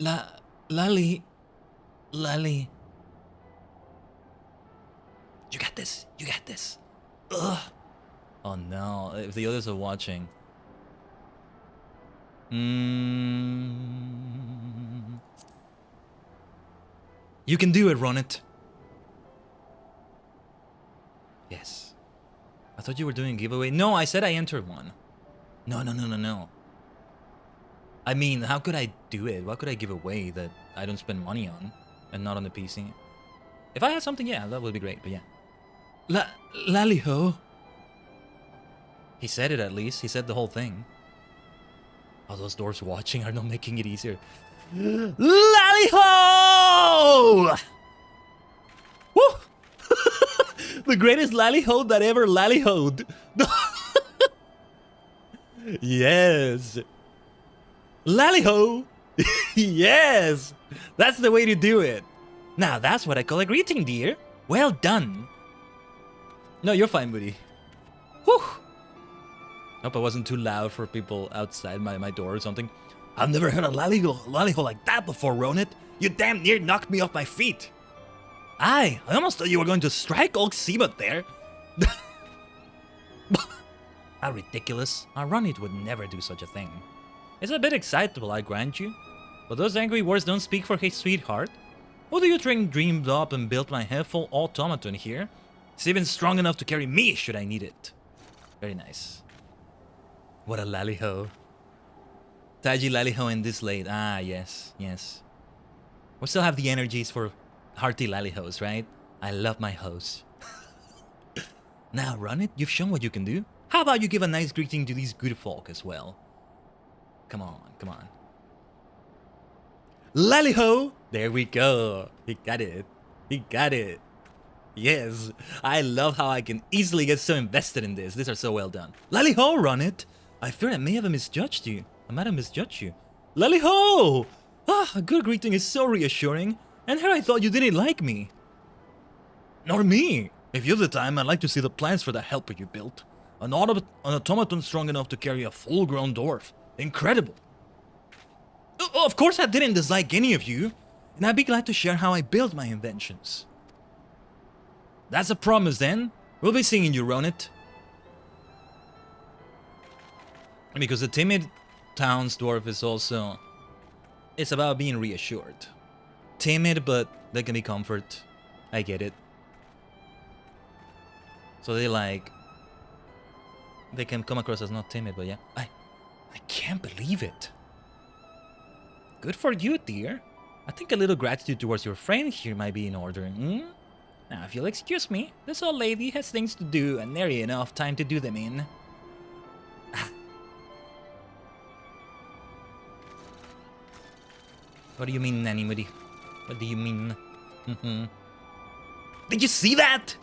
A: Lally. Lally. You got this. You got this. Ugh. Oh no, if the others are watching. You can do it, Ronit. Yes. I thought you were doing a giveaway. No, I said I entered one. No. I mean, how could I do it? What could I give away that I don't spend money on and not on the PC? If I had something, yeah, that would be great, but yeah. Laliho. He said it at least. He said the whole thing. Oh, those doors watching are not making it easier. Laliho! Woo! The greatest laliho that ever lalihoed. Yes. Laliho! Yes! That's the way to do it. Now that's what I call a greeting, dear. Well done. No, you're fine, buddy. Whew. Hope I wasn't too loud for people outside my door or something. I've never heard a laliho like that before, Ronit. You damn near knocked me off my feet. I almost thought you were going to strike old Seabot there. How ridiculous. Ronit would never do such a thing. It's a bit excitable, I grant you. But those angry words don't speak for his sweetheart. Who do you think dreamed up and built my hateful automaton here? It's even strong enough to carry me should I need it. Very nice. What a laliho. Taji laliho in this late. Ah, yes. We still have the energies for hearty lalihos, right? I love my hoes. Now, Ronit, you've shown what you can do. How about you give a nice greeting to these good folk as well? Come on. Laliho! There we go. He got it. Yes. I love how I can easily get so invested in this. These are so well done. Laliho, Ronit! I fear I may have misjudged you. I might have misjudged you. Laliho! Ah, a good greeting is so reassuring. And here I thought you didn't like me. Nor me. If you have the time, I'd like to see the plans for the helper you built. An automaton strong enough to carry a full-grown dwarf. Incredible. Of course I didn't dislike any of you. And I'd be glad to share how I build my inventions. That's a promise then. We'll be seeing you, Ronit. Because the timid town's dwarf is also... It's about being reassured. Timid, but there can be comfort. I get it. So they can come across as not timid, but yeah. I can't believe it. Good for you, dear. I think a little gratitude towards your friend here might be in order. Now, if you'll excuse me, this old lady has things to do and nary enough time to do them in. What do you mean, anybody? What do you mean? Did you see that?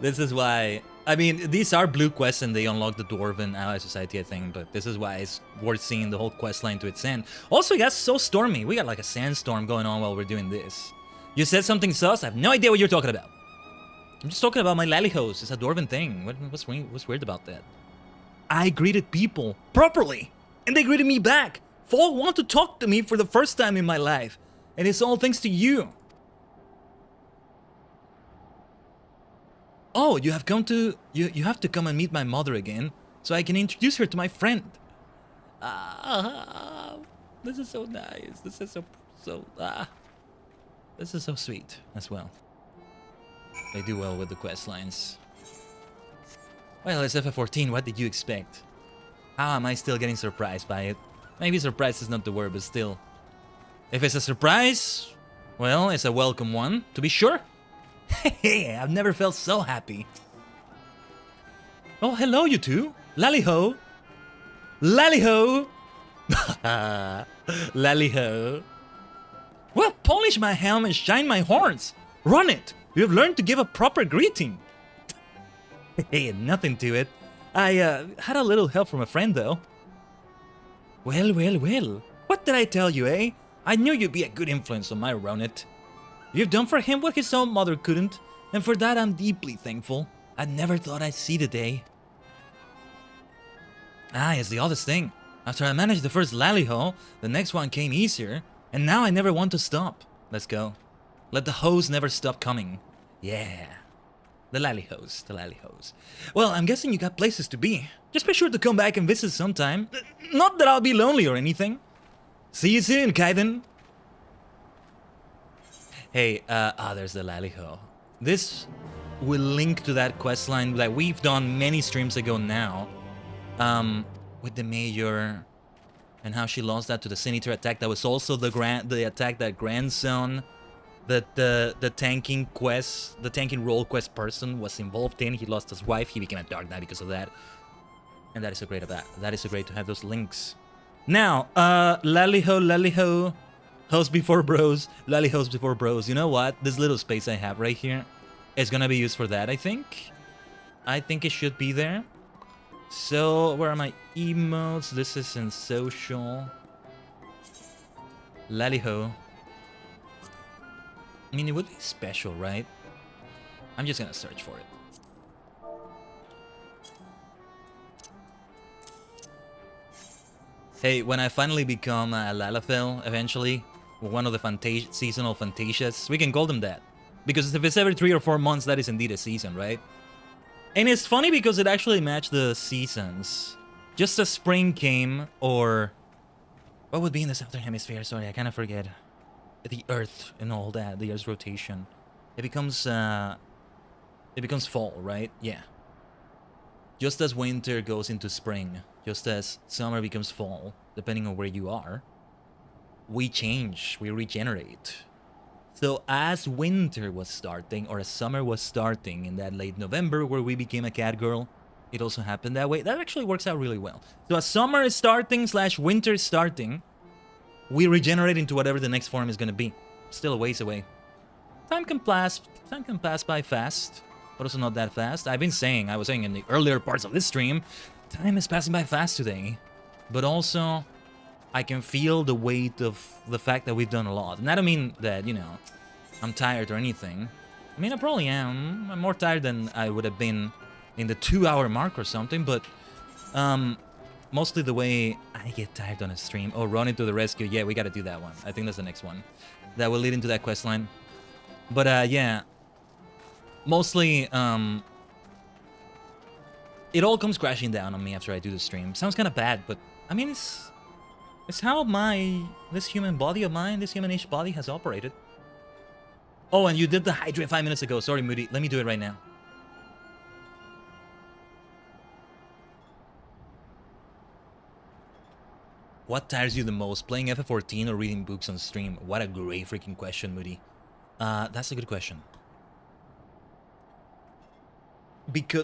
A: This is why... I mean, these are blue quests and they unlock the Dwarven Ally Society, I think, but this is why it's worth seeing the whole quest line to its end. Also, it got so stormy. We got like a sandstorm going on while we're doing this. You said something sus? I have no idea what you're talking about. I'm just talking about my lallyhos. It's a Dwarven thing. What's weird about that? I greeted people properly, and they greeted me back. Folk want to talk to me for the first time in my life, and it's all thanks to you. Oh, you have come to... You have to come and meet my mother again, so I can introduce her to my friend. This is so nice. This is This is so sweet as well. They do well with the quest lines. Well, it's FF14. What did you expect? How am I still getting surprised by it? Maybe surprise is not the word, but still. If it's a surprise, well, it's a welcome one, to be sure. Hey, I've never felt so happy. Oh, hello, you two. Lallyho. Lallyho. Lallyho. Well, polish my helm and shine my horns. Run it. You have learned to give a proper greeting. Hey, nothing to it. I had a little help from a friend, though. Well. What did I tell you, eh? I knew you'd be a good influence on my Ronit. You've done for him what his own mother couldn't, and for that I'm deeply thankful. I never thought I'd see the day. Ah, it's the oddest thing. After I managed the first lally hole, the next one came easier, and now I never want to stop. Let's go. Let the hoes never stop coming. Yeah. The lally hose, the lally hose. Well, I'm guessing you got places to be. Just be sure to come back and visit sometime. Not that I'll be lonely or anything. See you soon, Khaiden. Hey, there's the lally ho. This will link to that questline that we've done many streams ago now. With the mayor and how she lost that to the senator attack. That was also the attack that grandson, that the tanking quest, the tanking role quest person was involved in. He lost his wife. He became a Dark Knight because of that. And that is so great of that. That is so great to have those links. Now, lally-ho, hoes before bros, lally hoes before bros. You know what? This little space I have right here is gonna be used for that, I think. I think it should be there. So, where are my emotes? This is in social. Lally ho. I mean, it would be special, right? I'm just gonna search for it. Hey, when I finally become a Lalafell, eventually, one of the seasonal Fantasias, we can call them that. Because if it's every 3 or 4 months, that is indeed a season, right? And it's funny because it actually matched the seasons. Just as spring came, or... What would be in the Southern Hemisphere? Sorry, I kind of forget. The Earth and all that, the Earth's rotation. It becomes fall, right? Yeah. Just as winter goes into spring, just as summer becomes fall, depending on where you are, we change, we regenerate. So as winter was starting, or as summer was starting in that late November where we became a cat girl, it also happened that way. That actually works out really well. So as summer is starting / winter is starting, we regenerate into whatever the next form is going to be. Still a ways away. Time can pass by fast, but also not that fast. I was saying in the earlier parts of this stream, time is passing by fast today. But also, I can feel the weight of the fact that we've done a lot. And I don't mean that, you know, I'm tired or anything. I mean, I probably am. I'm more tired than I would have been in the 2-hour mark or something, but mostly the way I get tired on a stream. Oh, running to the rescue. Yeah, we gotta do that one. I think that's the next one. That will lead into that quest line. But yeah. Mostly, it all comes crashing down on me after I do the stream. Sounds kind of bad, but I mean, it's how this human body of mine, this human-ish body has operated. Oh, and you did the hydrate 5 minutes ago. Sorry, Moody. Let me do it right now. What tires you the most, playing FF14 or reading books on stream? What a great freaking question, Moody. That's a good question.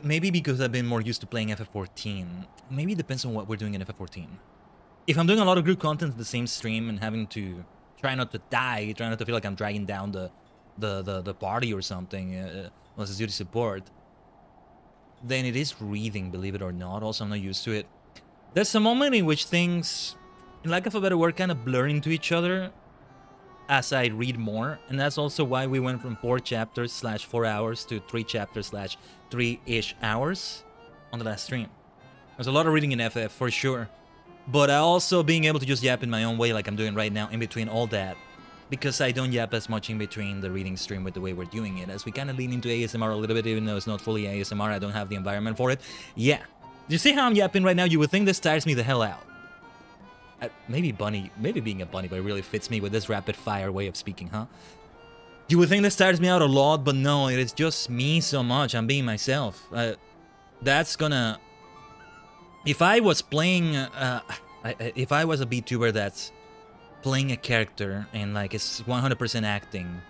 A: Maybe because I've been more used to playing FF14. Maybe it depends on what we're doing in FF14. If I'm doing a lot of group content in the same stream and having to try not to die, try not to feel like I'm dragging down the party or something, unless it's due to support, then it is reading, believe it or not. Also, I'm not used to it. There's a moment in which things, in lack of a better word, kind of blur into each other as I read more, and that's also why we went from 4 chapters / 4 hours to 3 chapters / 3-ish hours on the last stream. There's a lot of reading in FF, for sure, but also being able to just yap in my own way like I'm doing right now in between all that, because I don't yap as much in between the reading stream with the way we're doing it, as we kind of lean into ASMR a little bit, even though it's not fully ASMR, I don't have the environment for it. Yeah. You see how I'm yapping right now? You would think this tires me the hell out. Maybe being a bunny, but it really fits me with this rapid-fire way of speaking, huh? You would think this tires me out a lot, but no, it is just me so much. I'm being myself. That's gonna... If I was playing... if I was a VTuber that's playing a character and, like, it's 100% acting,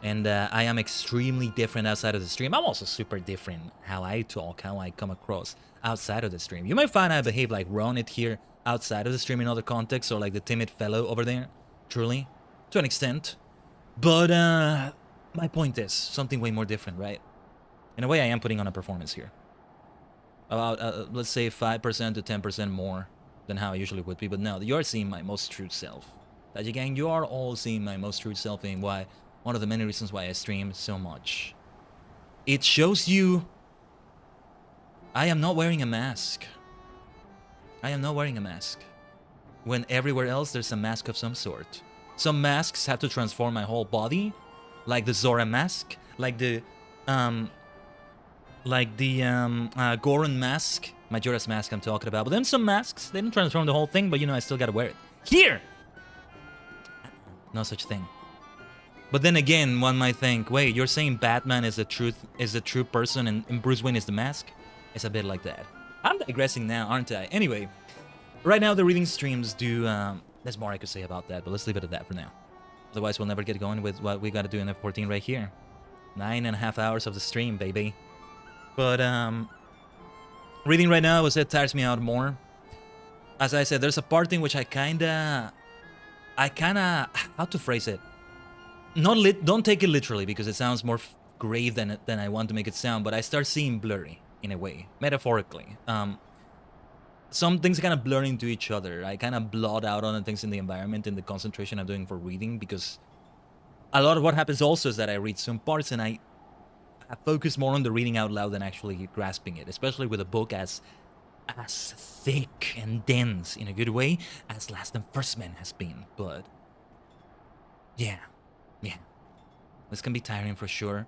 A: and I am extremely different outside of the stream, I'm also super different how I talk, how I come across outside of the stream. You might find I behave like Ronit here outside of the stream in other contexts, or like the timid fellow over there, truly, to an extent. But my point is something way more different, right? In a way, I am putting on a performance here. About, let's say, 5% to 10% more than how I usually would be. But no, you are seeing my most true self. Tajigen, you are all seeing my most true self, and why one of the many reasons why I stream so much. It shows you I am not wearing a mask. I am not wearing a mask. when everywhere else there's a mask of some sort. Some masks have to transform my whole body, like the Zora mask, like the Goron mask, Majora's mask I'm talking about. But then some masks, they didn't transform the whole thing, but you know, I still gotta wear it. Here! No such thing. But then again, one might think, wait, you're saying Batman is the true person and Bruce Wayne is the mask? It's a bit like that. I'm digressing now, aren't I? Anyway, right now the reading streams do, there's more I could say about that, but let's leave it at that for now. Otherwise we'll never get going with what we gotta do in F14 right here. 9.5 hours of the stream, baby. But, reading right now, it tires me out more. As I said, there's a part in which I kinda, how to phrase it? Don't take it literally because it sounds more grave than I want to make it sound, but I start seeing blurry in a way, metaphorically. Some things kind of blur into each other. I kind of blot out on the things in the environment and the concentration I'm doing for reading, because a lot of what happens also is that I read some parts and I focus more on the reading out loud than actually grasping it, especially with a book as thick and dense in a good way as Last and First Men has been. But yeah, this can be tiring for sure.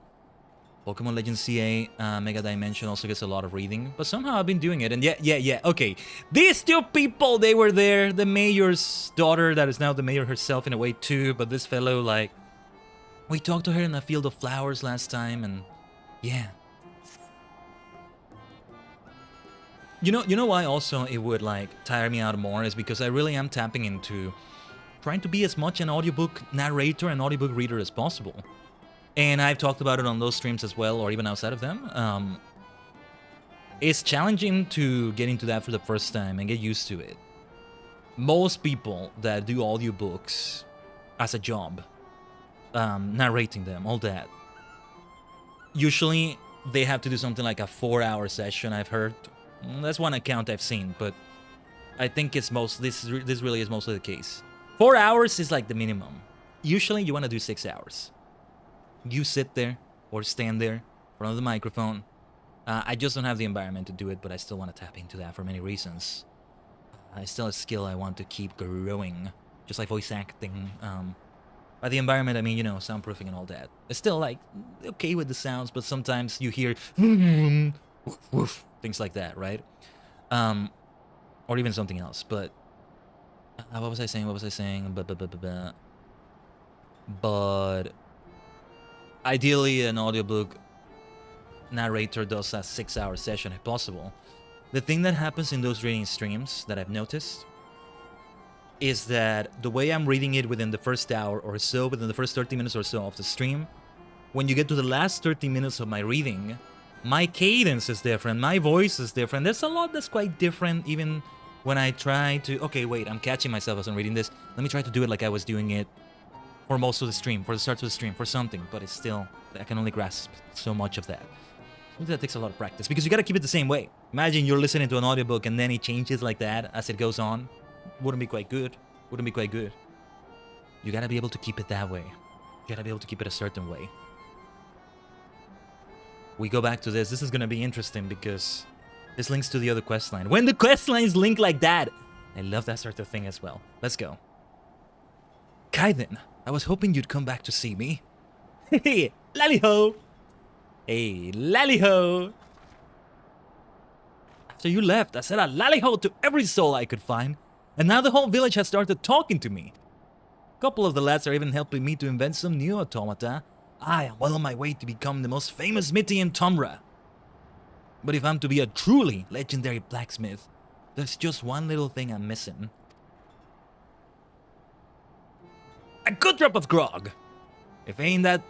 A: Pokemon Legends CA Mega Dimension also gets a lot of reading, but somehow I've been doing it. And yeah, okay, these two people, they were there. The mayor's daughter, that is now the mayor herself in a way too, but this fellow, like, we talked to her in a field of flowers last time, and yeah. You know why also it would like tire me out more is because I really am tapping into trying to be as much an audiobook narrator and audiobook reader as possible. And I've talked about it on those streams as well, or even outside of them. It's challenging to get into that for the first time and get used to it. Most people that do audiobooks as a job, narrating them, all that, usually they have to do something like a 4-hour session, I've heard. That's one account I've seen, but I think it's this really is mostly the case. 4 hours is like the minimum. Usually you want to do 6 hours. You sit there or stand there in front of the microphone. I just don't have the environment to do it, but I still want to tap into that for many reasons. It's still a skill I want to keep growing, just like voice acting. By the environment, I mean, you know, soundproofing and all that. It's still like okay with the sounds, but sometimes you hear things like that, right? Or even something else. But what was I saying? But ideally, an audiobook narrator does a 6-hour session if possible. The thing that happens in those reading streams that I've noticed is that the way I'm reading it within the first hour or so, within the first 30 minutes or so of the stream, when you get to the last 30 minutes of my reading, my cadence is different, my voice is different. There's a lot that's quite different even when I try to, okay, wait, I'm catching myself as I'm reading this. Let me try to do it like I was doing it for most of the stream, for the start of the stream, for something, but it's still, I can only grasp so much of that. That takes a lot of practice because you gotta keep it the same way. Imagine you're listening to an audiobook and then it changes like that as it goes on. Wouldn't be quite good. Wouldn't be quite good. You gotta be able to keep it that way. You gotta be able to keep it a certain way. We go back to this. This is gonna be interesting because this links to the other quest line. When the quest lines link like that, I love that sort of thing as well. Let's go. Khaiden, I was hoping you'd come back to see me. Hey, lally-ho! Hey, lally-ho! After you left, I said a lally-ho to every soul I could find, and now the whole village has started talking to me. A couple of the lads are even helping me to invent some new automata. I am well on my way to become the most famous smithy in Tomra. But if I'm to be a truly legendary blacksmith, there's just one little thing I'm missing. A good drop of grog. It ain't that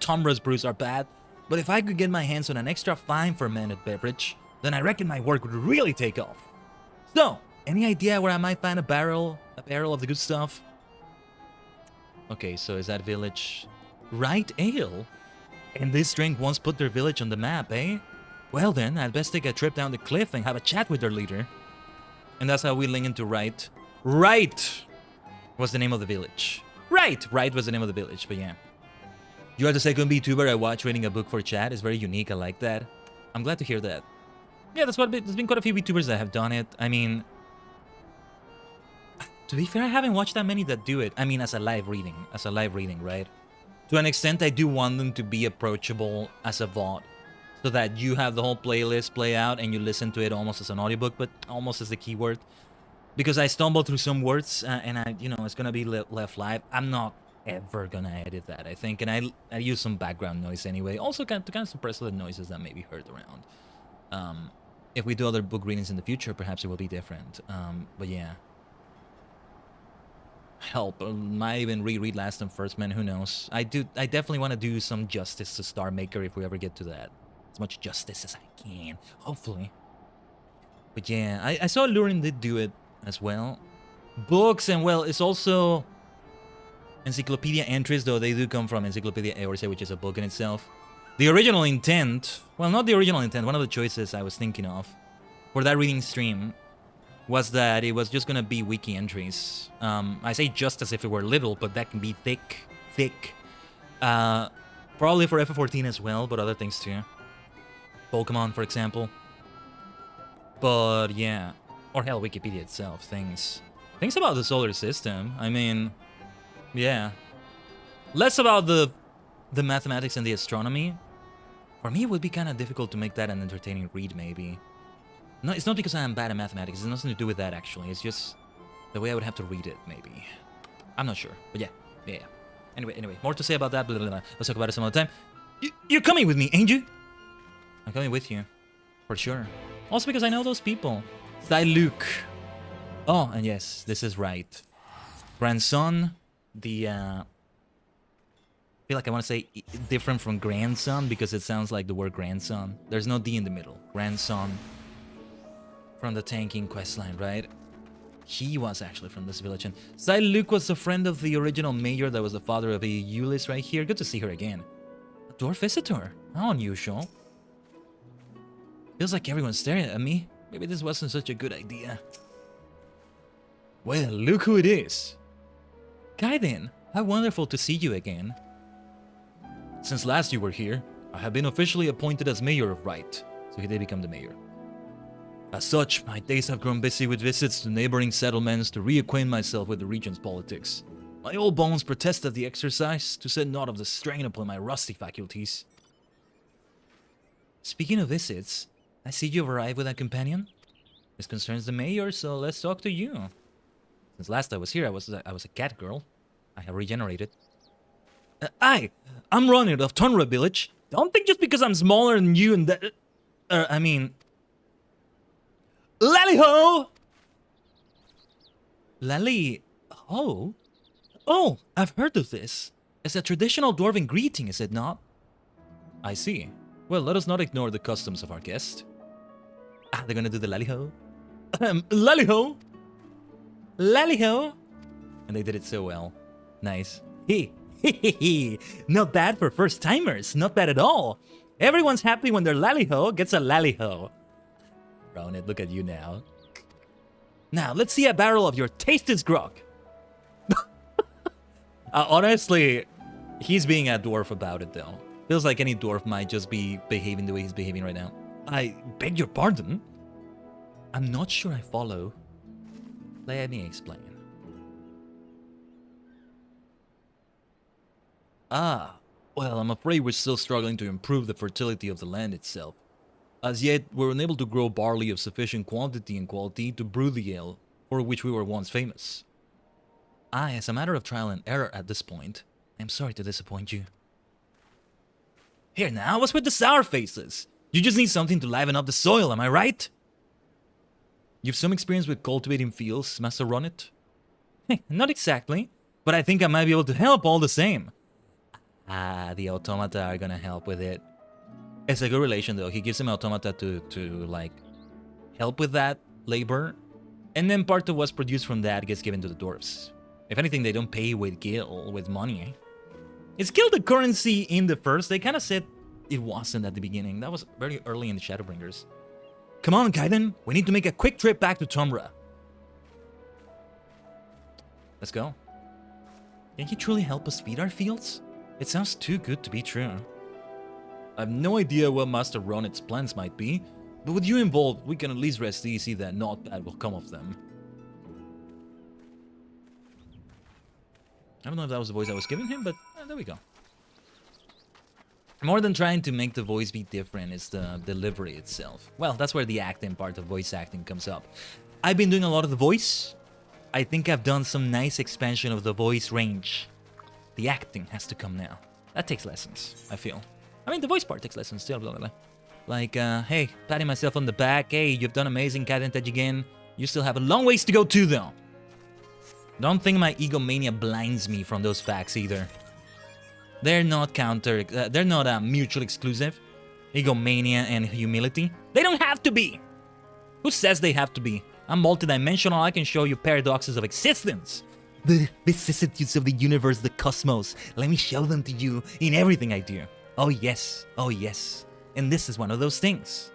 A: Tomra's brews are bad, but if I could get my hands on an extra fine fermented beverage, then I reckon my work would really take off. So, any idea where I might find a barrel of the good stuff? Okay, so is that village Right Ale? And this drink once put their village on the map, eh? Well then, I'd best take a trip down the cliff and have a chat with their leader. And that's how we link into Right. Right was the name of the village. Right was the name of the village, but yeah. You are the second VTuber I watch reading a book for chat. It's very unique, I like that. I'm glad to hear that. Yeah, there's been quite a few VTubers that have done it. I mean, To be fair, I haven't watched that many that do it. I mean, as a live reading, right? To an extent, I do want them to be approachable as a VOD, so that you have the whole playlist play out and you listen to it almost as an audiobook, but almost as the keyword. Because I stumbled through some words and I, it's gonna be left live. I'm not ever gonna edit that, I think, and I use some background noise anyway. Also, to kind of suppress the noises that may be heard around. If we do other book readings in the future, perhaps it will be different. But yeah. Help. Might even reread Last and First Man, who knows. I definitely want to do some justice to Star Maker if we ever get to that. As much justice as I can, hopefully. But yeah, I saw Lurin did do it as well. Books, and well, it's also encyclopedia entries, though they do come from Encyclopedia Eorse, which is a book in itself. The original intent, well, not the original intent, one of the choices I was thinking of for that reading stream was that it was just gonna be wiki entries. I say just as if it were little, but that can be thick. Probably for FF14 as well, but other things too. Pokemon, for example. But yeah, or hell, Wikipedia itself. Things about the solar system. I mean, yeah, less about the mathematics and the astronomy. For me, it would be kind of difficult to make that an entertaining read, maybe. No, it's not because I am bad at mathematics. It's nothing to do with that, actually. It's just the way I would have to read it, maybe. I'm not sure, but yeah. Anyway, more to say about that. Blah, blah, blah. Let's talk about it some other time. You're coming with me, ain't you? I'm coming with you, for sure. Also because I know those people. Thy Luke. Oh, and yes, this is right. Grandson, I feel like I want to say different from grandson because it sounds like the word grandson. There's no D in the middle. Grandson. From the tanking questline, right? He was actually from this village. And Sai Luke was a friend of the original mayor that was the father of Eulys right here. Good to see her again. A dwarf visitor. How unusual. Feels like everyone's staring at me. Maybe this wasn't such a good idea. Well, look who it is. Khaiden, how wonderful to see you again. Since last you were here, I have been officially appointed as mayor of Right. So he did become the mayor. As such, my days have grown busy with visits to neighboring settlements to reacquaint myself with the region's politics. My old bones protested the exercise, to say naught of the strain upon my rusty faculties. Speaking of visits, I see you've arrived with a companion. This concerns the mayor, so let's talk to you. Since last I was here, I was a cat girl. I have regenerated. I'm Ronald of Tonra village. Don't think just because I'm smaller than you and that... I mean... Lally-ho! Lally-ho? Oh, I've heard of this. It's a traditional dwarven greeting, is it not? I see. Well, let us not ignore the customs of our guest. They're gonna do the lally-ho? Lally-ho! Lally-ho! And they did it so well. Nice. Not bad for first-timers. Not bad at all. Everyone's happy when their lally-ho gets a lally-ho. Ronit, look at you now. Now, let's see a barrel of your tastiest grog. Honestly, he's being a dwarf about it, though. Feels like any dwarf might just be behaving the way he's behaving right now. I beg your pardon? I'm not sure I follow. Let me explain. Well, I'm afraid we're still struggling to improve the fertility of the land itself. As yet, we're unable to grow barley of sufficient quantity and quality to brew the ale, for which we were once famous. As a matter of trial and error at this point, I'm sorry to disappoint you. Here now, what's with the sour faces? You just need something to liven up the soil, am I right? You've some experience with cultivating fields, Master Ronit? Not exactly, but I think I might be able to help all the same. The automata are gonna help with it. It's a good relation, though. He gives him automata to like, help with that labor. And then part of what's produced from that gets given to the dwarves. If anything, they don't pay with gil, with money. Is gil the currency in the first? They kind of said it wasn't at the beginning. That was very early in the Shadowbringers. Come on, Khaiden. We need to make a quick trip back to Tomra. Let's go. Can he truly help us feed our fields? It sounds too good to be true. I have no idea what Master Ronit's plans might be, but with you involved, we can at least rest easy that not bad will come of them. I don't know if that was the voice I was giving him, but there we go. More than trying to make the voice be different, it's the delivery itself. Well, that's where the acting part of voice acting comes up. I've been doing a lot of the voice. I think I've done some nice expansion of the voice range. The acting has to come now. That takes lessons, I feel. I mean, the voice part takes lessons still, blah, blah, blah. Like, hey, patting myself on the back. Hey, you've done amazing, Khaiden, Tajigen. You still have a long ways to go too, though. Don't think my egomania blinds me from those facts either. They're not mutually exclusive. Egomania and humility. They don't have to be. Who says they have to be? I'm multidimensional. I can show you paradoxes of existence. The vicissitudes of the universe, the cosmos. Let me show them to you in everything I do. Oh yes, oh yes. And this is one of those things.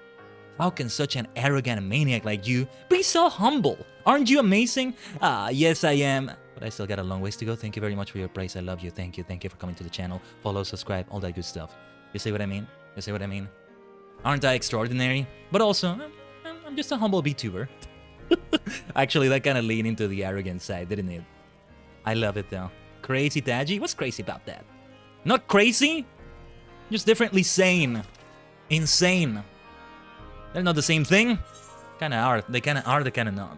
A: How can such an arrogant maniac like you be so humble? Aren't you amazing? Ah, yes I am. But I still got a long ways to go. Thank you very much for your praise. I love you. Thank you. Thank you for coming to the channel. Follow, subscribe, all that good stuff. You see what I mean? You see what I mean? Aren't I extraordinary? But also, I'm just a humble VTuber. Actually, that kind of leaned into the arrogant side, didn't it? I love it though. Crazy Taji? What's crazy about that? Not crazy? Just differently sane. Insane. They're not the same thing. Kinda are. They kinda are, they kinda not.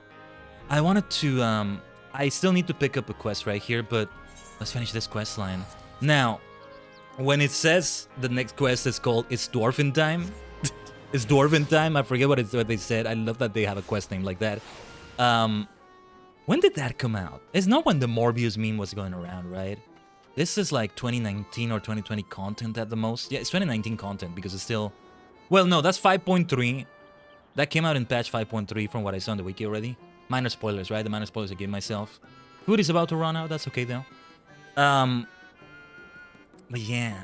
A: I wanted to, I still need to pick up a quest right here, but let's finish this quest line. Now, when it says the next quest is called It's Dwarven Time. It's Dwarven Time. I forget what they said. I love that they have a quest name like that. When did that come out? It's not when the Morbius meme was going around, right? This is like 2019 or 2020 content at the most. Yeah, it's 2019 content because it's still... Well, no, that's 5.3. That came out in patch 5.3 from what I saw on the wiki already. Minor spoilers, right? The minor spoilers I gave myself. Food is about to run out. That's okay, though. But yeah.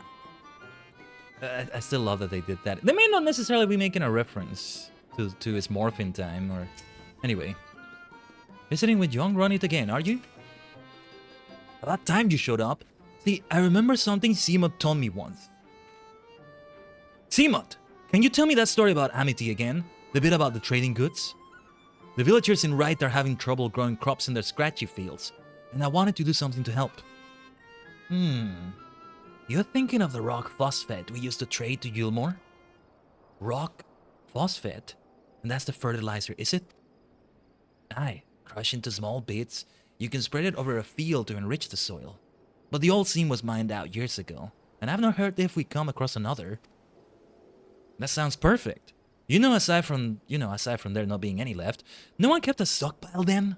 A: I still love that they did that. They may not necessarily be making a reference to his morphin time or... Anyway. Visiting with young Ronit again, are you? About time you showed up. See, I remember something Seamot told me once. Seamot, can you tell me that story about Amity again? The bit about the trading goods? The villagers in Wright are having trouble growing crops in their scratchy fields, and I wanted to do something to help. You're thinking of the rock phosphate we used to trade to Yulmore? Rock phosphate? And that's the fertilizer, is it? Aye, crush into small bits. You can spread it over a field to enrich the soil. But the old seam was mined out years ago, and I've not heard if we come across another. That sounds perfect. Aside from there not being any left, no one kept a stockpile then?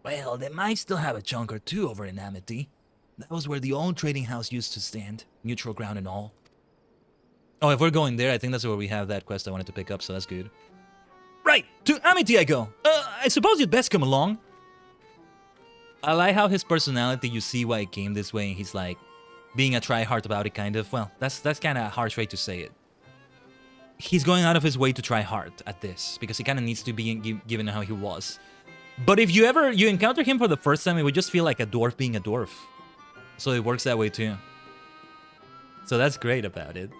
A: Well, they might still have a chunk or two over in Amity. That was where the old trading house used to stand, neutral ground and all. Oh, if we're going there, I think that's where we have that quest I wanted to pick up, so that's good. Right, to Amity I go. I suppose you'd best come along. I like how his personality, you see why he came this way, and he's like, being a tryhard about it, kind of. Well, that's kind of a harsh way to say it. He's going out of his way to try hard at this, because he kind of needs to be given how he was. But if you encounter him for the first time, it would just feel like a dwarf being a dwarf. So it works that way too. So that's great about it.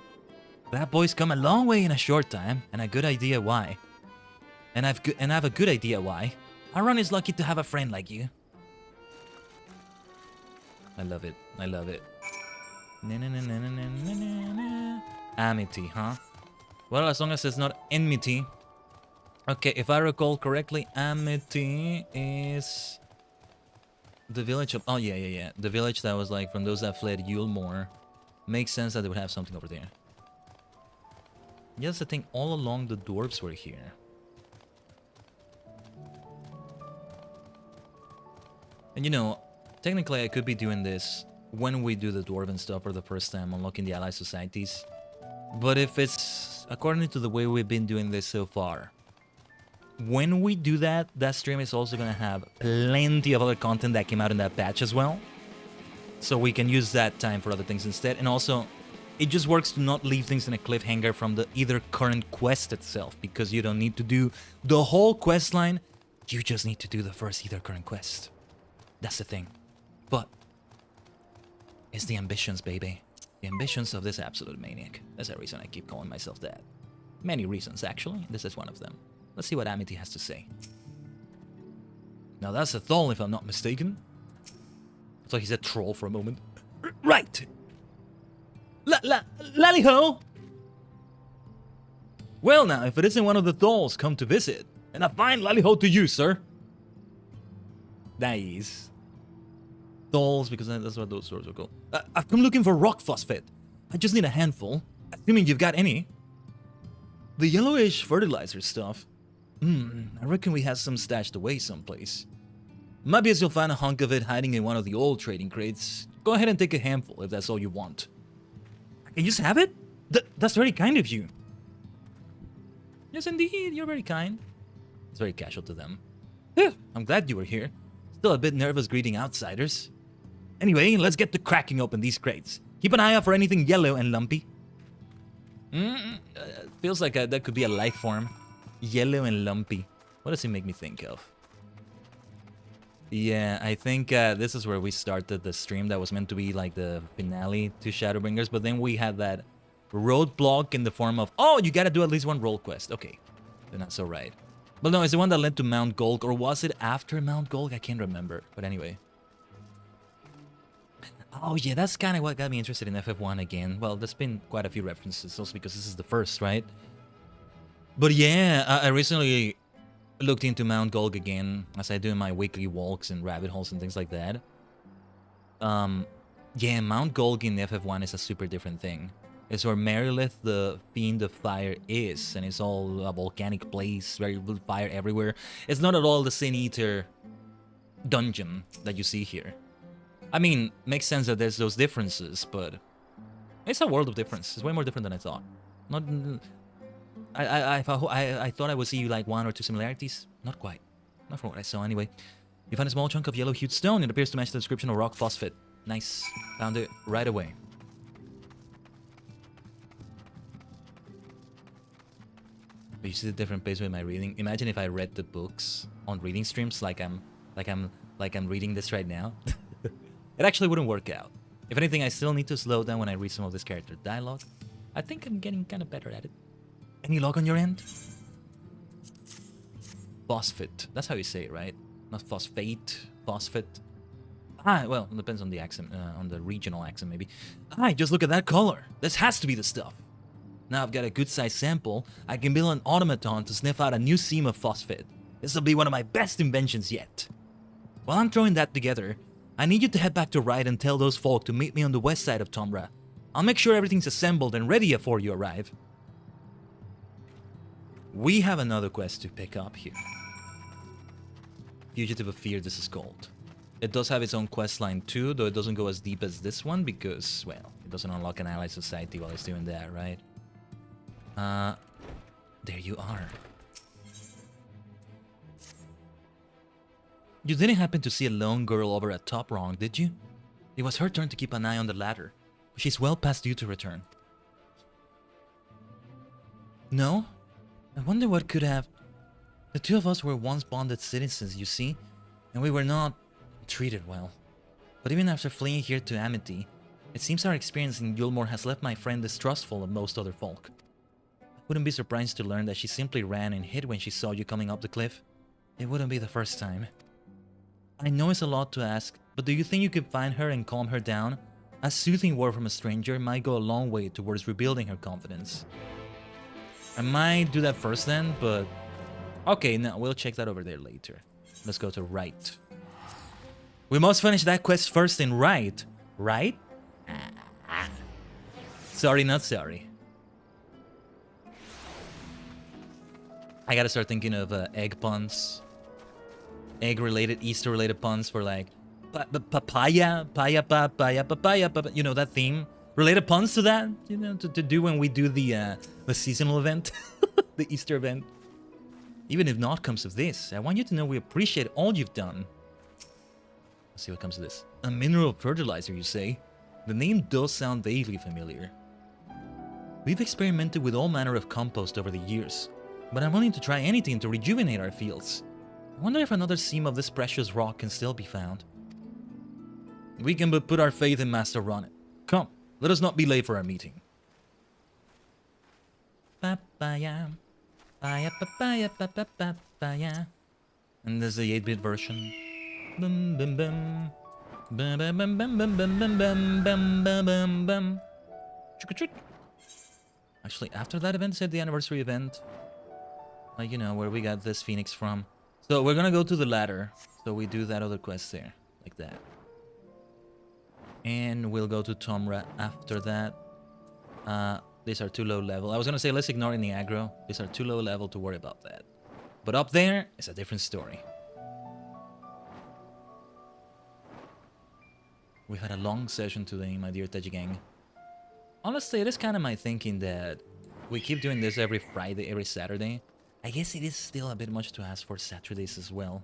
A: That boy's come a long way in a short time, and a good idea why. And I have a good idea why. Aaron is lucky to have a friend like you. I love it. I love it. Amity, huh? Well, as long as it's not enmity. Okay, if I recall correctly, Amity is the village of... Oh, yeah. The village that was like from those that fled Yulmore. Makes sense that they would have something over there. Yes, I think all along the dwarves were here. And technically I could be doing this when we do the dwarven stuff for the first time, unlocking the allied societies. But if it's according to the way we've been doing this so far, when we do that, that stream is also going to have plenty of other content that came out in that patch as well. So we can use that time for other things instead. And also, it just works to not leave things in a cliffhanger from the either current quest itself, because you don't need to do the whole quest line. You just need to do the first either current quest. That's the thing. But it's the ambitions, baby. The ambitions of this absolute maniac. That's the reason I keep calling myself that. Many reasons, actually. This is one of them. Let's see what Amity has to say. Now that's a Thol, if I'm not mistaken. So he said troll for a moment. Right! Lally-ho! Well now, if it isn't one of the dolls come to visit, and a fine lally-ho to you, sir. Nice. Dolls, because that's what those swords are called. I've come looking for rock phosphate. I just need a handful, assuming you've got any. The yellowish fertilizer stuff. I reckon we have some stashed away someplace. Maybe as you'll find a hunk of it hiding in one of the old trading crates. Go ahead and take a handful if that's all you want. I can just have it? That's very kind of you. Yes, indeed, you're very kind. It's very casual to them. I'm glad you were here. Still a bit nervous greeting outsiders. Anyway, let's get to cracking open these crates. Keep an eye out for anything yellow and lumpy. Feels like that could be a life form. Yellow and lumpy. What does it make me think of? Yeah, I think this is where we started the stream that was meant to be like the finale to Shadowbringers, but then we had that roadblock in the form of, oh, you gotta do at least one role quest. Okay, they're not so right. But no, it's the one that led to Mount Golg, or was it after Mount Golg? I can't remember, but anyway. Oh yeah, that's kind of what got me interested in FF1 again. Well, there's been quite a few references, also because this is the first, right? But yeah, I recently looked into Mount Golg again, as I do in my weekly walks and rabbit holes and things like that. Yeah, Mount Golg in FF1 is a super different thing. It's where Merilith, the Fiend of Fire, is, and it's all a volcanic place, very fire everywhere. It's not at all the Sin Eater dungeon that you see here. I mean, makes sense that there's those differences, but it's a world of difference. It's way more different than I thought. Not, I thought I would see like one or two similarities. Not quite. Not from what I saw anyway. You find a small chunk of yellow-hued stone. It appears to match the description of rock phosphate. Nice. Found it right away. But you see the different pace with my reading. Imagine if I read the books on reading streams like I'm reading this right now. It actually wouldn't work out. If anything, I still need to slow down when I read some of this character dialogue. I think I'm getting kind of better at it. Any log on your end? Phosphate. That's how you say it, right? Not phosphate. Phosphate. Ah, well, it depends on the accent, on the regional accent maybe. Ah, just look at that color. This has to be the stuff. Now I've got a good-sized sample. I can build an automaton to sniff out a new seam of phosphate. This will be one of my best inventions yet. While I'm throwing that together, I need you to head back to Ride and tell those folk to meet me on the west side of Tomra. I'll make sure everything's assembled and ready before you arrive. We have another quest to pick up here. Fugitive of Fear, this is called. It does have its own questline too, though it doesn't go as deep as this one because, well, it doesn't unlock an ally society while it's doing that, right? There you are. You didn't happen to see a lone girl over at Top Wrong, did you? It was her turn to keep an eye on the ladder. She's well past due to return. No? I wonder what could have... The two of us were once bonded citizens, you see, and we were not treated well. But even after fleeing here to Amity, it seems our experience in Gilmore has left my friend distrustful of most other folk. I wouldn't be surprised to learn that she simply ran and hid when she saw you coming up the cliff. It wouldn't be the first time. I know it's a lot to ask, but do you think you could find her and calm her down? A soothing word from a stranger might go a long way towards rebuilding her confidence. I might do that first then, but... Okay, no, we'll check that over there later. Let's go to Right. We must finish that quest first in Right. Right? Sorry, not sorry. I gotta start thinking of egg puns. Egg-related, Easter-related puns for like... Papaya, papaya, you know, that theme. Related puns to that, you know, to do when we do the seasonal event. The Easter event. Even if naught comes of this, I want you to know we appreciate all you've done. Let's see what comes of this. A mineral fertilizer, you say? The name does sound vaguely familiar. We've experimented with all manner of compost over the years, but I'm willing to try anything to rejuvenate our fields. I wonder if another seam of this precious rock can still be found. We can but put our faith in Master Ronnet. Come, let us not be late for our meeting. Papaya, papaya, papaya. And there's the 8-bit version. Bum, bum, bum. Bum, bum, bum, bum, bum, bum, bum, bum, bum, bum, bum, bum. Chuk-a-chuk. Actually, after that event, said the anniversary event. You know, where we got this phoenix from. So we're gonna go to the ladder. So we do that other quest there. Like that. And we'll go to Tomra after that. These are too low level. I was gonna say let's ignore any aggro. These are too low level to worry about that. But up there, it's a different story. We had a long session today, my dear Tajigen. Honestly, it is kind of my thinking that we keep doing this every Friday, every Saturday. I guess it is still a bit much to ask for Saturdays as well.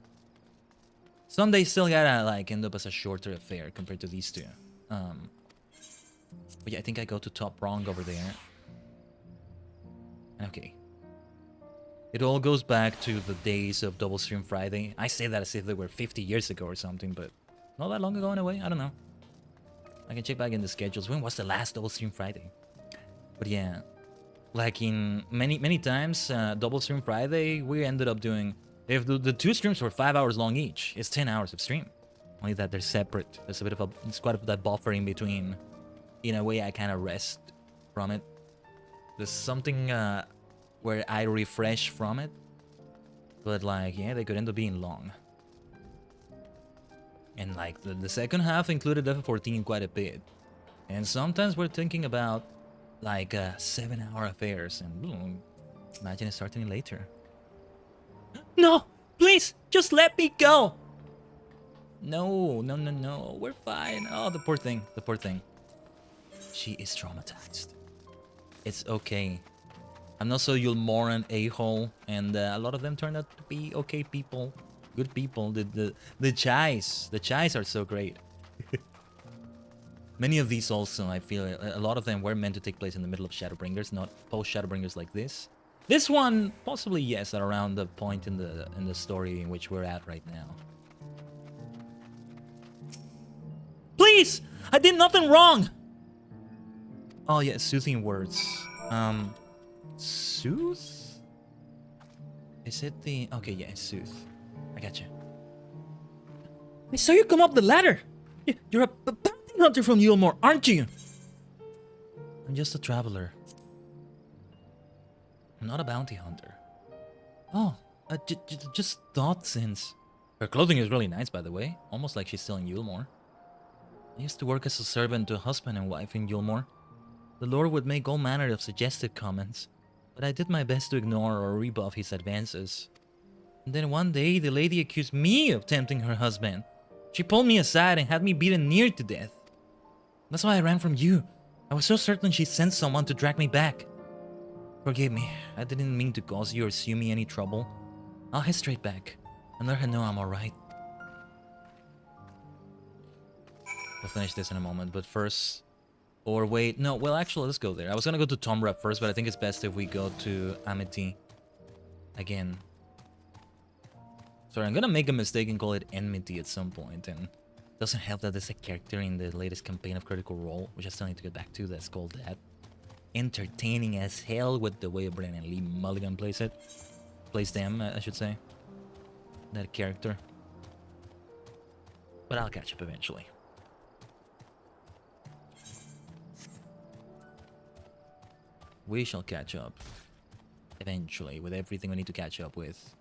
A: Sundays still gotta like end up as a shorter affair compared to these two. But yeah, I think I go to top wrong over there. Okay. It all goes back to the days of Double Stream Friday. I say that as if they were 50 years ago or something, but not that long ago in a way. I don't know. I can check back in the schedules. When was the last Double Stream Friday? But yeah, like in many times, Double Stream Friday, we ended up doing... If the two streams were 5 hours long each, it's 10 hours of stream. Only that they're separate. There's a bit of a... It's quite a bit of buffer in between. In a way, I kind of rest from it. There's something where I refresh from it. But like, yeah, they could end up being long. And like, the second half included FF14 quite a bit. And sometimes we're thinking about like 7-hour affairs. And imagine it starting later. No! Please! Just let me go! No, no, no, no. We're fine. Oh, the poor thing. The poor thing. She is traumatized. It's okay. I'm not so Yulmoran a-hole, and a lot of them turned out to be okay people. Good people. The Chais. The Chais are so great. Many of these also, I feel, a lot of them were meant to take place in the middle of Shadowbringers, not post-Shadowbringers like this. This one, possibly yes, at around the point in the story in which we're at right now. Please! I did nothing wrong! Oh yeah, soothing words. Soothe? Is it the... Okay, yeah, soothe. I gotcha. I saw you come up the ladder! You're a bounty hunter from Yulmore, aren't you? I'm just a traveler. I'm not a bounty hunter. Oh, just thought since. Her clothing is really nice, by the way. Almost like she's still in Yulmore. I used to work as a servant to a husband and wife in Yulmore. The Lord would make all manner of suggestive comments, but I did my best to ignore or rebuff his advances. And then one day, the lady accused me of tempting her husband. She pulled me aside and had me beaten near to death. That's why I ran from you. I was so certain she sent someone to drag me back. Forgive me, I didn't mean to cause you or sue me any trouble. I'll head straight back and let her know I'm alright. We'll finish this in a moment, but first... Or wait, no, well actually let's go there. I was gonna go to Tomra first, but I think it's best if we go to Amity again. Sorry, I'm gonna make a mistake and call it Enmity at some point, and it doesn't help that there's a character in the latest campaign of Critical Role, which I still need to get back to, that's called that. Entertaining as hell with the way Brennan Lee Mulligan plays it. Plays them, I should say. That character. But I'll catch up eventually. We shall catch up. Eventually, with everything we need to catch up with.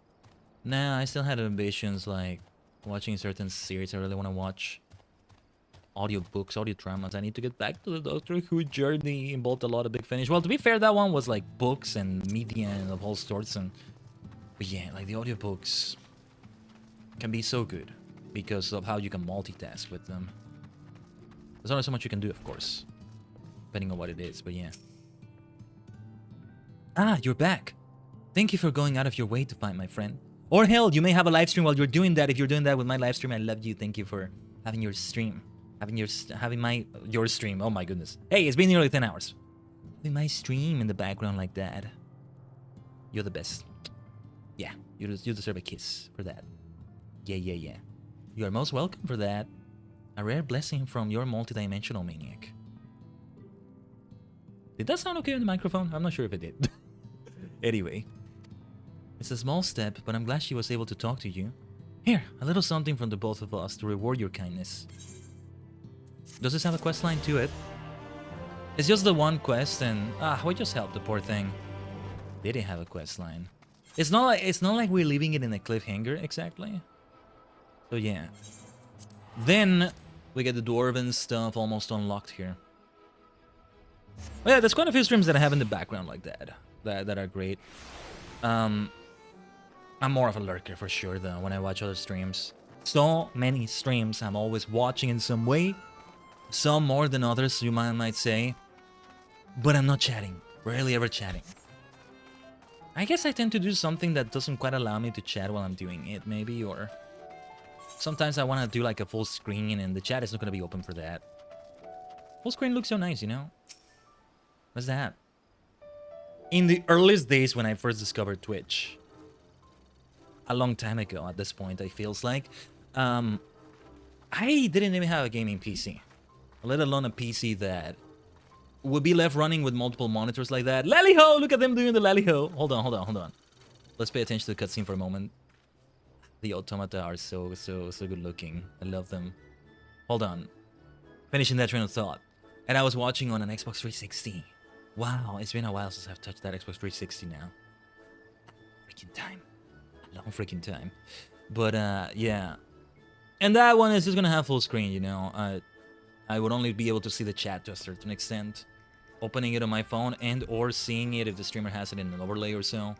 A: Nah, I still had ambitions like watching certain series I really want to watch. Audiobooks, audio dramas. I need to get back to the Doctor Who journey. Involved a lot of Big Finish. Well, to be fair, that one was like books and media and of all sorts. But yeah, like the audiobooks can be so good because of how you can multitask with them. There's only so much you can do, of course, depending on what it is, but yeah. Ah, you're back. Thank you for going out of your way to find my friend. Or hell, you may have a live stream while you're doing that. If you're doing that with my live stream, I love you. Thank you for having your stream. Your stream. Oh my goodness. Hey, it's been nearly 10 hours. Having my stream in the background like that. You're the best. Yeah, you deserve a kiss for that. Yeah. You are most welcome for that. A rare blessing from your multidimensional maniac. Did that sound okay on the microphone? I'm not sure if it did. Anyway. It's a small step, but I'm glad she was able to talk to you. Here, a little something from the both of us to reward your kindness. Does this have a quest line to it? It's just the one quest, and we just helped the poor thing. Did it have a quest line? It's not like we're leaving it in a cliffhanger exactly. So yeah. Then we get the dwarven stuff almost unlocked here. Oh yeah, there's quite a few streams that I have in the background like that are great. I'm more of a lurker for sure though when I watch other streams. So many streams I'm always watching in some way. Some more than others, you might say. But I'm not chatting. Rarely ever chatting. I guess I tend to do something that doesn't quite allow me to chat while I'm doing it, maybe, or... Sometimes I want to do like a full screen and the chat is not going to be open for that. Full screen looks so nice, you know? What's that? In the earliest days when I first discovered Twitch, a long time ago at this point, it feels like, I didn't even have a gaming PC. Let alone a PC that would be left running with multiple monitors like that. Lally-ho! Look at them doing the lally-ho! Hold on. Let's pay attention to the cutscene for a moment. The automata are so good looking. I love them. Hold on. Finishing that train of thought. And I was watching on an Xbox 360. Wow, it's been a while since I've touched that Xbox 360 now. Freaking time. A long freaking time. But, yeah. And that one is just gonna have full screen, you know. I would only be able to see the chat to a certain extent. Opening it on my phone and or seeing it if the streamer has it in an overlay or so.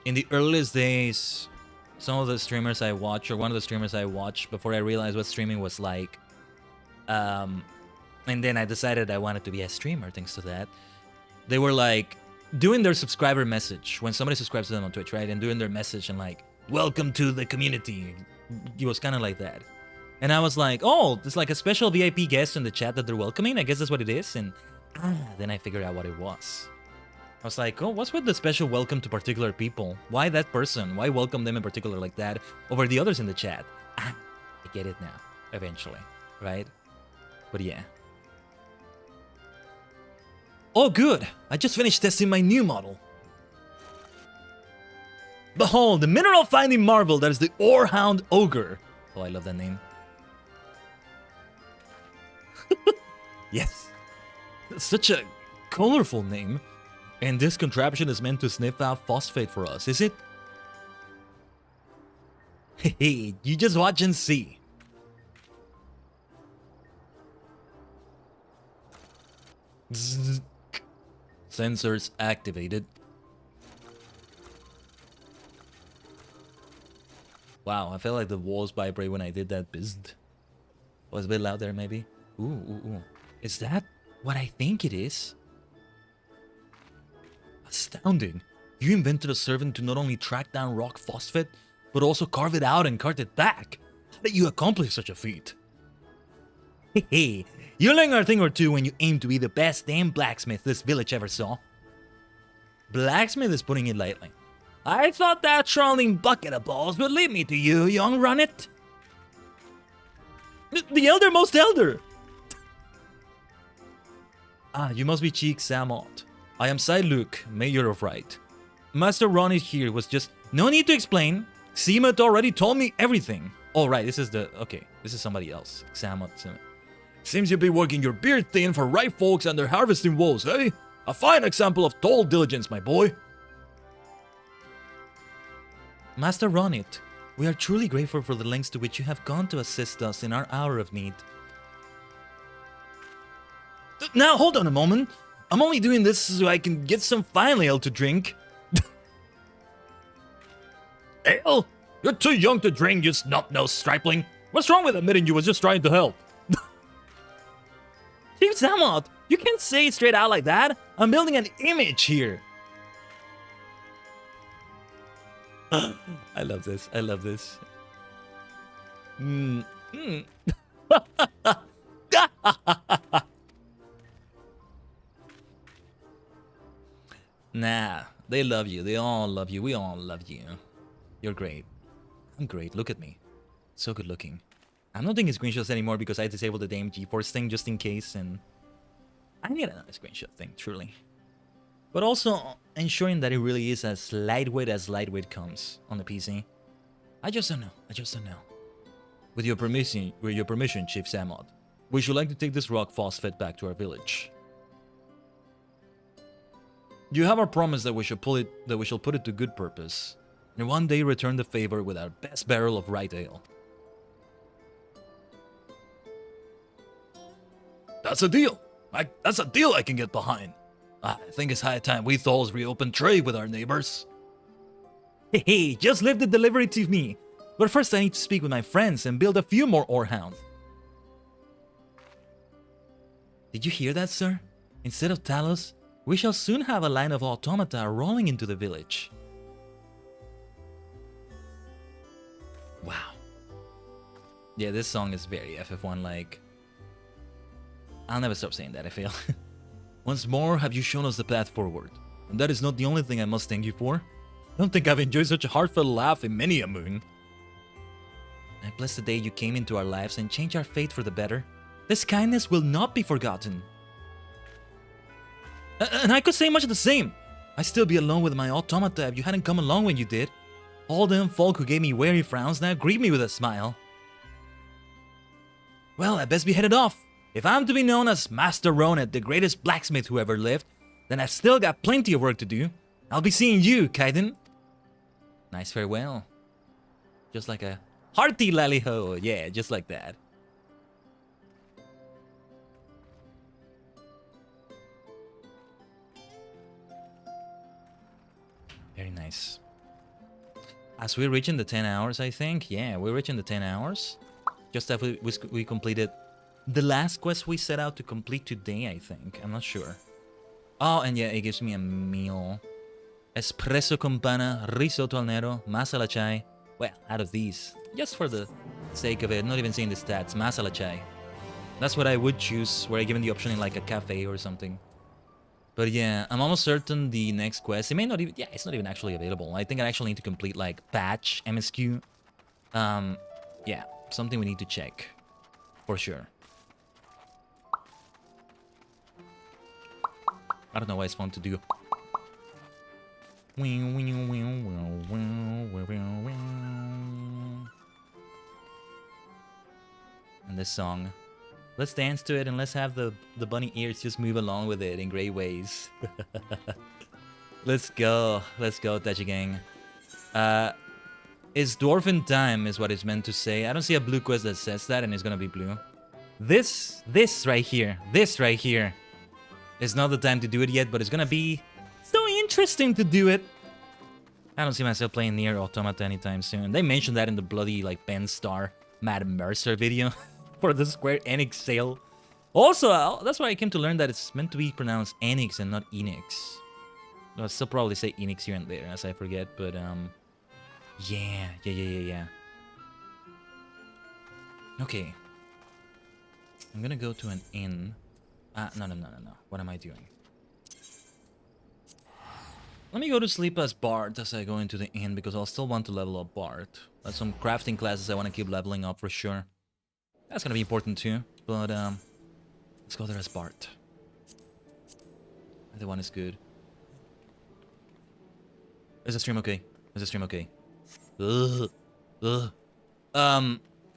A: In the earliest days, some of the streamers I watch, or one of the streamers I watched before I realized what streaming was like, and then I decided I wanted to be a streamer thanks to that, they were like, doing their subscriber message, when somebody subscribes to them on Twitch, right, and doing their message and like, welcome to the community, it was kind of like that. And I was like, oh, it's like a special VIP guest in the chat that they're welcoming, I guess that's what it is, and then I figured out what it was. I was like, oh, what's with the special welcome to particular people? Why that person? Why welcome them in particular like that over the others in the chat? I get it now, eventually, right? But yeah. Oh, good! I just finished testing my new model. Behold, the mineral finding marvel that is the Orehound Ogre. Oh, I love that name. Yes. Such a colorful name. And this contraption is meant to sniff out phosphate for us, is it? Hey, you just watch and see. Zzz. Sensors activated. Wow, I felt like the walls vibrate when I did that. Bizzed. Was a bit loud there, maybe. Ooh. Is that what I think it is? Astounding. You invented a servant to not only track down rock phosphate, but also carve it out and cart it back. How did you accomplish such a feat? Hey, you learn a thing or two when you aim to be the best damn blacksmith this village ever saw. Blacksmith is putting it lightly. I thought that trolling bucket of balls would lead me to you, young runnet. The eldermost elder! You must be Cheek Samot. I am Sai Luke, Mayor of Right. Master Ronnie here was just... No need to explain. Seamat already told me everything. Oh, right, this is the... Okay, this is somebody else. Samot. Seems you be working your beard thin for right folks and their harvesting woes, eh? A fine example of tall diligence, my boy. Master Ronit, we are truly grateful for the lengths to which you have gone to assist us in our hour of need. Now, hold on a moment. I'm only doing this so I can get some fine ale to drink. Ale? You're too young to drink, you snub-nosed stripling. What's wrong with admitting you was just trying to help? Chief Samot, you can't say it straight out like that. I'm building an image here. I love this. I love this. Nah, they love you. They all love you. We all love you. You're great. I'm great. Look at me. So good looking. I'm not taking screenshots anymore because I disabled the damn GeForce thing just in case, and I need another screenshot thing, truly. But also ensuring that it really is as lightweight comes on the PC. I just don't know. With your permission, Chief Samot, we should like to take this rock phosphate back to our village. You have our promise that we shall put it to good purpose, and one day return the favor with our best barrel of right ale. That's a deal. That's a deal I can get behind. I think it's high time we Thals reopen trade with our neighbors. Hey, just leave the delivery to me. But first I need to speak with my friends and build a few more ore hounds. Did you hear that, sir? Instead of Talos, we shall soon have a line of automata rolling into the village. Wow. Yeah, this song is very FF1-like. I'll never stop saying that, I feel. Once more, have you shown us the path forward. And that is not the only thing I must thank you for. I don't think I've enjoyed such a heartfelt laugh in many a moon. I bless the day you came into our lives and changed our fate for the better. This kindness will not be forgotten. And I could say much of the same. I'd still be alone with my automata if you hadn't come along when you did. All them folk who gave me wary frowns now greet me with a smile. Well, I best be headed off. If I'm to be known as Master Ronet, the greatest blacksmith who ever lived, then I've still got plenty of work to do. I'll be seeing you, Khaiden. Nice farewell. Just like a hearty lally-ho. Yeah, just like that. Very nice. As we're reaching the 10 hours, I think. Yeah, we're reaching the 10 hours. Just after we completed the last quest we set out to complete today, I think. I'm not sure. Oh, and yeah, it gives me a meal. Espresso con pana, risotto al nero, masala chai. Well, out of these, just for the sake of it, not even seeing the stats, masala chai. That's what I would choose, were I given the option in like a cafe or something. But yeah, I'm almost certain the next quest, it may not even, yeah, it's not even actually available. I think I actually need to complete like patch, MSQ. Yeah, something we need to check, for sure. I don't know why it's fun to do. And this song. Let's dance to it and let's have the bunny ears just move along with it in great ways. Let's go. Let's go, Tajigen. It's dwarven time is what it's meant to say. I don't see a blue quest that says that and it's gonna be blue. This right here is not the time to do it yet, but it's gonna be so interesting to do it. I don't see myself playing near Automata anytime soon. They mentioned that in the bloody like Ben Star Mad Mercer video for the Square Enix sale. Also, that's why I came to learn that it's meant to be pronounced Enix and not Enix. I'll still probably say Enix here and there as I forget, but yeah. Okay. I'm gonna go to an inn. No. What am I doing? Let me go to sleep as Bart as I go into the inn because I'll still want to level up Bart. There's some crafting classes I want to keep leveling up for sure. That's gonna be important too, but let's go there as Bart. Either one is good. Is the stream okay? Is the stream okay?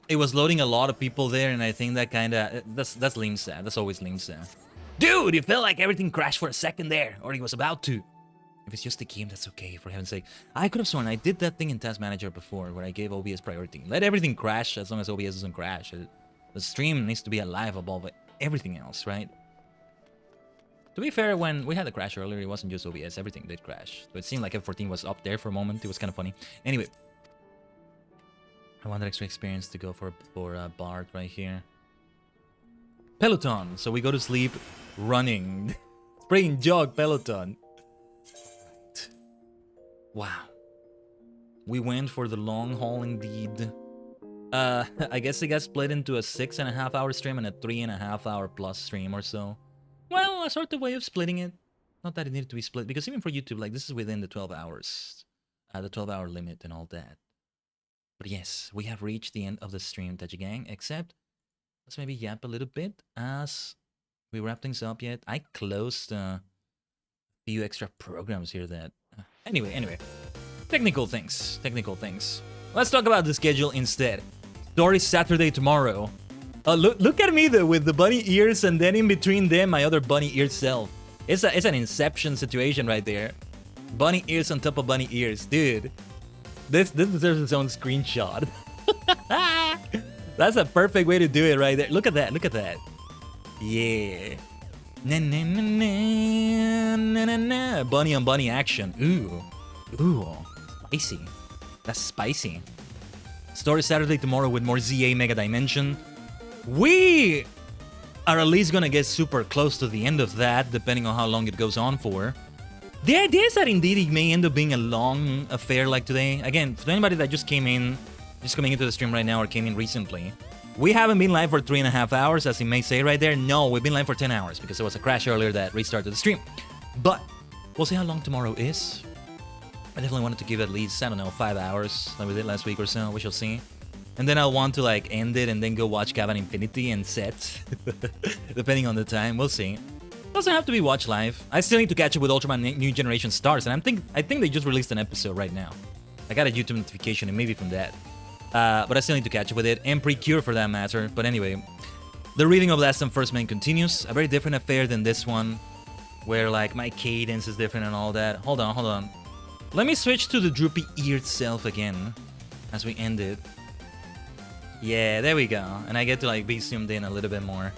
A: It was loading a lot of people there, and I think that kinda that's Limsa. That's always Limsa. Dude, it felt like everything crashed for a second there, or it was about to. If it's just a game, that's okay, for heaven's sake. I could have sworn I did that thing in Task Manager before, where I gave OBS priority. Let everything crash as long as OBS doesn't crash. The stream needs to be alive above everything else, right? To be fair, when we had the crash earlier, it wasn't just OBS, everything did crash. So it seemed like F14 was up there for a moment, it was kind of funny. Anyway. I want that extra experience to go for Bart right here. Peloton, so we go to sleep running. Spraying jog Peloton. Wow. We went for the long haul indeed. I guess it got split into a 6.5 hour stream and a 3.5 hour plus stream or so. Well, a sort of way of splitting it. Not that it needed to be split, because even for YouTube, like, this is within the 12 hours. The 12-hour limit and all that. But yes, we have reached the end of the stream, Tajigen, except let's maybe yap a little bit as we wrap things up yet. I closed a few extra programs here that... Anyway. Technical things. Let's talk about the schedule instead. Story Saturday tomorrow. Look at me though, with the bunny ears, and then in between them, my other bunny ear self. It's an Inception situation right there. Bunny ears on top of bunny ears, dude. This deserves its own screenshot. That's a perfect way to do it right there. Look at that. Look at that. Yeah. Na, na, na, na, na, na, na. Bunny on bunny action. Ooh. Spicy. That's spicy. Story Saturday tomorrow with more ZA Mega Dimension. We are at least gonna get super close to the end of that, depending on how long it goes on for. The idea is that indeed it may end up being a long affair like today. Again, for anybody that just coming into the stream right now or came in recently, we haven't been live for 3.5 hours, as it may say right there. No, we've been live for 10 hours because there was a crash earlier that restarted the stream. But we'll see how long tomorrow is. I definitely wanted to give at least, I don't know, 5 hours like we did last week or so. We shall see. And then I'll want to like end it and then go watch Cavern Infinity and set, depending on the time. We'll see. Doesn't have to be watched live. I still need to catch up with Ultraman New Generation Stars, and I think they just released an episode right now. I got a YouTube notification, and maybe from that. But I still need to catch up with it, and Precure for that matter. But anyway, the reading of Last and First Man continues. A very different affair than this one, where like my cadence is different and all that. Hold on. Let me switch to the droopy-eared self again, as we end it. Yeah, there we go. And I get to like be zoomed in a little bit more.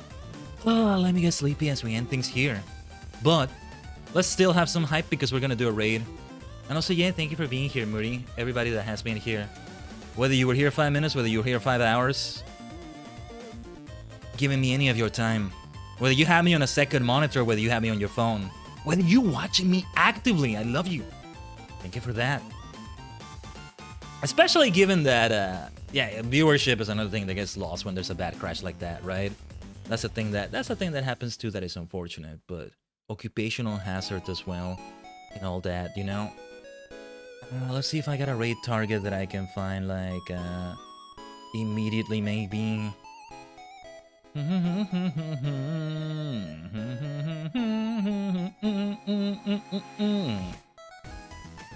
A: Oh, let me get sleepy as we end things here. But let's still have some hype because we're gonna do a raid. And also, yeah, thank you for being here, Muri. Everybody that has been here. Whether you were here 5 minutes, whether you were here 5 hours. Giving me any of your time. Whether you have me on a second monitor, whether you have me on your phone. Whether you watching me actively, I love you. Thank you for that. Especially given that, yeah, viewership is another thing that gets lost when there's a bad crash like that, right? That's a thing that happens too that is unfortunate, but occupational hazard as well and all that, you know. Let's see if I got a raid target that I can find like immediately maybe.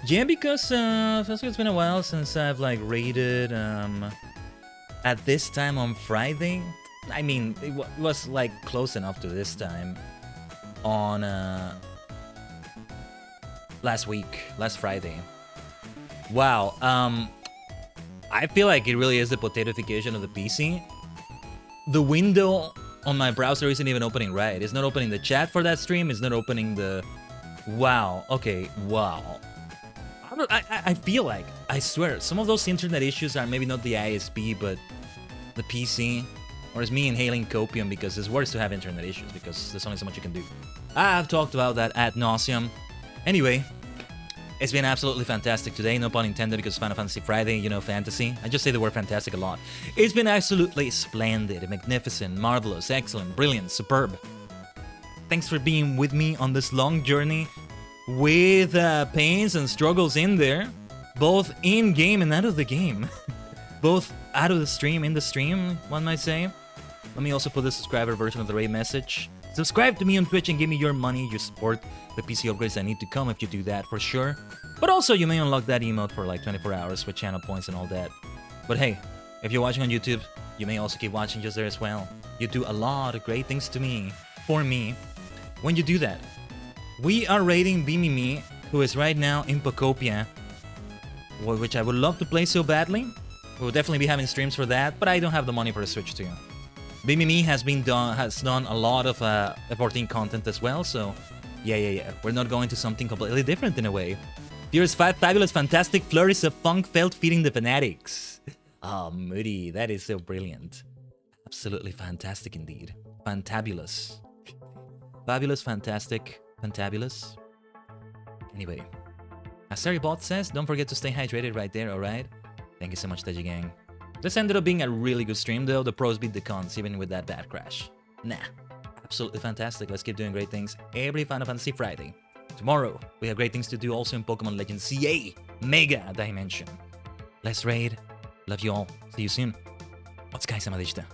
A: Yeah, because feels like it's been a while since I've like raided at this time on Friday. I mean, it was like close enough to this time on last Friday. Wow, I feel like it really is the potatoification of the PC. The window on my browser isn't even opening right. It's not opening the chat for that stream. It's not opening the... Wow, okay, wow. I feel like, I swear, some of those internet issues are maybe not the ISP, but the PC. Or it's me inhaling copium because it's worse to have internet issues because there's only so much you can do. I've talked about that ad nauseum. Anyway, it's been absolutely fantastic today, no pun intended because Final Fantasy Friday, you know, fantasy. I just say the word fantastic a lot. It's been absolutely splendid, magnificent, marvelous, excellent, brilliant, superb. Thanks for being with me on this long journey with pains and struggles in there, both in-game and out of the game. Both out of the stream, in the stream, one might say. Let me also put the subscriber version of the raid message. Subscribe to me on Twitch and give me your money. You support the PC upgrades that need to come if you do that, for sure. But also, you may unlock that emote for like 24 hours with channel points and all that. But hey, if you're watching on YouTube, you may also keep watching just there as well. You do a lot of great things to me, for me, when you do that. We are raiding Bimimi, who is right now in Pocopia, which I would love to play so badly. We'll definitely be having streams for that, but I don't have the money for a Switch 2. Bimimi has done a lot of F14 content as well, so yeah. We're not going to something completely different in a way. Here's 5 fabulous, fantastic flurries of funk felt feeding the fanatics. Oh, Moody, that is so brilliant. Absolutely fantastic indeed. Fantabulous. Fabulous, fantastic, fantabulous. Anyway, as Seribot says, don't forget to stay hydrated right there, alright? Thank you so much, Tajigen. This ended up being a really good stream though. The pros beat the cons, even with that bad crash. Nah, absolutely fantastic. Let's keep doing great things every Final Fantasy Friday. Tomorrow, we have great things to do also in Pokemon Legends CA Mega Dimension. Let's raid. Love you all. See you soon. Otsukaresama deshita.